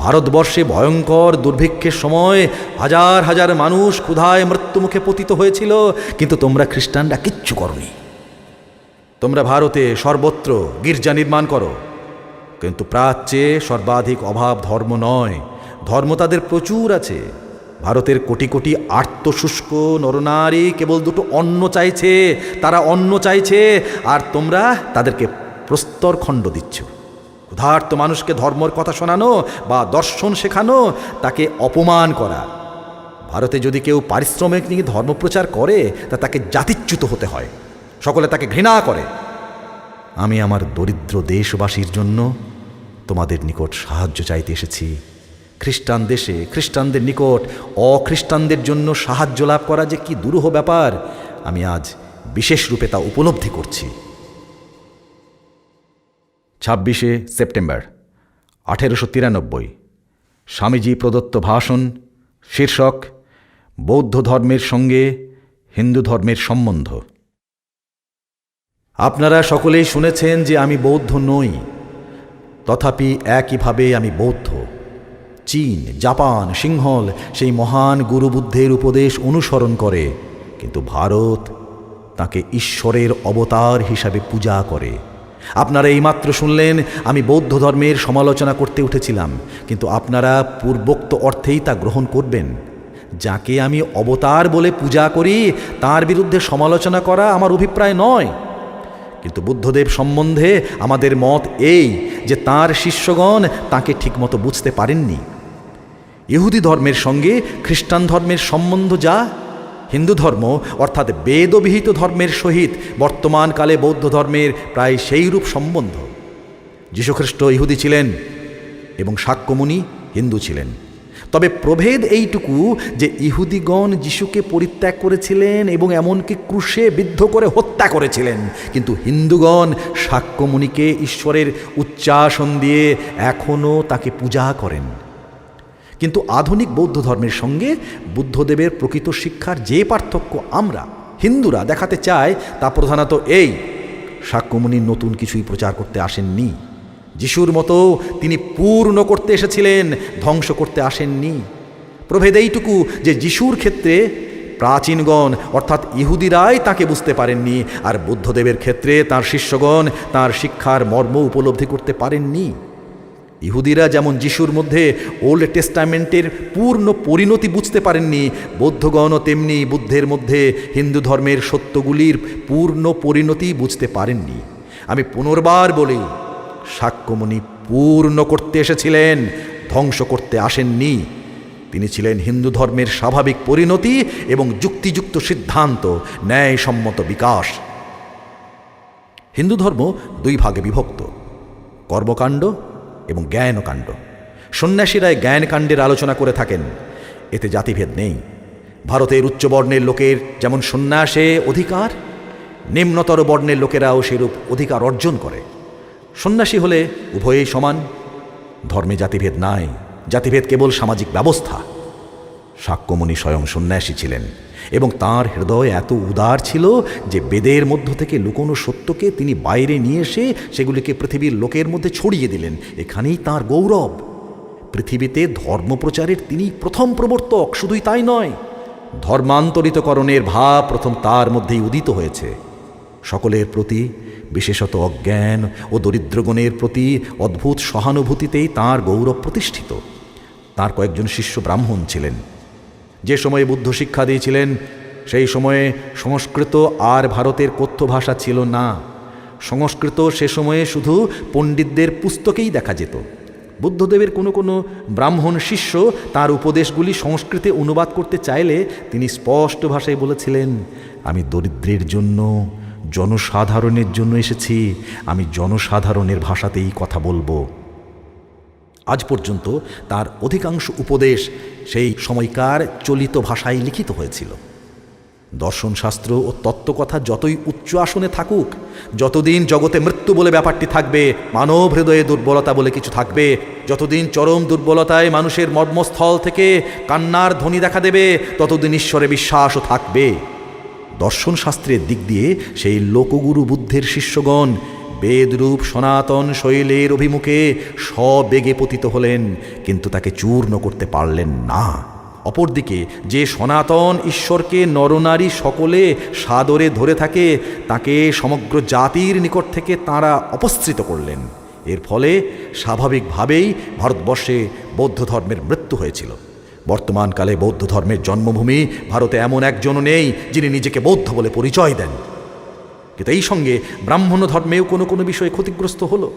ভারতবর্ষে ভয়ঙ্কর দুর্ভিক্ষের সময় হাজার হাজার মানুষ ক্ষুধায় মৃত্যুমুখে পতিত হয়েছিল, কিন্তু তোমরা খ্রিস্টানরা কিচ্ছু করনি। তোমরা ভারতে সর্বত্র গির্জা নির্মাণ করো, কিন্তু প্রাচ্যে সর্বাধিক অভাব ধর্ম নয়, ধর্ম তাদের প্রচুর আছে। ভারতের কোটি কোটি আর্তশুষ্ক নরনারী কেবল দুটো অন্ন চাইছে, তারা অন্ন চাইছে, আর তোমরা তাদেরকে প্রস্তরখণ্ড দিচ্ছ। ক্ষুধার্ত মানুষকে ধর্মর কথা শোনানো বা দর্শন শেখানো তাকে অপমান করা। ভারতে যদি কেউ পারিশ্রমিক নিয়ে ধর্মপ্রচার করে তা তাকে জাতিচ্যুত হতে হয়, সকলে তাকে ঘৃণা করে। আমি আমার দরিদ্র দেশবাসীর জন্য তোমাদের নিকট সাহায্য চাইতে এসেছি। খ্রিস্টান দেশে খ্রিস্টানদের নিকট অখ্রিস্টানদের জন্য সাহায্য লাভ করা যে কি দুরূহ ব্যাপার, আমি আজ বিশেষ রূপে তা উপলব্ধি করছি। 26 সেপ্টেম্বর 1893 স্বামীজি প্রদত্ত ভাষণ, শীর্ষক বৌদ্ধ ধর্মের সঙ্গে হিন্দু ধর্মের সম্বন্ধ। আপনারা সকলেই শুনেছেন যে আমি বৌদ্ধ নই, তথাপি একইভাবে আমি বৌদ্ধ। চীন, জাপান, সিংহল সেই মহান গুরু বুদ্ধের উপদেশ অনুসরণ করে, কিন্তু ভারত তাকে ঈশ্বরের অবতার হিসাবে পূজা করে। আপনারা এইমাত্র শুনলেন আমি বৌদ্ধ ধর্মের সমালোচনা করতে উঠেছিলাম, কিন্তু আপনারা পূর্বোক্ত অর্থেই তা গ্রহণ করবেন। যাকে আমি অবতার বলে পূজা করি তার বিরুদ্ধে সমালোচনা করা আমার অভিপ্রায় নয়, কিন্তু বুদ্ধদেব সম্বন্ধে আমাদের মত এই যে তাঁর শিষ্যগণ তাঁকে ঠিকমতো বুঝতে পারেননি। ইহুদি ধর্মের সঙ্গে খ্রিস্টান ধর্মের সম্বন্ধ যা, হিন্দু ধর্ম অর্থাৎ বেদবিহিত ধর্মের সহিত বর্তমানকালে বৌদ্ধ ধর্মের প্রায় সেইরূপ সম্বন্ধ। যীশুখ্রিস্ট ইহুদি ছিলেন এবং শাক্যমুনি হিন্দু ছিলেন, তবে প্রভেদ এইটুকু যে ইহুদিগণ যিশুকে পরিত্যাগ করেছিলেন এবং এমনকি ক্রুশে বিদ্ধ করে হত্যা করেছিলেন, কিন্তু হিন্দুগণ শাক্যমুনিকে ঈশ্বরের উচ্চাসন দিয়ে এখনও তাকে পূজা করেন। কিন্তু আধুনিক বৌদ্ধ ধর্মের সঙ্গে বুদ্ধদেবের প্রকৃত শিক্ষার যে পার্থক্য আমরা হিন্দুরা দেখাতে চাই তা প্রধানত এই: শাক্যমুনি নতুন কিছুই প্রচার করতে আসেননি। যিশুর মতো তিনি পূর্ণ করতে এসেছিলেন, ধ্বংস করতে আসেননি। প্রভেদ এইটুকু যে যিশুর ক্ষেত্রে প্রাচীনগণ অর্থাৎ ইহুদিরাই তাকে বুঝতে পারেননি, আর বুদ্ধদেবের ক্ষেত্রে তাঁর শিষ্যগণ তাঁর শিক্ষার মর্ম উপলব্ধি করতে পারেননি। ইহুদিরা যেমন যিশুর মধ্যে ওল্ড টেস্টামেন্টের পূর্ণ পরিণতি বুঝতে পারেননি, বৌদ্ধগণও তেমনি বুদ্ধের মধ্যে হিন্দু ধর্মের সত্যগুলির পূর্ণ পরিণতি বুঝতে পারেননি। আমি পুনর্বার বলি, শাক্যমুনি পূর্ণ করতে এসেছিলেন, ধ্বংস করতে আসেননি। তিনি ছিলেন হিন্দু ধর্মের স্বাভাবিক পরিণতি এবং যুক্তিযুক্ত সিদ্ধান্ত, ন্যায়সম্মত বিকাশ। হিন্দু ধর্ম দুই ভাগে বিভক্ত: কর্মকাণ্ড এবং জ্ঞানকাণ্ড। সন্ন্যাসীরাই জ্ঞানকাণ্ডের আলোচনা করে থাকেন, এতে জাতিভেদ নেই। ভারতের উচ্চবর্ণের লোকের যেমন সন্ন্যাসে অধিকার, নিম্নতর বর্ণের লোকেরাও সেরূপ অধিকার অর্জন করে। সন্ন্যাসী হলে উভয়েই সমান। ধর্মে জাতিভেদ নাই, জাতিভেদ কেবল সামাজিক ব্যবস্থা। শাক্যমুনি স্বয়ং সন্ন্যাসী ছিলেন এবং তাঁর হৃদয় এত উদার ছিল যে বেদের মধ্য থেকে লুকোনো সত্যকে তিনি বাইরে নিয়ে এসে সেগুলিকে পৃথিবীর লোকের মধ্যে ছড়িয়ে দিলেন। এখানেই তাঁর গৌরব। পৃথিবীতে ধর্মপ্রচারের তিনি প্রথম প্রবর্তক। শুধুই তাই নয়, ধর্মান্তরিতকরণের ভাব প্রথম তার মধ্যেই উদিত হয়েছে। সকলের প্রতি, বিশেষত অজ্ঞান ও দরিদ্রগণের প্রতি অদ্ভুত সহানুভূতিতেই তাঁর গৌরব প্রতিষ্ঠিত। তাঁর কয়েকজন শিষ্য ব্রাহ্মণ ছিলেন। যে সময়ে বুদ্ধ শিক্ষা দিয়েছিলেন সেই সময়ে সংস্কৃত আর ভারতের কথ্য ভাষা ছিল না। সংস্কৃত সে সময়ে শুধু পণ্ডিতদের পুস্তকেই দেখা যেত। বুদ্ধদেবের কোনো কোনো ব্রাহ্মণ শিষ্য তার উপদেশগুলি সংস্কৃতে অনুবাদ করতে চাইলে তিনি স্পষ্ট ভাষায় বলেছিলেন, আমি দরিদ্রের জন্য, জনসাধারণের জন্য এসেছি, আমি জনসাধারণের ভাষাতেই কথা বলবো। আজ পর্যন্ত তার অধিকাংশ উপদেশ সেই সময়কার চলিত ভাষায় লিখিত হয়েছিল। দর্শনশাস্ত্র ও তত্ত্বকথা যতই উচ্চ আসনে থাকুক, যতদিন জগতে মৃত্যু বলে ব্যাপারটি থাকবে, মানব হৃদয়ে দুর্বলতা বলে কিছু থাকবে, যতদিন চরম দুর্বলতায় মানুষের মর্মস্থল থেকে কান্নার ধ্বনি দেখা দেবে, ততদিন ঈশ্বরে বিশ্বাসও থাকবে। দর্শনশাস্ত্রের দিক দিয়ে সেই লোকগুরু বুদ্ধের শিষ্যগণ বেদরূপ সনাতন শৈলের অভিমুখে সবেগে পতিত হলেন, কিন্তু তাকে চূর্ণ করতে পারলেন না। অপরদিকে যে সনাতন ঈশ্বরকে নরনারী সকলে সাদরে ধরে থাকে, তাকে সমগ্র জাতির নিকট থেকে তাঁরা অপসৃত করলেন। এর ফলে স্বাভাবিকভাবেই ভারতবর্ষে বৌদ্ধ ধর্মের মৃত্যু হয়েছিল। বর্তমানকালে বৌদ্ধ ধর্মের জন্মভূমি ভারতে এমন একজনও নেই যিনি নিজেকে বৌদ্ধ বলে পরিচয় দেন। কিন্তু এই সঙ্গে ব্রাহ্মণ ধর্মেও কোনো কোনো বিষয়ে ক্ষতিগ্রস্ত হলো।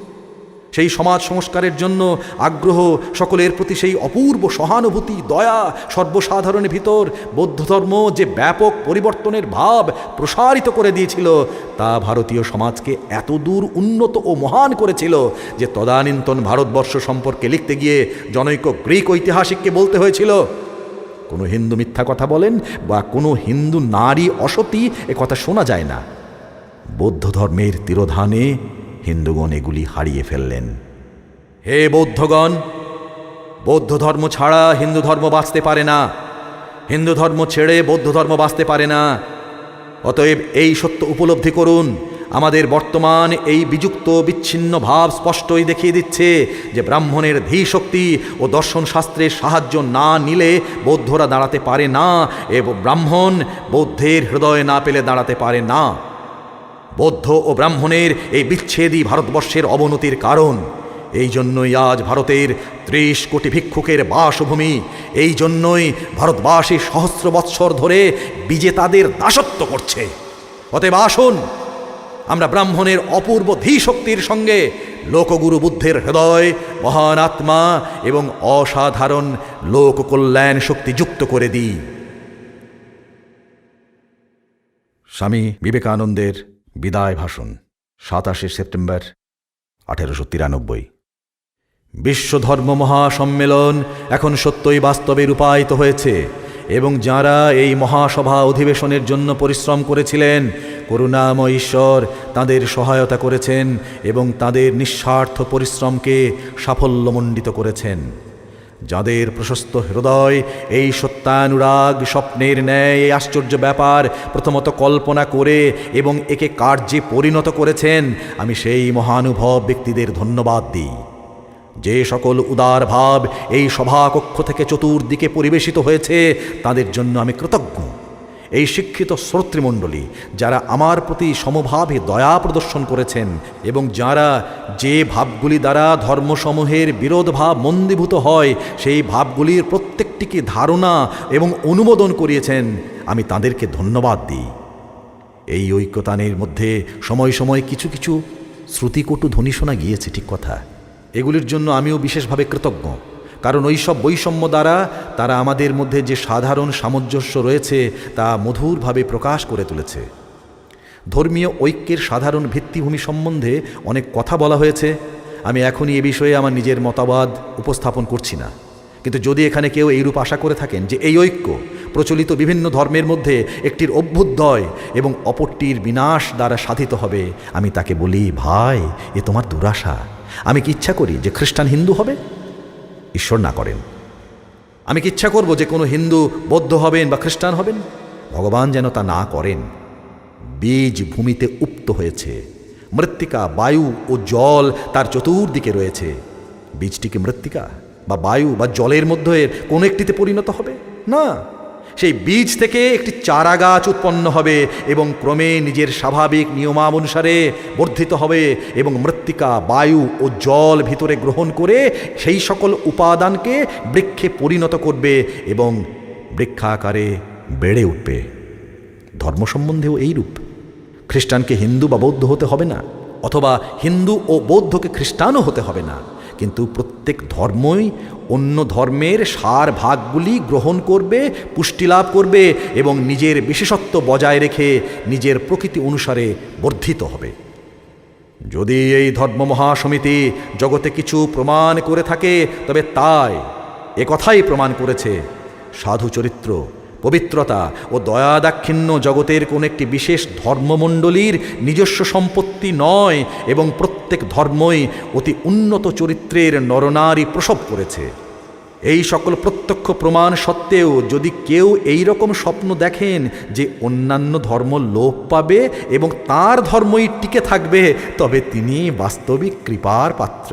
সেই সমাজ সংস্কারের জন্য আগ্রহ, সকলের প্রতি সেই অপূর্ব সহানুভূতি, দয়া সর্বসাধারণের ভিতর বৌদ্ধ ধর্ম যে ব্যাপক পরিবর্তনের ভাব প্রসারিত করে দিয়েছিল, তা ভারতীয় সমাজকে এতদূর উন্নত ও মহান করেছিল যে তদানীন্তন ভারতবর্ষ সম্পর্কে লিখতে গিয়ে জনৈক গ্রিক ঐতিহাসিককে বলতে হয়েছিল, কোনো হিন্দু মিথ্যা কথা বলেন বা কোনো হিন্দু নারী অসতী এ কথা শোনা যায় না। বৌদ্ধ ধর্মের তিরোধানে হিন্দুগণ এগুলি হারিয়ে ফেললেন। হে বৌদ্ধগণ, বৌদ্ধ ধর্ম ছাড়া হিন্দু ধর্ম বাঁচতে পারে না, হিন্দু ধর্ম ছেড়ে বৌদ্ধ ধর্ম বাঁচতে পারে না। অতএব এই সত্য উপলব্ধি করুন। আমাদের বর্তমান এই বিযুক্ত বিচ্ছিন্ন ভাব স্পষ্টই দেখিয়ে দিচ্ছে যে ব্রাহ্মণের ধীশক্তি ও দর্শনশাস্ত্রের সাহায্য না নিলে বৌদ্ধরা দাঁড়াতে পারে না, এবং ব্রাহ্মণ বৌদ্ধের হৃদয় না পেলে দাঁড়াতে পারে না। বৌদ্ধ ও ব্রাহ্মণের এই বিচ্ছেদই ভারতবর্ষের অবনতির কারণ। এই জন্যই আজ ভারতের ৩০ কোটি ভিক্ষুকের বাসভূমি, এই জন্যই ভারতবাসী সহস্র বৎসর ধরে বিজেতাদের দাসত্ব করছে। অতএব আসুন, আমরা ব্রাহ্মণের অপূর্ব ধীশক্তির সঙ্গে লোকগুরু বুদ্ধের হৃদয়, মহান আত্মা এবং অসাধারণ লোককল্যাণ শক্তি যুক্ত করে দিই। স্বামী বিবেকানন্দের বিদায় ভাষণ, ২৭ সেপ্টেম্বর ১৮৯৩। বিশ্ব ধর্ম মহাসম্মেলন এখন সত্যই বাস্তবে রূপায়িত হয়েছে, এবং যাঁরা এই মহাসভা অধিবেশনের জন্য পরিশ্রম করেছিলেন, করুণাময় ঈশ্বর তাঁদের সহায়তা করেছেন এবং তাঁদের নিঃস্বার্থ পরিশ্রমকে সাফল্যমণ্ডিত করেছেন। যাদের প্রশস্ত হৃদয় এই সত্যানুরাগ স্বপ্নের ন্যায় এই আশ্চর্য ব্যাপার প্রথমত কল্পনা করে এবং একে কার্যে পরিণত করেছেন, আমি সেই মহানুভব ব্যক্তিদের ধন্যবাদ দিই। যে সকল উদার ভাব এই সভাকক্ষ থেকে চতুর্দিকে পরিবেশিত হয়েছে, তাদের জন্য আমি কৃতজ্ঞ। এই শিক্ষিত শ্রোতৃমণ্ডলী যারা আমার প্রতি সমভাবে দয়া প্রদর্শন করেছেন এবং যারা যে ভাবগুলি দ্বারা ধর্মসমূহের বিরোধ ভাব মন্দীভূত হয়, সেই ভাবগুলির প্রত্যেকটিকে ধারণা এবং অনুমোদন করিয়েছেন, আমি তাদেরকে ধন্যবাদ দিই। এই ঐক্যতানের মধ্যে সময় সময় কিছু কিছু শ্রুতিকটু ধ্বনি শোনা গিয়েছে, ঠিক কথা। এগুলির জন্য আমিও বিশেষভাবে কৃতজ্ঞ, কারণ ওইসব বৈষম্য দ্বারা তারা আমাদের মধ্যে যে সাধারণ সামঞ্জস্য রয়েছে তা মধুরভাবে প্রকাশ করে তুলেছে। ধর্মীয় ঐক্যের সাধারণ ভিত্তিভূমি সম্বন্ধে অনেক কথা বলা হয়েছে। আমি এখনই এ বিষয়ে আমার নিজের মতবাদ উপস্থাপন করছি না, কিন্তু যদি এখানে কেউ এইরূপ আশা করে থাকেন যে এই ঐক্য প্রচলিত বিভিন্ন ধর্মের মধ্যে একটির অভ্যুদয় এবং অপরটির বিনাশ দ্বারা সাধিত হবে, আমি তাকে বলি, ভাই, এ তোমার দুরাশা। আমি কি ইচ্ছা করি যে খ্রিস্টান হিন্দু হবে? ঈশ্বর না করেন। আমি কি ইচ্ছা করব যে কোনো হিন্দু বৌদ্ধ হবেন বা খ্রিস্টান হবেন? ভগবান যেন তা না করেন। বীজ ভূমিতে উপ্ত হয়েছে, মৃত্তিকা, বায়ু ও জল তার চতুর্দিকে রয়েছে। বীজটি কি মৃত্তিকা বা বায়ু বা জলের মধ্যে কোনো একটিতে পরিণত হবে? না, সেই বীজ থেকে একটি চারা গাছ উৎপন্ন হবে এবং ক্রমে নিজের স্বাভাবিক নিয়মানুসারে বর্ধিত হবে এবং মৃত্তিকা, বায়ু ও জল ভিতরে গ্রহণ করে সেই সকল উপাদানকে বৃক্ষে পরিণত করবে এবং বৃক্ষাকারে বেড়ে উঠবে। ধর্ম সম্বন্ধেও এইরূপ। খ্রিস্টানকে হিন্দু বা বৌদ্ধ হতে হবে না, অথবা হিন্দু ও বৌদ্ধকে খ্রিস্টানও হতে হবে না, কিন্তু প্রত্যেক ধর্মই অন্য ধর্মের সার ভাগগুলি গ্রহণ করবে, পুষ্টি লাভ করবে এবং নিজের বিশেষত্ব বজায় রেখে নিজের প্রকৃতি অনুসারে বর্ধিত হবে। যদি এই ধর্ম মহাসমিতি জগতে কিছু প্রমাণ করে থাকে, তবে তাই একথাই প্রমাণ করেছে, সাধু চরিত্র, পবিত্রতা ও দয়াদাক্ষিণ্য জগতের কোন একটি বিশেষ ধর্মমণ্ডলীর নিজস্ব সম্পত্তি নয় এবং প্রত্যেক ধর্মই অতি উন্নত চরিত্রের নরনারী প্রসব করেছে। এই সকল প্রত্যক্ষ প্রমাণ সত্ত্বেও যদি কেউ এই রকম স্বপ্ন দেখেন যে অন্যান্য ধর্ম লোপ পাবে এবং তার ধর্মই টিকে থাকবে, তবে তিনি বাস্তবিক কৃপার পাত্র।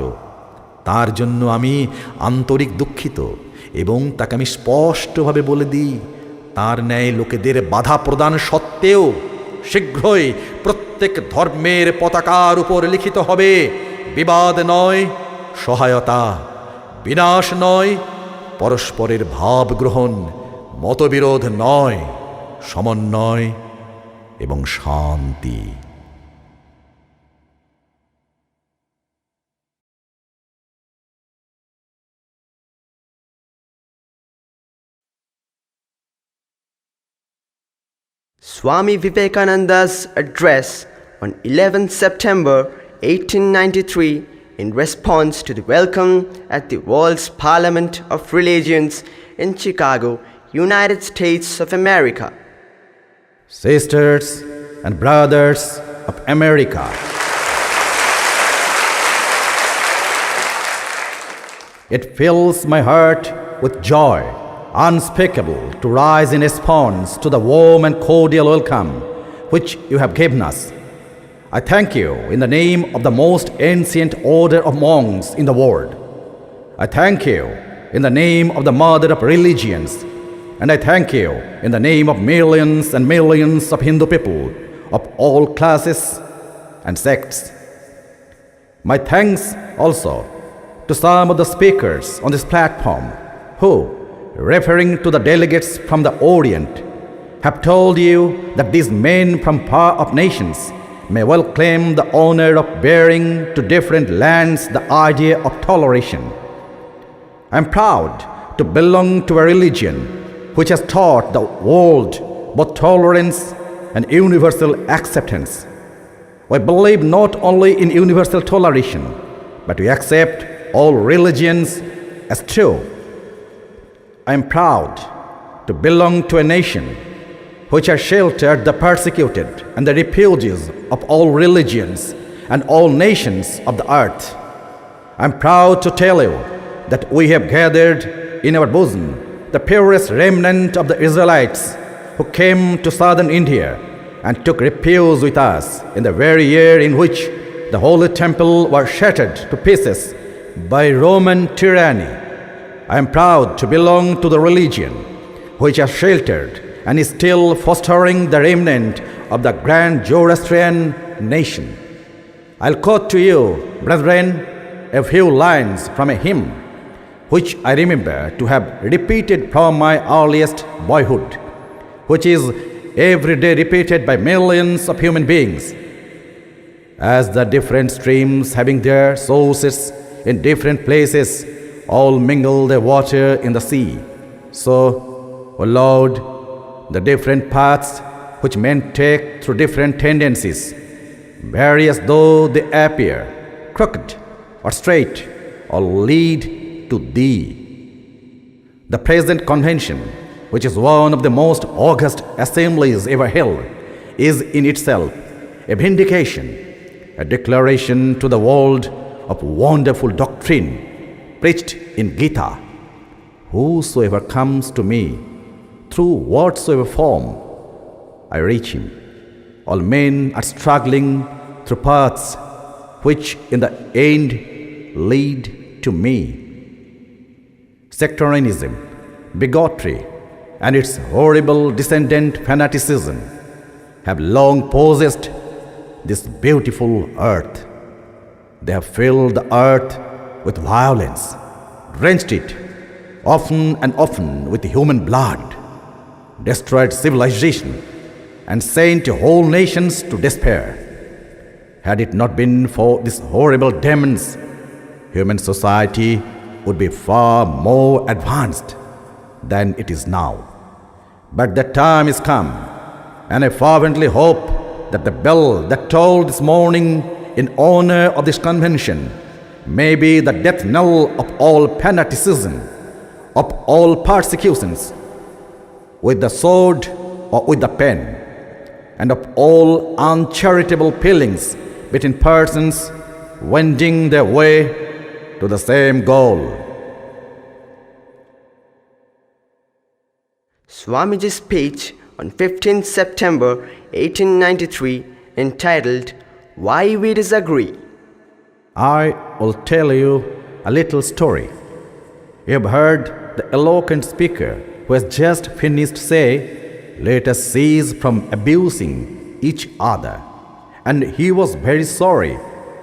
তার জন্য আমি আন্তরিক দুঃখিত এবং তাকে আমি স্পষ্টভাবে বলে দিই, তার ন্যায় লোকেদের বাধা প্রদান সত্ত্বেও শীঘ্রই প্রত্যেক ধর্মের পতাকার উপর লিখিত হবে বিবাদ নয় সহায়তা, বিনাশ নয় পরস্পরের ভাব গ্রহণ, মতবিরোধ নয় সমন্বয় এবং শান্তি। Swami Vivekananda's address on 11th September 1893 in response to the welcome at the World's Parliament of Religions in Chicago, United States of America. Sisters and brothers of America, it fills my heart with joy unspeakable to rise in response to the warm and cordial welcome which you have given us. I thank you in the name of the most ancient order of monks in the world. I thank you in the name of the mother of religions, and I thank you in the name of millions and millions of Hindu people of all classes and sects. My thanks also to some of the speakers on this platform who, referring to the delegates from the Orient, have told you that these men from far off nations may well claim the honor of bearing to different lands the idea of toleration. I am proud to belong to a religion which has taught the world both tolerance and universal acceptance. We believe not only in universal toleration, but we accept all religions as true. I am proud to belong to a nation which has sheltered the persecuted and the refugees of all religions and all nations of the earth. I am proud to tell you that we have gathered in our bosom the purest remnant of the Israelites who came to southern India and took refuge with us in the very year in which the holy temple was shattered to pieces by Roman tyranny. I am proud to belong to the religion which has sheltered and is still fostering the remnant of the grand Zoroastrian nation. I'll quote to you, brethren, a few lines from a hymn which I remember to have repeated from my earliest boyhood, which is every day repeated by millions of human beings. As the different streams having their sources in different places all mingle their water in the sea, so, O Lord, the different paths which men take through different tendencies, various though they appear, crooked or straight, all lead to Thee. The present convention, which is one of the most august assemblies ever held, is in itself a vindication, a declaration to the world of wonderful doctrine preached in Gita. Whosoever comes to me, through whatsoever form, I reach him. All men are struggling through paths which in the end lead to me. Sectarianism, bigotry, and its horrible descendant fanaticism have long possessed this beautiful earth. They have filled the earth with violence, drenched it often and often with human blood, destroyed civilization, and sent whole nations to despair. Had it not been for these horrible demons, human society would be far more advanced than it is now. But the time is come, and I fervently hope that the bell that tolled this morning in honor of this convention may be the death knell of all fanaticism, of all persecutions, with the sword or with the pen, and of all uncharitable feelings between persons wending their way to the same goal. Swamiji's speech on 15th September 1893 entitled Why We Disagree. I will tell you a little story. You have heard the eloquent speaker who has just finished say, "Let us cease from abusing each other." And he was very sorry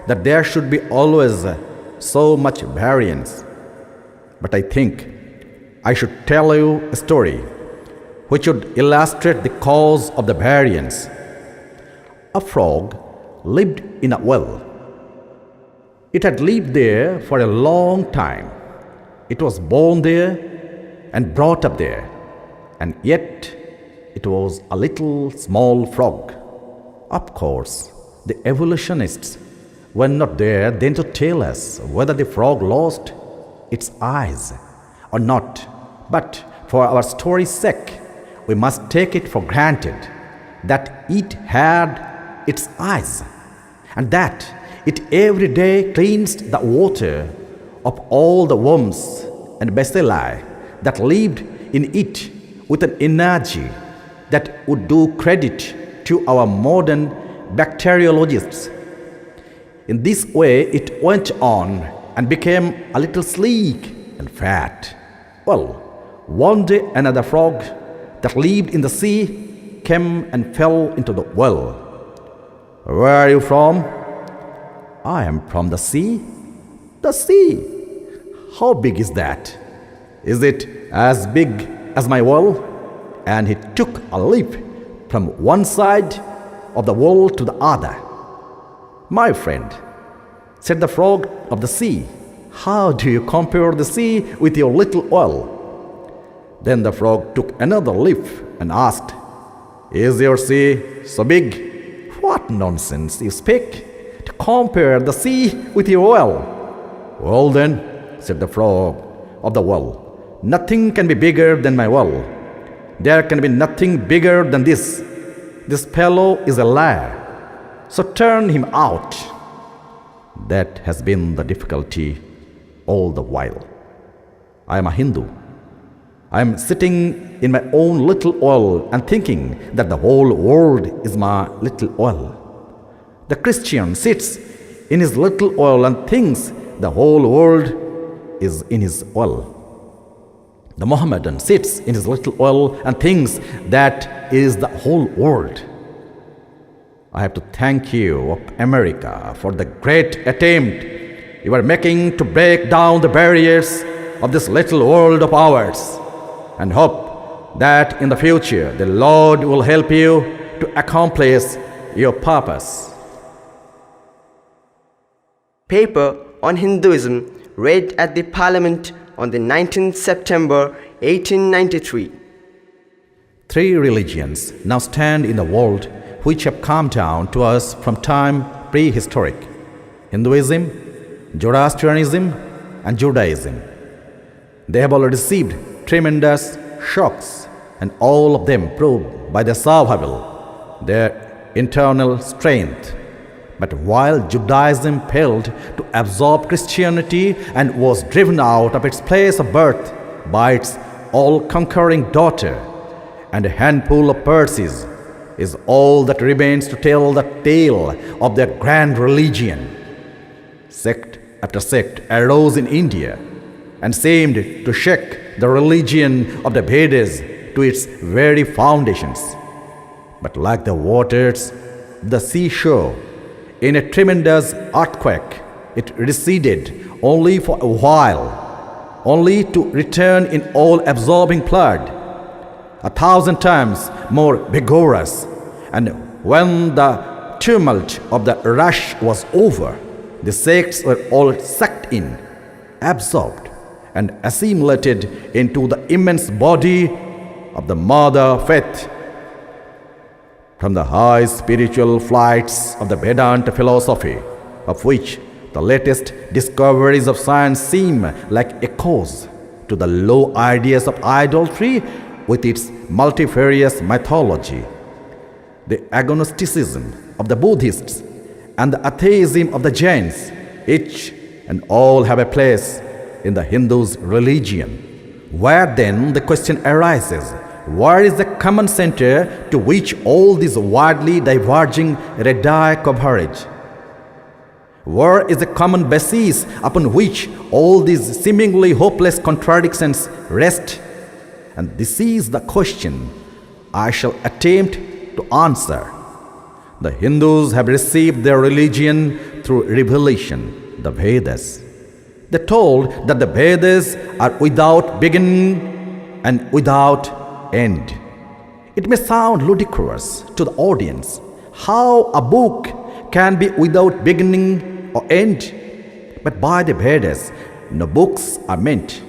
that there should be always so much variance. But I think I should tell you a story which should illustrate the cause of the variance. A frog lived in a well. It had lived there for a long time. It was born there and brought up there, and yet it was a little small frog. Of course, the evolutionists were not there then to tell us whether the frog lost its eyes or not, but for our story's sake, we must take it for granted that it had its eyes, and that it every day cleansed the water of all the worms and bacilli that lived in it with an energy that would do credit to our modern bacteriologists. In this way it went on and became a little sleek and fat. Well, one day another frog that lived in the sea came and fell into the well. "Where are you from?" "I am from the sea." "The sea? How big is that? Is it as big as my well?" And he took a leap from one side of the well to the other. "My friend," said the frog of the sea, "how do you compare the sea with your little well?" Then the frog took another leap and asked, "Is your sea so big?" "What nonsense you speak, to compare the sea with your well." "Well then," said the frog of the well, "nothing can be bigger than my well. There can be nothing bigger than this. This fellow is a liar, so turn him out." That has been the difficulty all the while. I am a Hindu. I am sitting in my own little well and thinking that the whole world is my little well. The Christian sits in his little well and thinks the whole world is in his well. The Mohammedan sits in his little well and thinks that is the whole world. I have to thank you of America for the great attempt you are making to break down the barriers of this little world of ours, and hope that in the future the Lord will help you to accomplish your purpose. Paper on Hinduism read at the Parliament on the 19th September 1893. 3 religions now stand in the world which have come down to us from time prehistoric: Hinduism, Zoroastrianism, and Judaism. They have all received tremendous shocks, and all of them proved by their survival their internal strength. But while Judaism failed to absorb Christianity and was driven out of its place of birth by its all-conquering daughter, and a handful of Parsis is all that remains to tell the tale of their grand religion. Sect after sect arose in India and seemed to shake the religion of the Vedas to its very foundations. But like the waters of the seashore, in a tremendous earthquake, it receded only for a while, only to return in all-absorbing flood, 1,000 times more vigorous. And when the tumult of the rush was over, the sects were all sucked in, absorbed, and assimilated into the immense body of the Mother Faith. From the high spiritual flights of the Vedanta philosophy, of which the latest discoveries of science seem like echoes, to the low ideas of idolatry with its multifarious mythology, the agnosticism of the Buddhists, and the atheism of the Jains, each and all have a place in the Hindu's religion. Where then the question arises, where is the common center to which all these widely diverging radii converge? Where is the common basis upon which all these seemingly hopeless contradictions rest? And this is the question I shall attempt to answer. The Hindus have received their religion through revelation, the Vedas. They told that the Vedas are without beginning and without end. It may sound ludicrous to the audience how a book can be without beginning or end, but by the Vedas, no books are meant.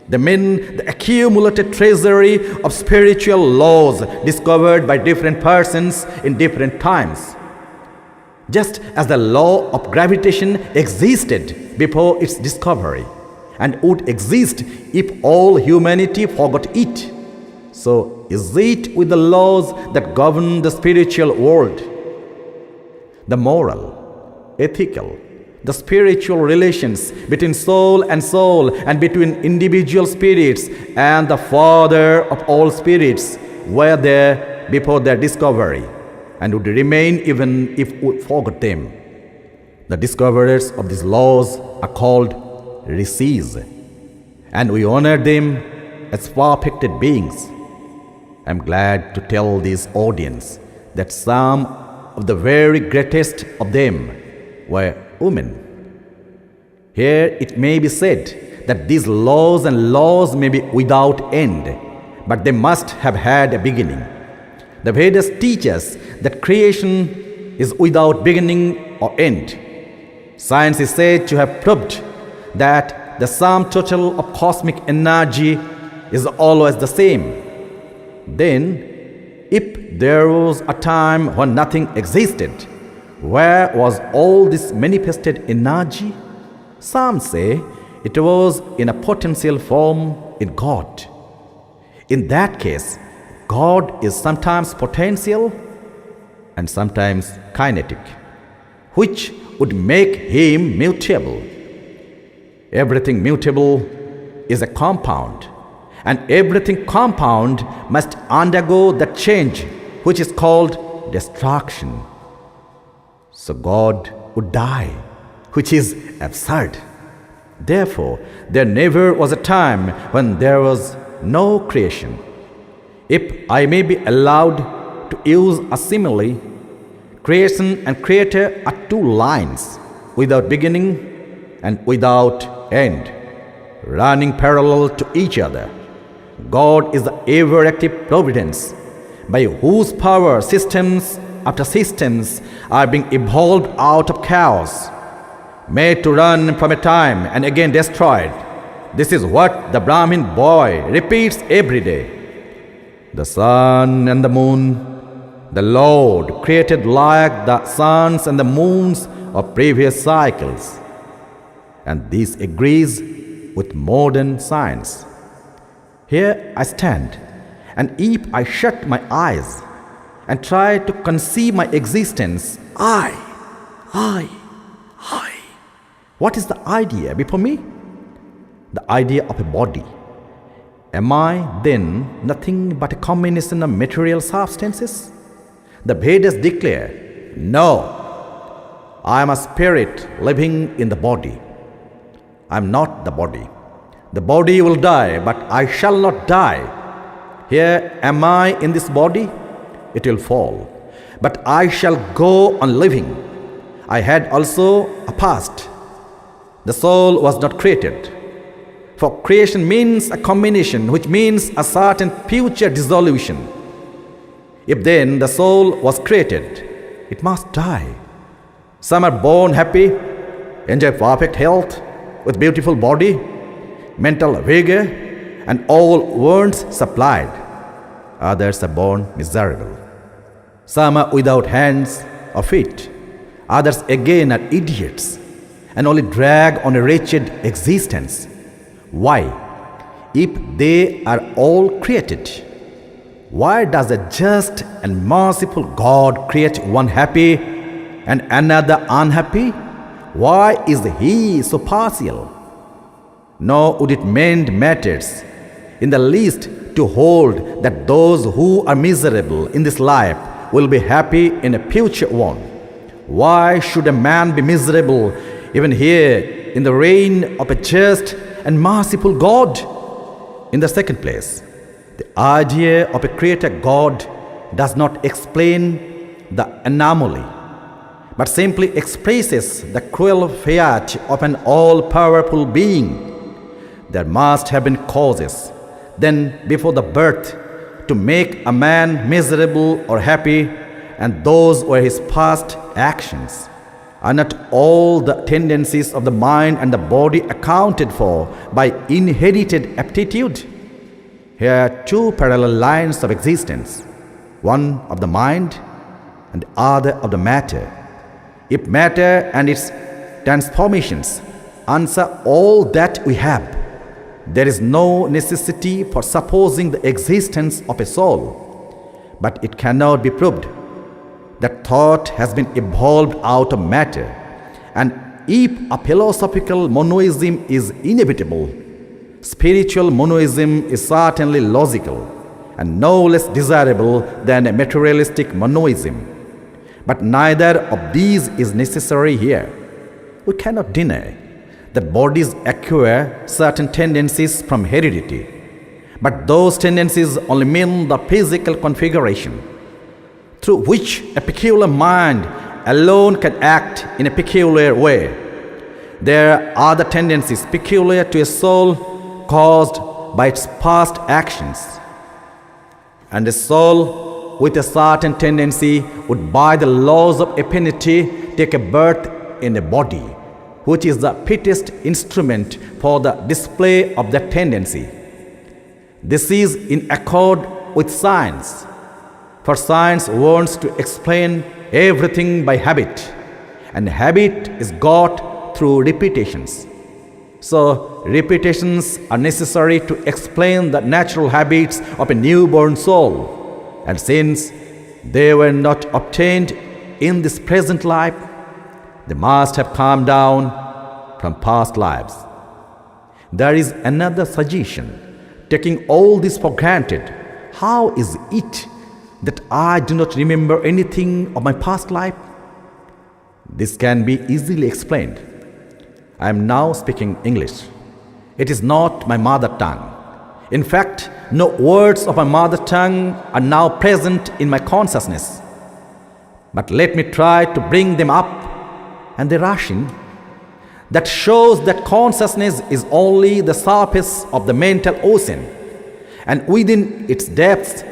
They mean the accumulated treasury of spiritual laws discovered by different persons in different times. Just as the law of gravitation existed before its discovery and would exist if all humanity forgot it, so is it with the laws that govern the spiritual world. The moral, ethical, the spiritual relations between soul and between individual spirits and the Father of all spirits were there before their discovery and would remain even if we forgot them. The discoverers of these laws are called rishis, and we honor them as perfected beings. I am glad to tell this audience that some of the very greatest of them were women. Here it may be said that these laws and laws may be without end, but they must have had a beginning. The Vedas teach us that creation is without beginning or end. Science is said to have proved that the sum total of cosmic energy is always the same. Then, if there was a time when nothing existed, where was all this manifested energy? Some say it was in a potential form in God. In that case, God is sometimes potential and sometimes kinetic, which would make him mutable. Everything mutable is a compound, and everything compound must undergo the change which is called destruction. So God would die, which is absurd. Therefore, there never was a time when there was no creation. If I may be allowed to use a simile, creation and creator are two lines without beginning and without end, running parallel to each other. God is the ever-active providence by whose power systems after systems are being evolved out of chaos, made to run from a time and again destroyed. This is what the Brahmin boy repeats every day. The sun and the moon, the Lord created like the suns and the moons of previous cycles. And this agrees with modern science. Here I stand, and if I shut my eyes and try to conceive my existence, I. What is the idea before me? The idea of a body. Am I then nothing but a combination of material substances? The Vedas declare, no, I am a spirit living in the body. I am not the body. The body will die, but I shall not die. Here am I in this body? It will fall, but I shall go on living. I had also a past. The soul was not created. For creation means a combination, which means a certain future dissolution. If then the soul was created, it must die. Some are born happy, enjoy perfect health with beautiful body, mental vigor, and all wants supplied. Others are born miserable. Some are without hands or feet. Others again are idiots and only drag on a wretched existence. Why? If they are all created, why does a just and merciful God create one happy and another unhappy? Why is he so partial? Nor would it mend matters in the least to hold that those who are miserable in this life will be happy in a future one. Why should a man be miserable even here in the reign of a just and merciful God? In the second place, the idea of a creator God does not explain the anomaly, but simply expresses the cruel fate of an all-powerful being. There must have been causes, then, before the birth, to make a man miserable or happy, and those were his past actions. Are not all the tendencies of the mind and the body accounted for by inherited aptitude? Here are two parallel lines of existence, one of the mind and the other of the matter. If matter and its transformations answer all that we have, there is no necessity for supposing the existence of a soul. But it cannot be proved that thought has been evolved out of matter, and if a philosophical monoism is inevitable, spiritual monoism is certainly logical and no less desirable than a materialistic monoism. But neither of these is necessary here. We cannot deny that bodies acquire certain tendencies from heredity, but those tendencies only mean the physical configuration through which a peculiar mind alone can act in a peculiar way. There are other tendencies peculiar to a soul caused by its past actions, and a soul with a certain tendency would by the laws of affinity take a birth in a body, which is the fittest instrument for the display of that tendency. This is in accord with science, for science wants to explain everything by habit, and habit is got through repetitions. So, repetitions are necessary to explain the natural habits of a newborn soul, and since they were not obtained in this present life, they must have come down from past lives. There is another suggestion. Taking all this for granted, how is it that I do not remember anything of my past life? This can be easily explained. I am now speaking English. It is not my mother tongue. In fact, no words of my mother tongue are now present in my consciousness. But let me try to bring them up, and they rush in. That shows that consciousness is only the surface of the mental ocean, and within its depths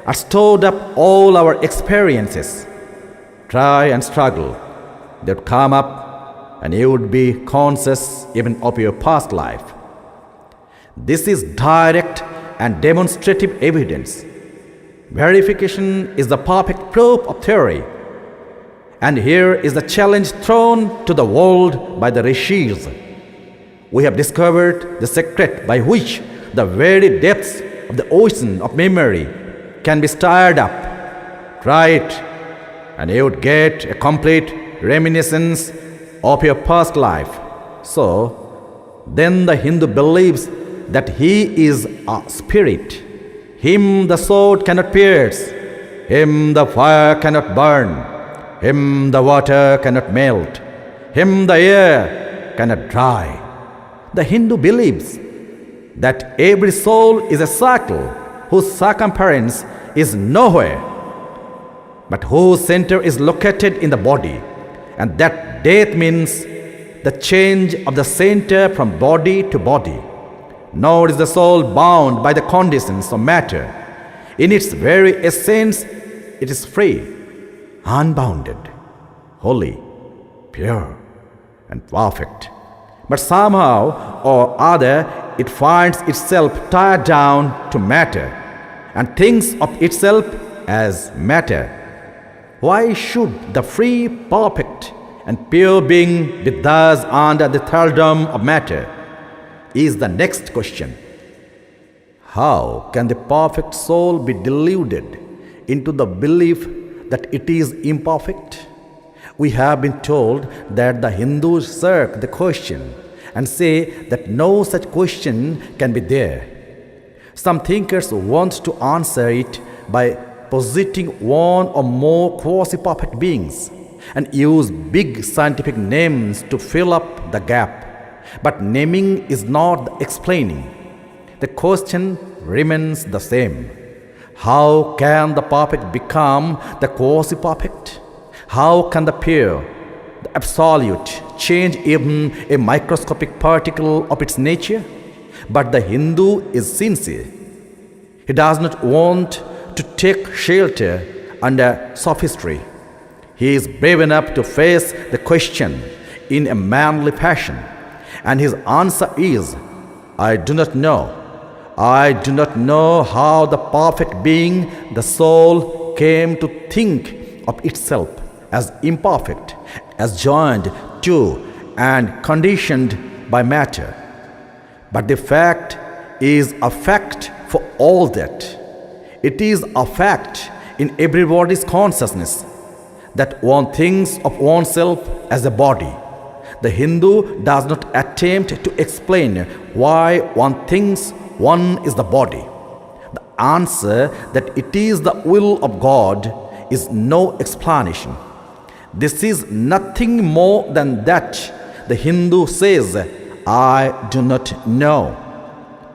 are stored up all our experiences. Try and struggle. They would come up, and you would be conscious even of your past life. This is direct and demonstrative evidence. Verification is the perfect proof of theory. And here is the challenge thrown to the world by the rishis. We have discovered the secret by which the very depths of the ocean of memory can be stirred up. Try it, and you would get a complete reminiscence of your past life. So, then the Hindu believes that he is a spirit. Him the sword cannot pierce, him the fire cannot burn, him the water cannot melt, him the air cannot dry. The Hindu believes that every soul is a circle whose circumference is nowhere, but whose center is located in the body, and that death means the change of the center from body to body. Nor is the soul bound by the conditions of matter. In its very essence, it is free, unbounded, holy, pure, and perfect. But somehow or other it finds itself tied down to matter and thinks of itself as matter. Why should the free, perfect, and pure being be thus under the thraldom of matter? Is the next question. How can the perfect soul be deluded into the belief that it is imperfect? We have been told that the Hindus shirk the question and say that no such question can be there. Some thinkers want to answer it by positing one or more quasi-perfect beings and use big scientific names to fill up the gap. But naming is not the explaining. The question remains the same. How can the perfect become the quasi-perfect? How can the pure, the absolute, change even a microscopic particle of its nature? But the Hindu is sincere. He does not want to take shelter under sophistry. He is brave enough to face the question in a manly fashion. And his answer is, I do not know. I do not know how the perfect being, the soul, came to think of itself as imperfect, as joined to and conditioned by matter. But the fact is a fact for all that. It is a fact in everybody's consciousness that one thinks of oneself as a body. The Hindu does not attempt to explain why one thinks one is the body. The answer that it is the will of God is no explanation. This is nothing more than that. The Hindu says, I do not know.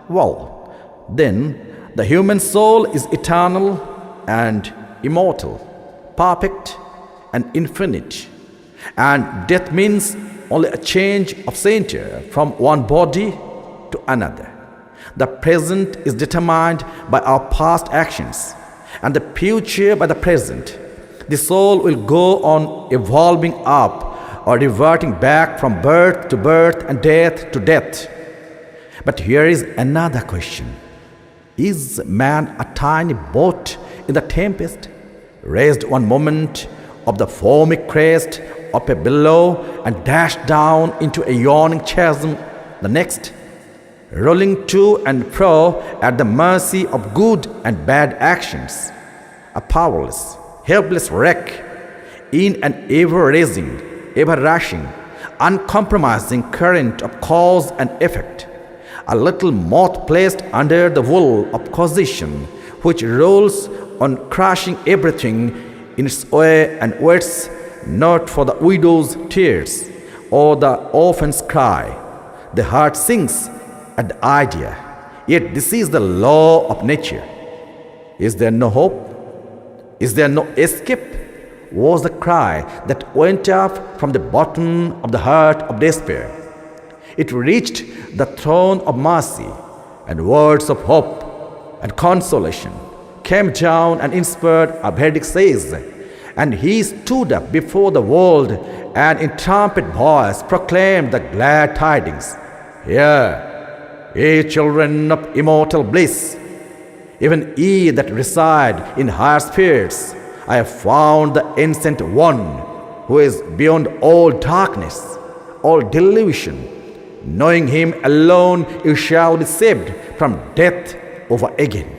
Well, then the human soul is eternal and immortal, perfect and infinite. And death means only a change of center from one body to another. The present is determined by our past actions, and the future by the present. The soul will go on evolving up or reverting back from birth to birth and death to death. But here is another question. Is man a tiny boat in the tempest, raised one moment of the foamy crest of a billow and dashed down into a yawning chasm the next, rolling to and fro at the mercy of good and bad actions, a powerless, helpless wreck in an ever-rising, ever-rushing, uncompromising current of cause and effect, a little moth placed under the wool of causation, which rolls on crushing everything in its way and waits not for the widow's tears or the orphan's cry. The heart sinks at the idea, yet this is the law of nature. Is there no hope? Is there no escape? Was the cry that went up from the bottom of the heart of despair. It reached the throne of mercy, and words of hope and consolation came down and inspired a verdict says, and he stood up before the world and in trumpet voice proclaimed the glad tidings. Hear, ye children of immortal bliss, even ye that reside in higher spheres, I have found the ancient one who is beyond all darkness, all delusion. Knowing him alone, you shall be saved from death over again.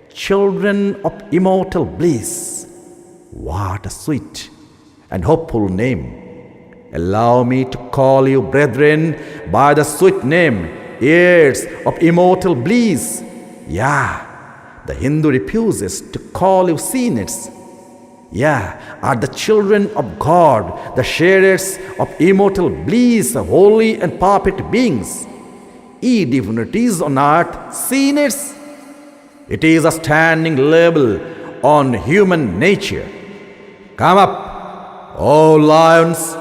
Children of immortal bliss, what a sweet and hopeful name. Allow me to call you, brethren, by the sweet name, heirs of immortal bliss. Yeah, the Hindu refuses to call you sinners. Yeah, are the children of God, the sharers of immortal bliss, holy and perfect beings. Ye divinities on earth, sinners. It is a standing label on human nature. Come up, O lions,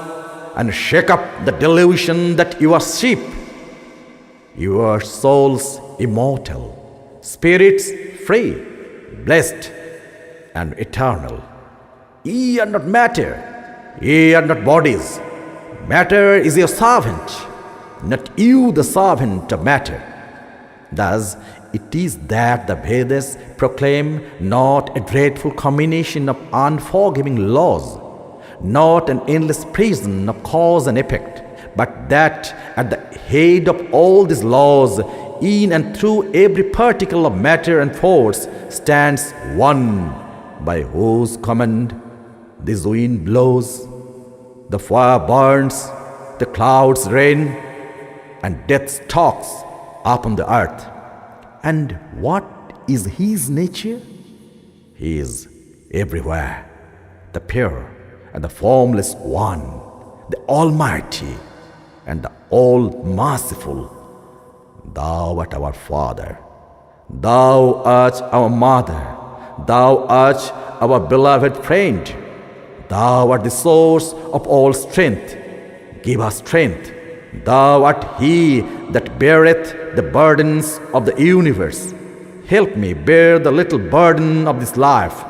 and shake up the delusion that you are sheep. Your souls immortal, spirits free, blessed, and eternal. Ye are not matter, ye are not bodies, Matter is your servant, not you the servant of matter. Thus, it is that the Vedas proclaim not a dreadful combination of unforgiving laws, not an endless prison of cause and effect, but that at the head of all these laws, in and through every particle of matter and force, stands one by whose command this wind blows, the fire burns, the clouds rain, and death stalks upon the earth. And what is his nature? He is everywhere, the pure and the formless one, the Almighty and the All-Merciful. Thou art our Father, Thou art our Mother, Thou art our beloved friend, Thou art the source of all strength. Give us strength. Thou art He that beareth the burdens of the universe. Help me bear the little burden of this life.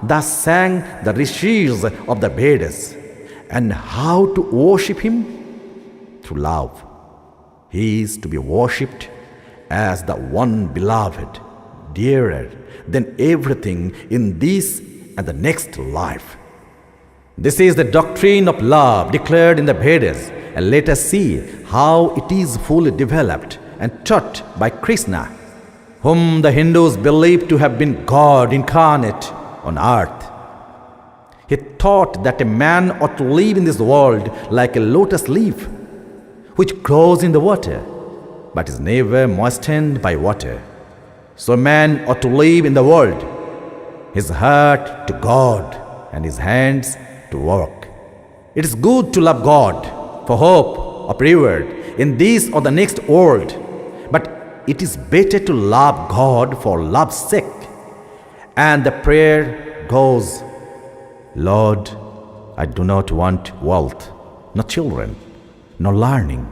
Thus sang the rishis of the Vedas. And how to worship Him? Through love. He is to be worshipped as the one beloved, dearer than everything in this and the next life. This is the doctrine of love declared in the Vedas, and let us see how it is fully developed and taught by Krishna, whom the Hindus believe to have been God incarnate on earth. He taught that a man ought to live in this world like a lotus leaf, which grows in the water, but is never moistened by water. So a man ought to live in the world, his heart to God and his hands to work. It is good to love God for hope of reward in this or the next world, but it is better to love God for love's sake. And the prayer goes, Lord, I do not want wealth, nor children, nor learning.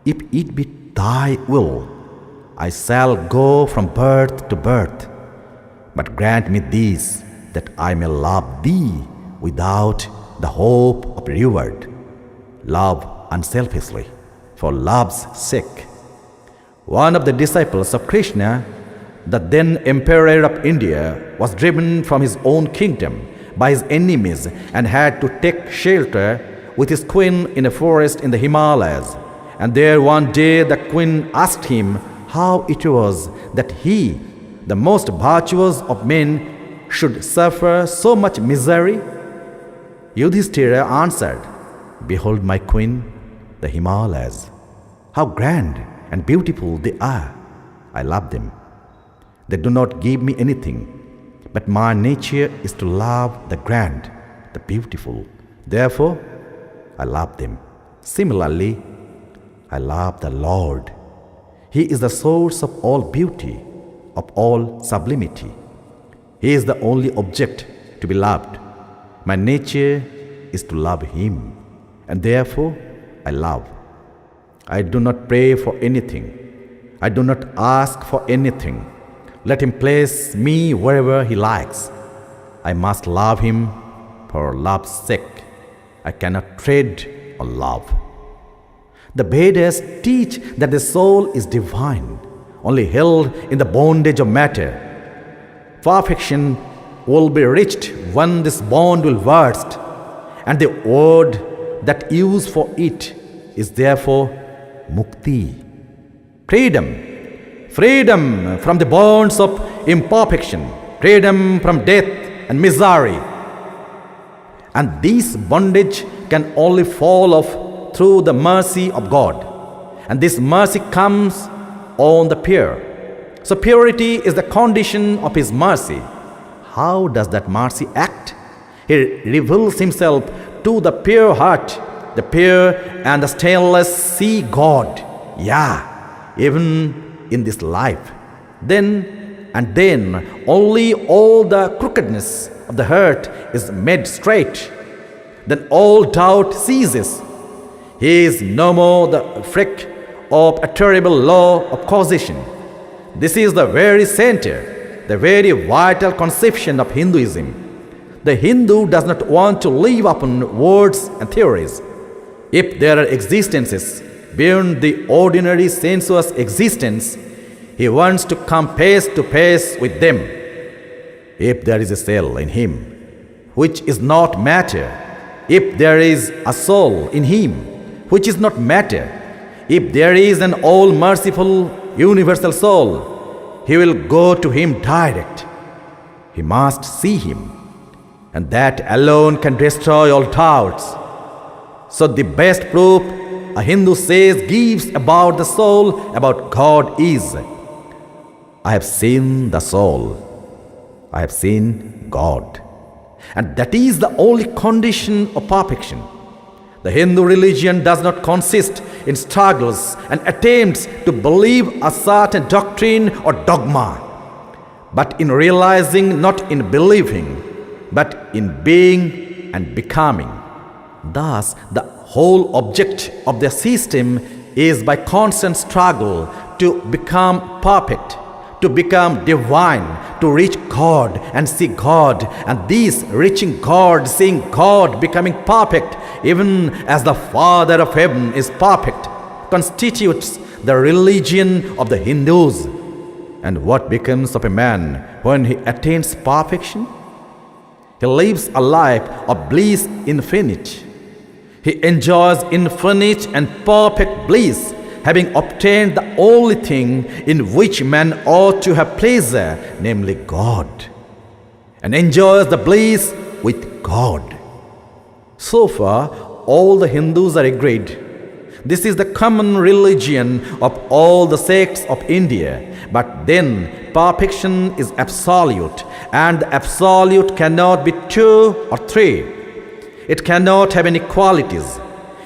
If it be Thy will, I shall go from birth to birth. But grant me this, that I may love Thee without the hope of reward. Love unselfishly, for love's sake. One of the disciples of Krishna, the then emperor of India, was driven from his own kingdom by his enemies and had to take shelter with his queen in a forest in the Himalayas. And there one day the queen asked him how it was that he, the most virtuous of men, should suffer so much misery. Yudhishthira answered, Behold my queen, the Himalayas. How grand and beautiful they are. I love them. They do not give me anything, but my nature is to love the grand, the beautiful. Therefore, I love them. Similarly, I love the Lord. He is the source of all beauty, of all sublimity. He is the only object to be loved. My nature is to love Him, and therefore I love. I do not pray for anything. I do not ask for anything. Let Him place me wherever He likes. I must love Him for love's sake. I cannot tread on love. The Vedas teach that the soul is divine, only held in the bondage of matter. Perfection will be reached when this bond will burst, and the word that used for it is therefore mukti, freedom, freedom from the bonds of imperfection, freedom from death and misery. And this bondage can only fall off through the mercy of God. And this mercy comes on the pure. So purity is the condition of His mercy. How does that mercy act? He reveals Himself to the pure heart, the pure and the stainless see God. Yeah, even in this life. Then and then only all the crookedness of the heart is made straight. Then all doubt ceases. He is no more the freak of a terrible law of causation. This is the very center, the very vital conception of Hinduism. The Hindu does not want to live upon words and theories. If there are existences beyond the ordinary sensuous existence, he wants to come face to face with them. If there is a cell in him which is not matter, if there is a soul in him which is not matter, if there is an all-merciful universal soul, he will go to him direct. He must see him, and that alone can destroy all doubts. So the best proof a Hindu says gives about the soul, about God is, I have seen the soul, I have seen God. And that is the only condition of perfection. The Hindu religion does not consist in struggles and attempts to believe a certain doctrine or dogma, but in realizing, not in believing, but in being and becoming. Thus, the whole object of the system is by constant struggle to become perfect, to become divine, to reach God and see God, and this reaching God, seeing God, becoming perfect, even as the Father of heaven is perfect, constitutes the religion of the Hindus. And what becomes of a man when he attains perfection? He lives a life of bliss infinite. He enjoys infinite and perfect bliss, having obtained the only thing in which man ought to have pleasure, namely God, and enjoys the bliss with God. So far, all the Hindus are agreed. This is the common religion of all the sects of India. But then, perfection is absolute, and the absolute cannot be two or three. It cannot have any qualities.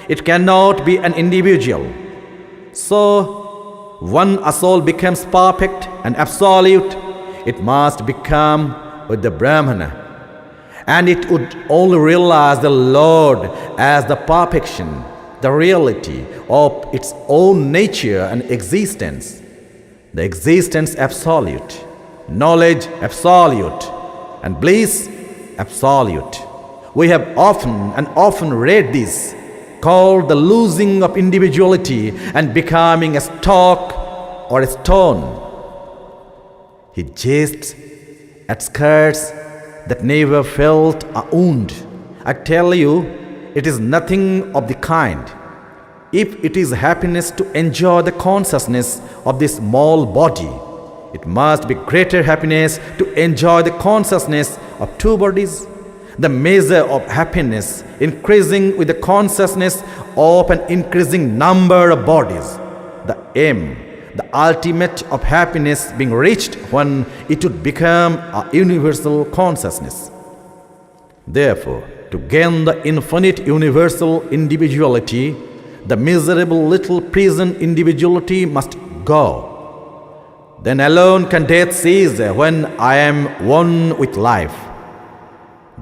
It cannot be an individual. So, when a soul becomes perfect and absolute, it must become with the Brahmana. And it would only realize the Lord as the perfection, the reality of its own nature and existence. The existence absolute, knowledge absolute, and bliss absolute. We have often and often read this, called the losing of individuality and becoming a stalk or a stone. He jests at skirts that never felt a wound. I tell you, it is nothing of the kind. If it is happiness to enjoy the consciousness of this small body, it must be greater happiness to enjoy the consciousness of two bodies. The measure of happiness increasing with the consciousness of an increasing number of bodies. The aim, the ultimate of happiness being reached when it would become a universal consciousness. Therefore, to gain the infinite universal individuality, the miserable little prison individuality must go. Then alone can death cease when I am one with life.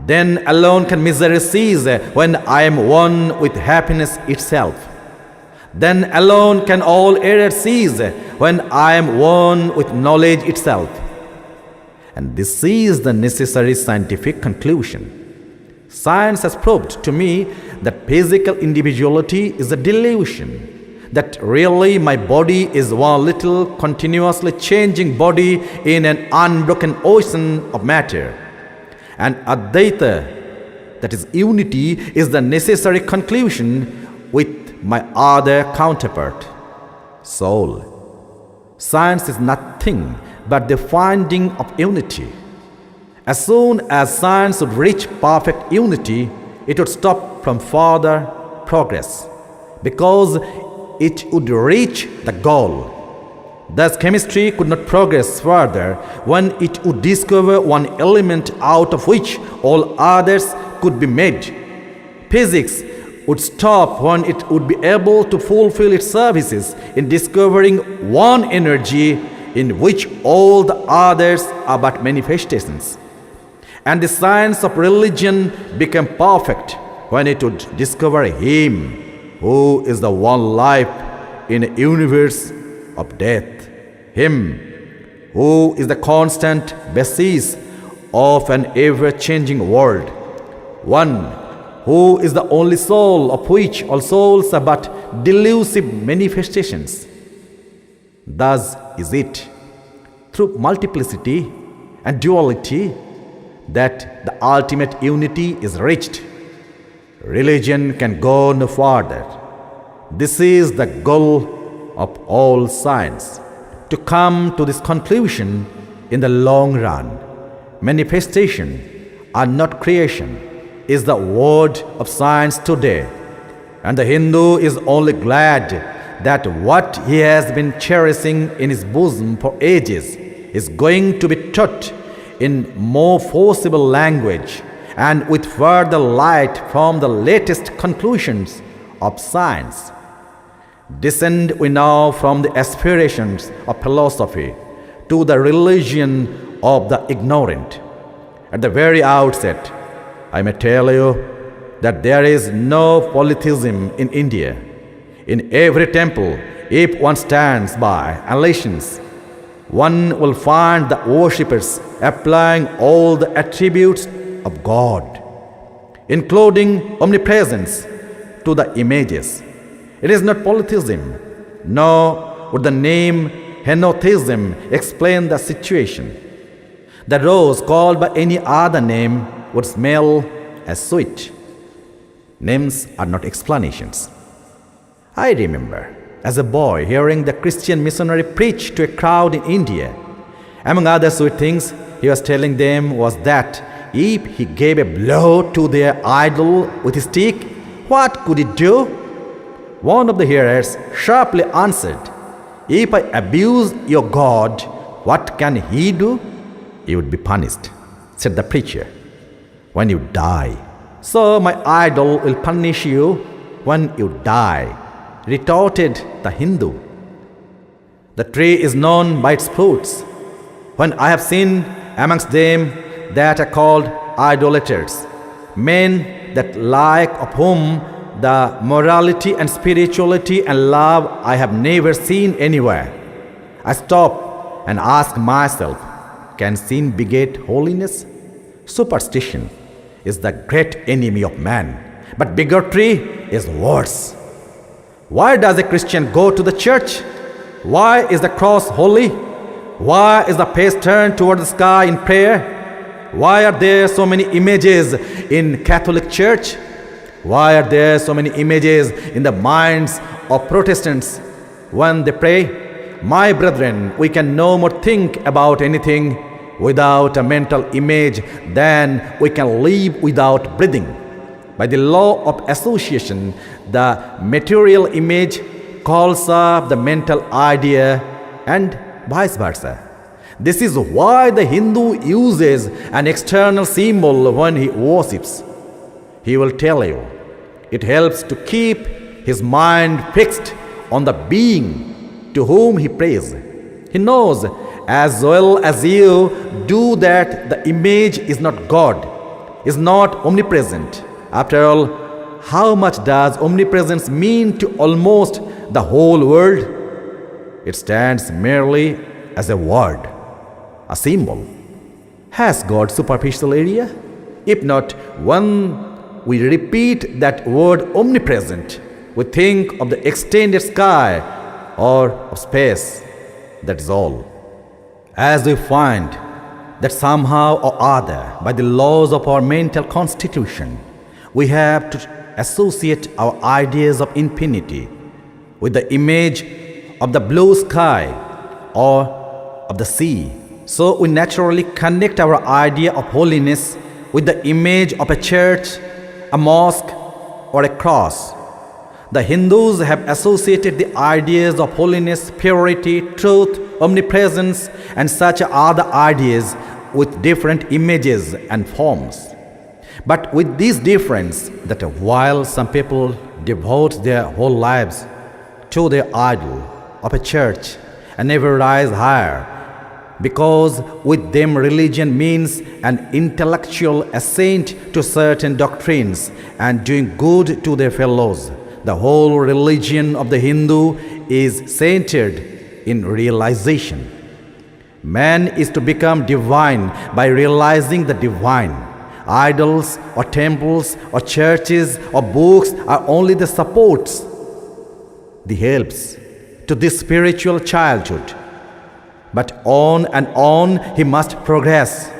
Then alone can misery cease when I am one with happiness itself. Then alone can all error cease when I am one with knowledge itself. And this is the necessary scientific conclusion. Science has proved to me that physical individuality is a delusion, that really my body is one little continuously changing body in an unbroken ocean of matter. And Advaita, that is unity, is the necessary conclusion with my other counterpart, soul. Science is nothing but the finding of unity. As soon as science would reach perfect unity, it would stop from further progress, because it would reach the goal. Thus, chemistry could not progress further when it would discover one element out of which all others could be made. Physics would stop when it would be able to fulfill its services in discovering one energy in which all the others are but manifestations. And the science of religion became perfect when it would discover Him who is the one life in a universe of death, Him who is the constant basis of an ever-changing world, one who is the only soul, of which all souls are but delusive manifestations. Thus is it, through multiplicity and duality, that the ultimate unity is reached. Religion can go no further. This is the goal of all science, to come to this conclusion in the long run. Manifestation and not creation is the word of science today, and the Hindu is only glad that what he has been cherishing in his bosom for ages is going to be taught in more forcible language and with further light from the latest conclusions of science. Descend we now from the aspirations of philosophy to the religion of the ignorant. At the very outset, I may tell you that there is no polytheism in India. In every temple, if one stands by and listens, one will find the worshippers applying all the attributes of God, including omnipresence, to the images. It is not polytheism, nor would the name henotheism explain the situation. The rose called by any other name would smell as sweet. Names are not explanations. I remember, as a boy, hearing the Christian missionary preach to a crowd in India. Among other sweet things he was telling them was that if he gave a blow to their idol with his stick, what could it do? One of the hearers sharply answered, "If I abuse your God, what can he do?" "You would be punished," said the preacher, "when you die." "So my idol will punish you when you die," retorted the Hindu. "The tree is known by its fruits. When I have seen amongst them that are called idolaters, men that like of whom the morality and spirituality and love I have never seen anywhere, I stop and ask myself, can sin beget holiness? Superstition is the great enemy of man, but bigotry is worse. Why does a Christian go to the church? Why is the cross holy? Why is the face turned toward the sky in prayer? Why are there so many images in Catholic Church? Why are there so many images in the minds of Protestants when they pray? My brethren, we can no more think about anything without a mental image than we can live without breathing. By the law of association, the material image calls up the mental idea and vice versa. This is why the Hindu uses an external symbol when he worships. He will tell you, it helps to keep his mind fixed on the being to whom he prays. He knows as well as you do that the image is not God, is not omnipresent. After all, how much does omnipresence mean to almost the whole world? It stands merely as a word, a symbol. Has God superficial area? If not, when we repeat that word omnipresent, we think of the extended sky or of space. That is all. As we find that somehow or other, by the laws of our mental constitution, we have to associate our ideas of infinity with the image of the blue sky or of the sea. So we naturally connect our idea of holiness with the image of a church, a mosque, or a cross. The Hindus have associated the ideas of holiness, purity, truth, omnipresence, and such other ideas with different images and forms. But with this difference, that while some people devote their whole lives to their idol of a church and never rise higher, because with them religion means an intellectual assent to certain doctrines and doing good to their fellows. The whole religion of the Hindu is centered in realization. Man is to become divine by realizing the divine. Idols or temples or churches or books are only the supports, the helps to this spiritual childhood. But on and on he must progress.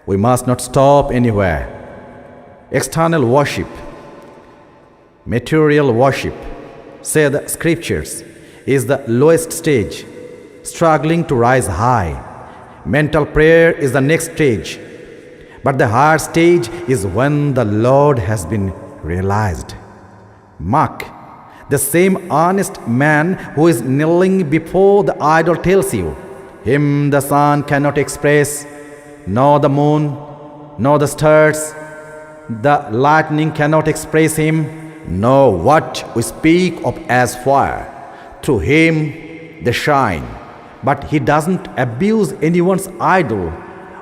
We must not stop anywhere. External worship, material worship, say the scriptures, is the lowest stage, struggling to rise high. Mental prayer is the next stage. But the higher stage is when the Lord has been realized. Mark, the same honest man who is kneeling before the idol tells you, him the sun cannot express, nor the moon, nor the stars, the lightning cannot express him, nor what we speak of as fire. Through him they shine. But he doesn't abuse anyone's idol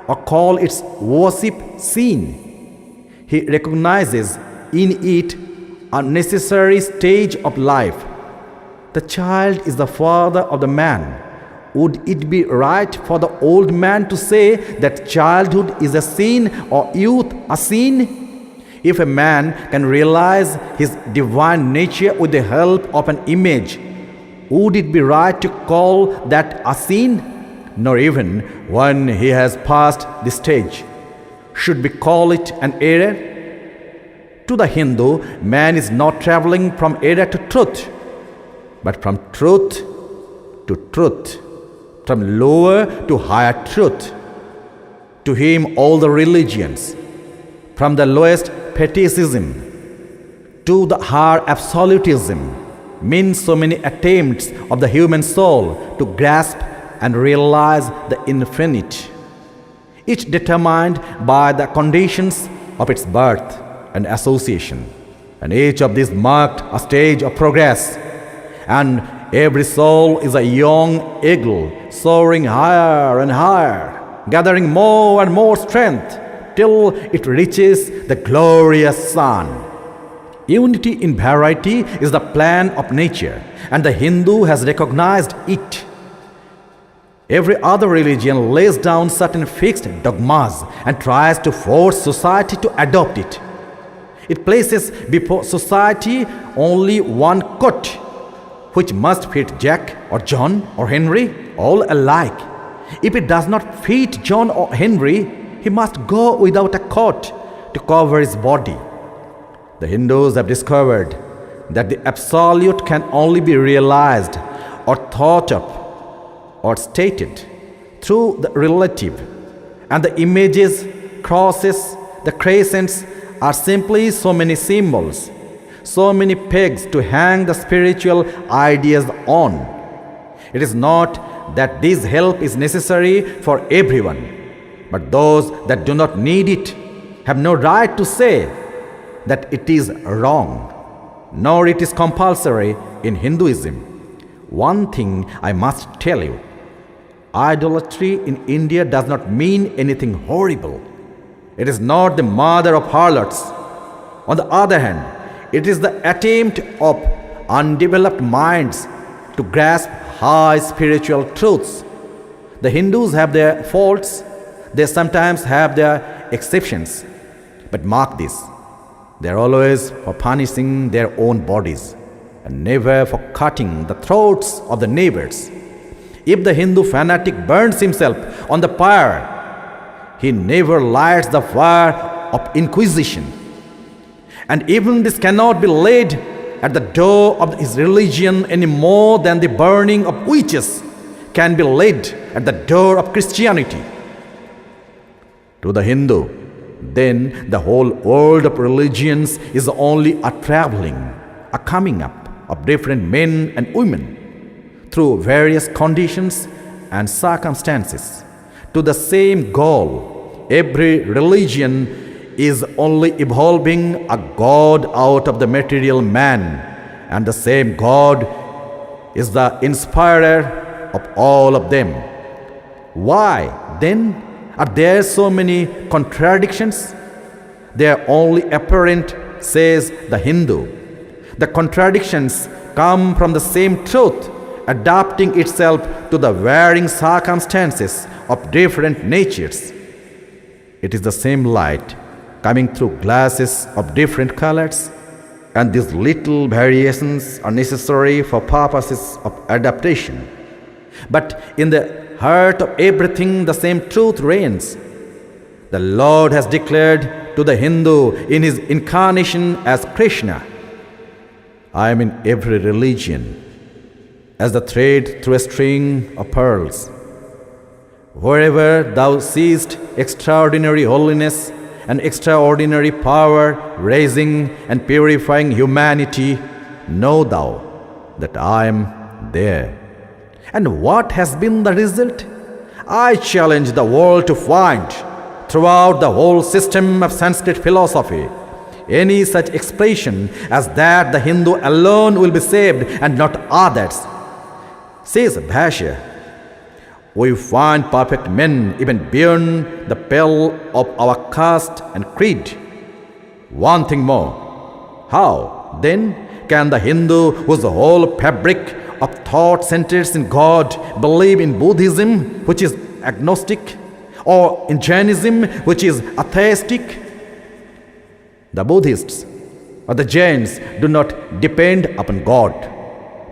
or call its worship sin. He recognizes in it a necessary stage of life. The child is the father of the man. Would it be right for the old man to say that childhood is a sin or youth a sin? If a man can realize his divine nature with the help of an image, would it be right to call that a sin? Nor even when he has passed the stage should we call it an error. To the Hindu, man is not traveling from error to truth, but from truth to truth, from lower to higher truth. To him all the religions, from the lowest fetishism to the higher absolutism, mean so many attempts of the human soul to grasp and realize the infinite, each determined by the conditions of its birth and association. And each of these marked a stage of progress. And every soul is a young eagle soaring higher and higher, gathering more and more strength till it reaches the glorious sun. Unity in variety is the plan of nature, and the Hindu has recognized it. Every other religion lays down certain fixed dogmas and tries to force society to adopt it. It places before society only one coat, which must fit Jack or John or Henry, all alike. If it does not fit John or Henry, he must go without a coat to cover his body. The Hindus have discovered that the absolute can only be realized or thought of or stated through the relative, and the images, crosses, the crescents are simply so many symbols, so many pegs to hang the spiritual ideas on. It is not that this help is necessary for everyone, but those that do not need it have no right to say that it is wrong, nor it is compulsory in Hinduism. One thing I must tell you, idolatry in India does not mean anything horrible. It is not the mother of harlots. On the other hand, it is the attempt of undeveloped minds to grasp high spiritual truths. The Hindus have their faults, they sometimes have their exceptions. But mark this, they are always for punishing their own bodies and never for cutting the throats of the neighbors. If the Hindu fanatic burns himself on the pyre, he never lights the fire of inquisition. And even this cannot be laid at the door of his religion any more than the burning of witches can be laid at the door of Christianity. To the Hindu, then the whole world of religions is only a traveling, a coming up of different men and women through various conditions and circumstances to the same goal. Every religion is only evolving a God out of the material man, and the same God is the inspirer of all of them. Why, then, are there so many contradictions? They are only apparent, says the Hindu. The contradictions come from the same truth, adapting itself to the varying circumstances of different natures. It is the same light coming through glasses of different colors, and these little variations are necessary for purposes of adaptation. But in the heart of everything, the same truth reigns. The Lord has declared to the Hindu in his incarnation as Krishna, I am in every religion, as the thread through a string of pearls. Wherever thou seest extraordinary holiness and extraordinary power raising and purifying humanity, know thou that I am there. And what has been the result? I challenge the world to find, throughout the whole system of Sanskrit philosophy, any such expression as that the Hindu alone will be saved and not others. Says Bhashya, we find perfect men even beyond the pale of our caste and creed. One thing more, how then can the Hindu, whose whole fabric of thought centers in God, believe in Buddhism, which is agnostic, or in Jainism, which is atheistic? The Buddhists or the Jains do not depend upon God,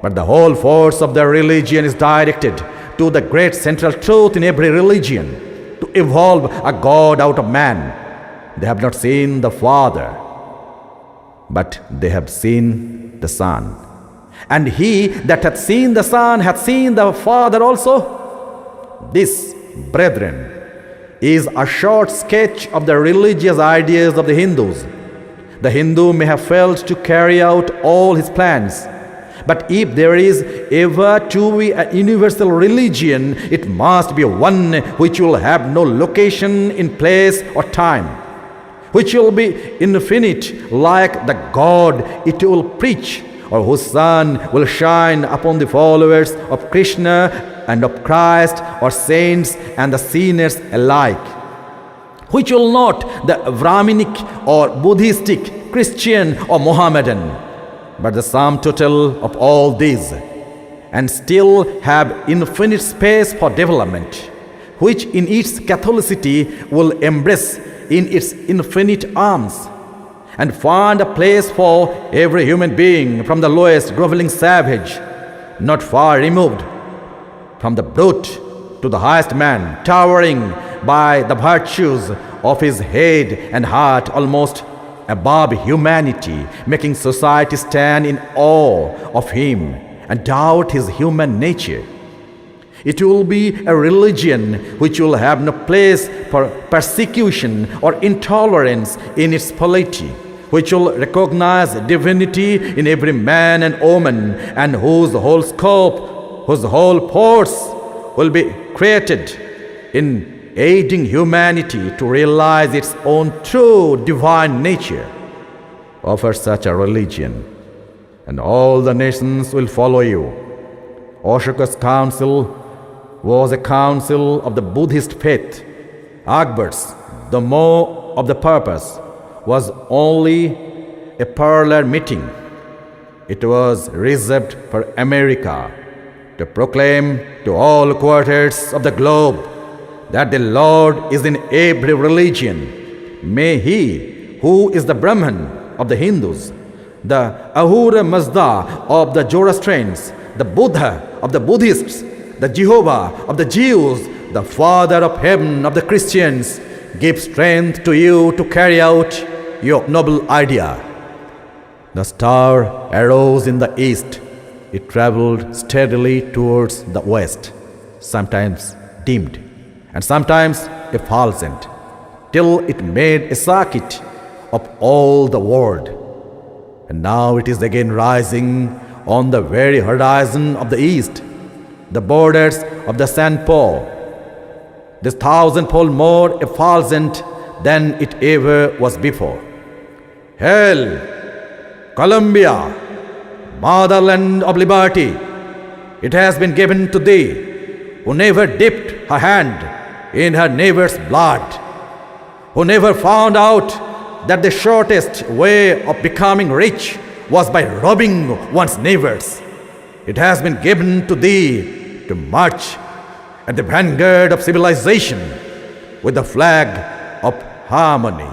but the whole force of their religion is directed to the great central truth in every religion, to evolve a God out of man. They have not seen the Father, but they have seen the Son. And he that hath seen the Son hath seen the Father also. This, brethren, is a short sketch of the religious ideas of the Hindus. The Hindu may have failed to carry out all his plans, but if there is ever to be a universal religion, it must be one which will have no location in place or time, which will be infinite like the God it will preach, or whose sun will shine upon the followers of Krishna and of Christ, or saints and the sinners alike, which will not the Brahminic or Buddhistic, Christian or Mohammedan, but the sum total of all these, and still have infinite space for development, which in its Catholicity will embrace in its infinite arms, and find a place for every human being, from the lowest groveling savage, not far removed from the brute, to the highest man, towering by the virtues of his head and heart almost above humanity, making society stand in awe of him and doubt his human nature. It will be a religion which will have no place for persecution or intolerance in its polity, which will recognize divinity in every man and woman, and whose whole scope, whose whole force will be created in aiding humanity to realize its own true divine nature. Offer such a religion, and all the nations will follow you. Ashoka's council was a council of the Buddhist faith. Akbar's, the more of the purpose, was only a parlor meeting. It was reserved for America to proclaim to all quarters of the globe that the Lord is in every religion. May He, who is the Brahman of the Hindus, the Ahura Mazda of the Zoroastrians, the Buddha of the Buddhists, the Jehovah of the Jews, the Father of heaven of the Christians, give strength to you to carry out your noble idea. The star arose in the east. It traveled steadily towards the west, sometimes dimmed, and sometimes effulgent, till it made a circuit of all the world. And now it is again rising on the very horizon of the east, the borders of the St. Paul, this thousandfold more effulgent than it ever was before. Hail, Columbia, motherland of liberty! It has been given to thee, who never dipped her hand in her neighbor's blood, who never found out that the shortest way of becoming rich was by robbing one's neighbors. It has been given to thee to march at the vanguard of civilization with the flag of harmony.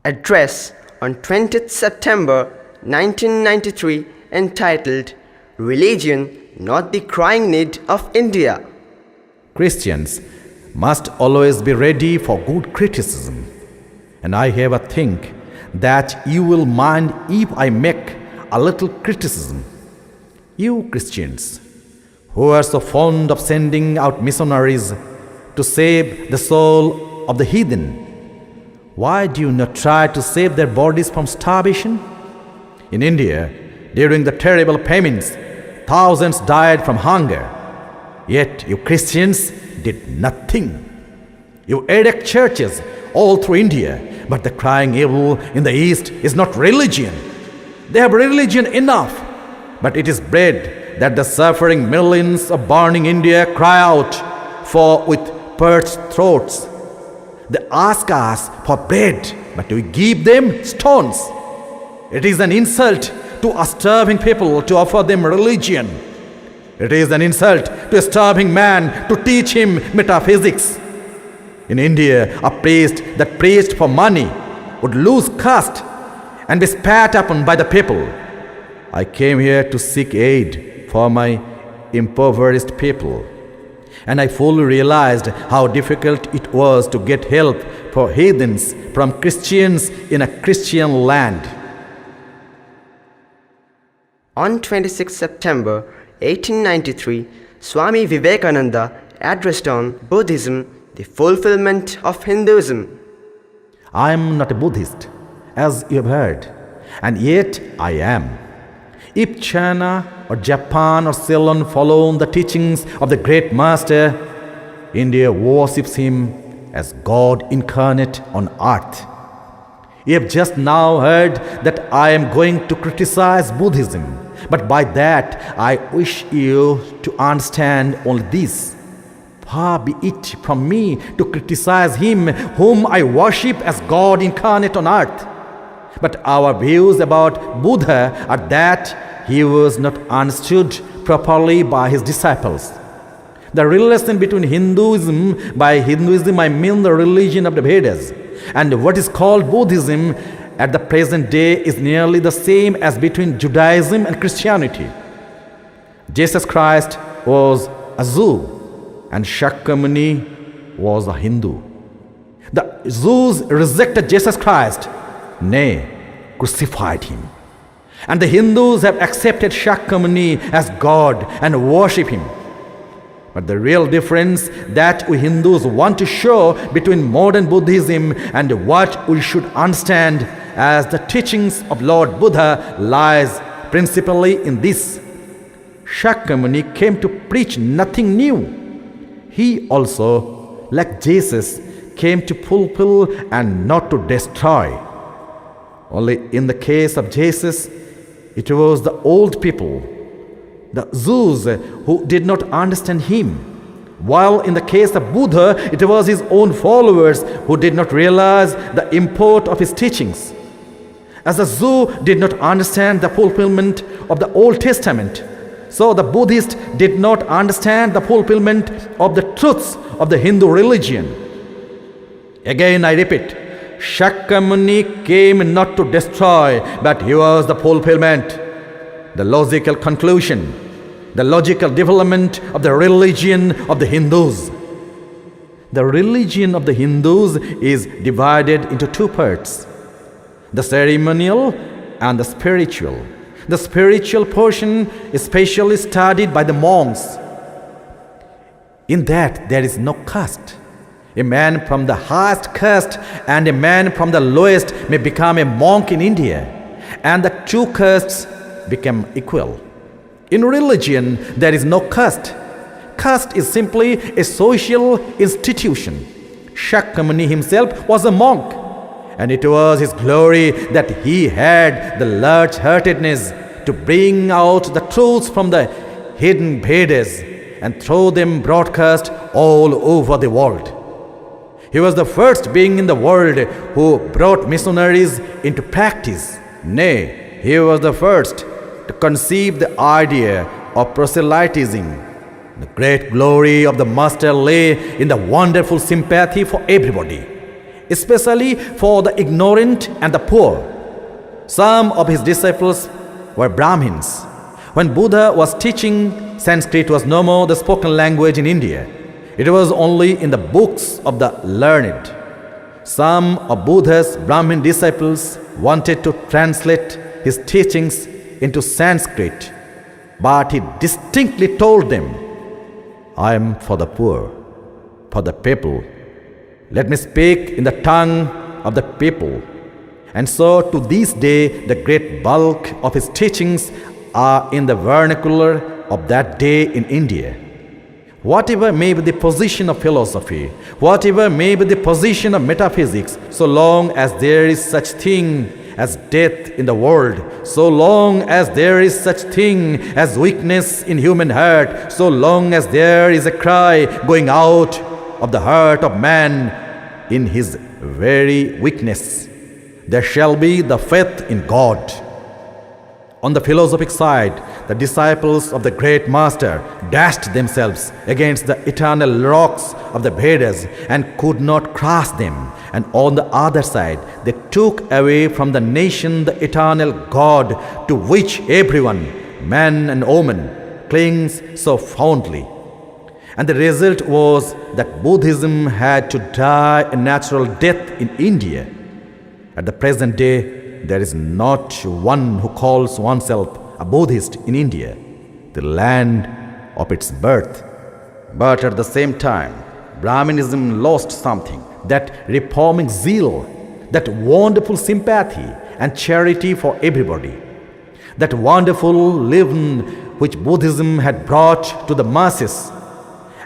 Address on 20th September 1993 entitled Religion Not the Crying Need of India. Christians must always be ready for good criticism. And I have a think that you will mind if I make a little criticism. You Christians, who are so fond of sending out missionaries to save the soul of the heathen, why do you not try to save their bodies from starvation? In India, during the terrible famines, thousands died from hunger. Yet you Christians did nothing. You erect churches all through India, but the crying evil in the East is not religion. They have religion enough, but it is bread that the suffering millions of burning India cry out for with parched throats. They ask us for bread, but we give them stones. It is an insult to a starving people to offer them religion. It is an insult to a starving man to teach him metaphysics. In India, a priest that preached for money would lose caste and be spat upon by the people. I came here to seek aid for my impoverished people, and I fully realized how difficult it was to get help for heathens from Christians in a Christian land. On 26 September 1893, Swami Vivekananda addressed on Buddhism, the fulfillment of Hinduism. I am not a Buddhist, as you have heard, and yet I am. If China or Japan or Ceylon follow the teachings of the great master, India worships him as God incarnate on earth. You have just now heard that I am going to criticize Buddhism, but by that I wish you to understand only this. Far be it from me to criticize him whom I worship as God incarnate on earth. But our views about Buddha are that he was not understood properly by his disciples. The relation between Hinduism, by Hinduism I mean the religion of the Vedas, and what is called Buddhism at the present day is nearly the same as between Judaism and Christianity. Jesus Christ was a Jew and Shakyamuni was a Hindu. The Jews rejected Jesus Christ, nay, crucified him. And the Hindus have accepted Shakyamuni as God and worship him. But the real difference that we Hindus want to show between modern Buddhism and what we should understand as the teachings of Lord Buddha lies principally in this. Shakyamuni came to preach nothing new. He also, like Jesus, came to fulfill and not to destroy. Only in the case of Jesus, it was the old people, the Jews, who did not understand him, while in the case of Buddha, it was his own followers who did not realize the import of his teachings. As the Jew did not understand the fulfillment of the Old Testament, so the Buddhist did not understand the fulfillment of the truths of the Hindu religion. Again I repeat, Shakyamuni came not to destroy, but he was the fulfillment, the logical conclusion, the logical development of the religion of the Hindus. The religion of the Hindus is divided into two parts, the ceremonial and the spiritual. The spiritual portion is specially studied by the monks. In that there is no caste. A man from the highest caste and a man from the lowest may become a monk in India, and the two castes become equal. In religion, there is no caste. Caste is simply a social institution. Shakyamuni himself was a monk, and it was his glory that he had the large-heartedness to bring out the truths from the hidden Vedas and throw them broadcast all over the world. He was the first being in the world who brought missionaries into practice. Nay, he was the first to conceive the idea of proselytizing. The great glory of the Master lay in the wonderful sympathy for everybody, especially for the ignorant and the poor. Some of his disciples were Brahmins. When Buddha was teaching, Sanskrit was no more the spoken language in India. It was only in the books of the learned. Some of Buddha's Brahmin disciples wanted to translate his teachings into Sanskrit, but he distinctly told them, "I am for the poor, for the people. Let me speak in the tongue of the people." And so to this day, the great bulk of his teachings are in the vernacular of that day in India. Whatever may be the position of philosophy, whatever may be the position of metaphysics, so long as there is such thing as death in the world, so long as there is such thing as weakness in human heart, so long as there is a cry going out of the heart of man in his very weakness, there shall be the faith in God. On the philosophic side, the disciples of the great master dashed themselves against the eternal rocks of the Vedas and could not cross them. And on the other side, they took away from the nation the eternal God to which everyone, man and woman, clings so fondly. And the result was that Buddhism had to die a natural death in India. At the present day, there is not one who calls oneself a Buddhist in India, the land of its birth. But at the same time, Brahminism lost something, that reforming zeal, that wonderful sympathy and charity for everybody, that wonderful leaven which Buddhism had brought to the masses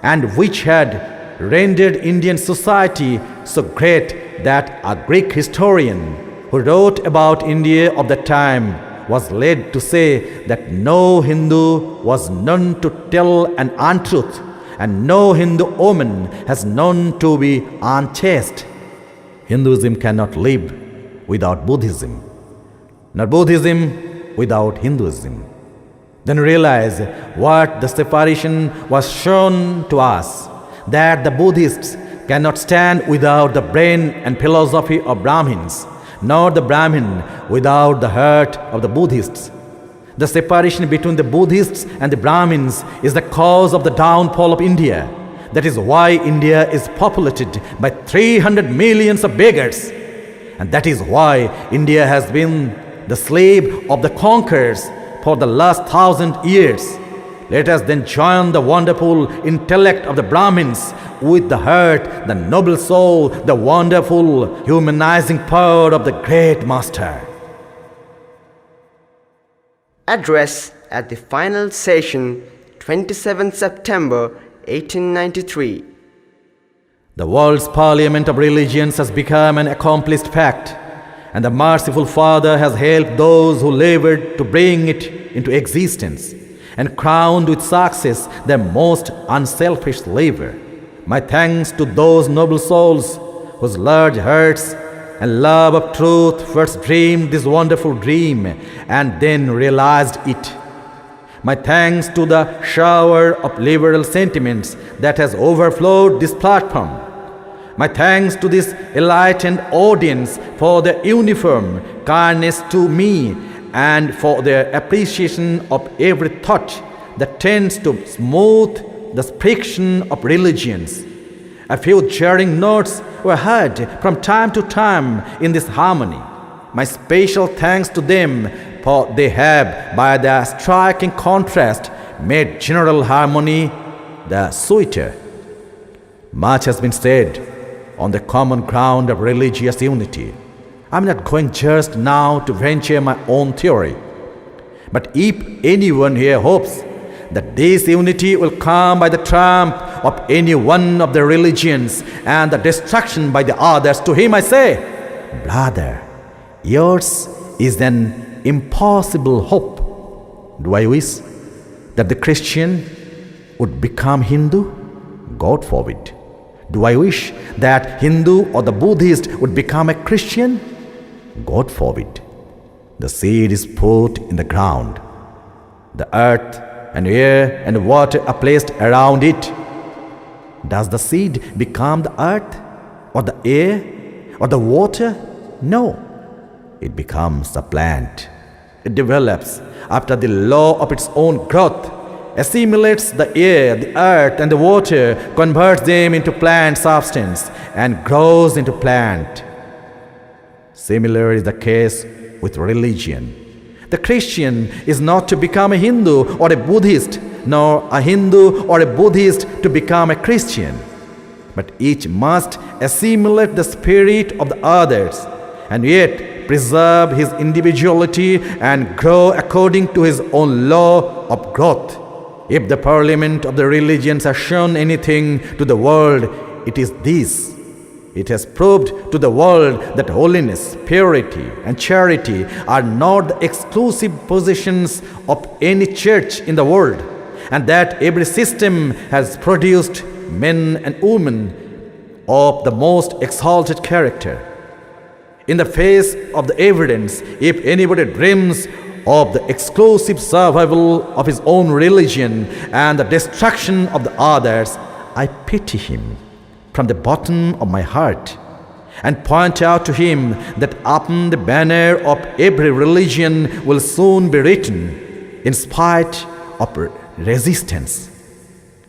and which had rendered Indian society so great that a Greek historian who wrote about India of the time was led to say that no Hindu was known to tell an untruth, and no Hindu woman has known to be unchaste. Hinduism cannot live without Buddhism, nor Buddhism without Hinduism. Then realize what the separation was shown to us, that the Buddhists cannot stand without the brain and philosophy of Brahmins, nor the Brahmin without the heart of the Buddhists. The separation between the Buddhists and the Brahmins is the cause of the downfall of India. That is why India is populated by 300 millions of beggars. And that is why India has been the slave of the conquerors for the last 1,000 years. Let us then join the wonderful intellect of the Brahmins with the heart, the noble soul, the wonderful humanizing power of the great master. Address at the final session, 27 September 1893. The world's parliament of religions has become an accomplished fact, and the merciful Father has helped those who labored to bring it into existence, and crowned with success their most unselfish labor. My thanks to those noble souls whose large hearts and love of truth first dreamed this wonderful dream and then realized it. My thanks to the shower of liberal sentiments that has overflowed this platform. My thanks to this enlightened audience for their uniform kindness to me and for their appreciation of every thought that tends to smooth the friction of religions. A few jarring notes were heard from time to time in this harmony. My special thanks to them, for they have, by their striking contrast, made general harmony the sweeter. Much has been said on the common ground of religious unity. I'm not going just now to venture my own theory. But if anyone here hopes that this unity will come by the triumph of any one of the religions and the destruction by the others, to him I say, brother, yours is an impossible hope. Do I wish that the Christian would become Hindu? God forbid. Do I wish that Hindu or the Buddhist would become a Christian? God forbid. The seed is put in the ground. The earth and air and water are placed around it. Does the seed become the earth, or the air, or the water? No. It becomes a plant. It develops after the law of its own growth, assimilates the air, the earth, and the water, converts them into plant substance, and grows into plant. Similar is the case with religion. The Christian is not to become a Hindu or a Buddhist, nor a Hindu or a Buddhist to become a Christian. But each must assimilate the spirit of the others, and yet preserve his individuality and grow according to his own law of growth. If the parliament of the religions has shown anything to the world, it is this. It has proved to the world that holiness, purity, and charity are not the exclusive possessions of any church in the world, and that every system has produced men and women of the most exalted character. In the face of the evidence, if anybody dreams of the exclusive survival of his own religion and the destruction of the others, I pity him from the bottom of my heart, and point out to him that upon the banner of every religion will soon be written, in spite of resistance,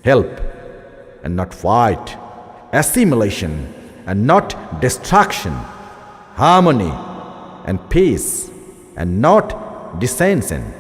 help and not fight, assimilation and not destruction, harmony and peace and not dissension.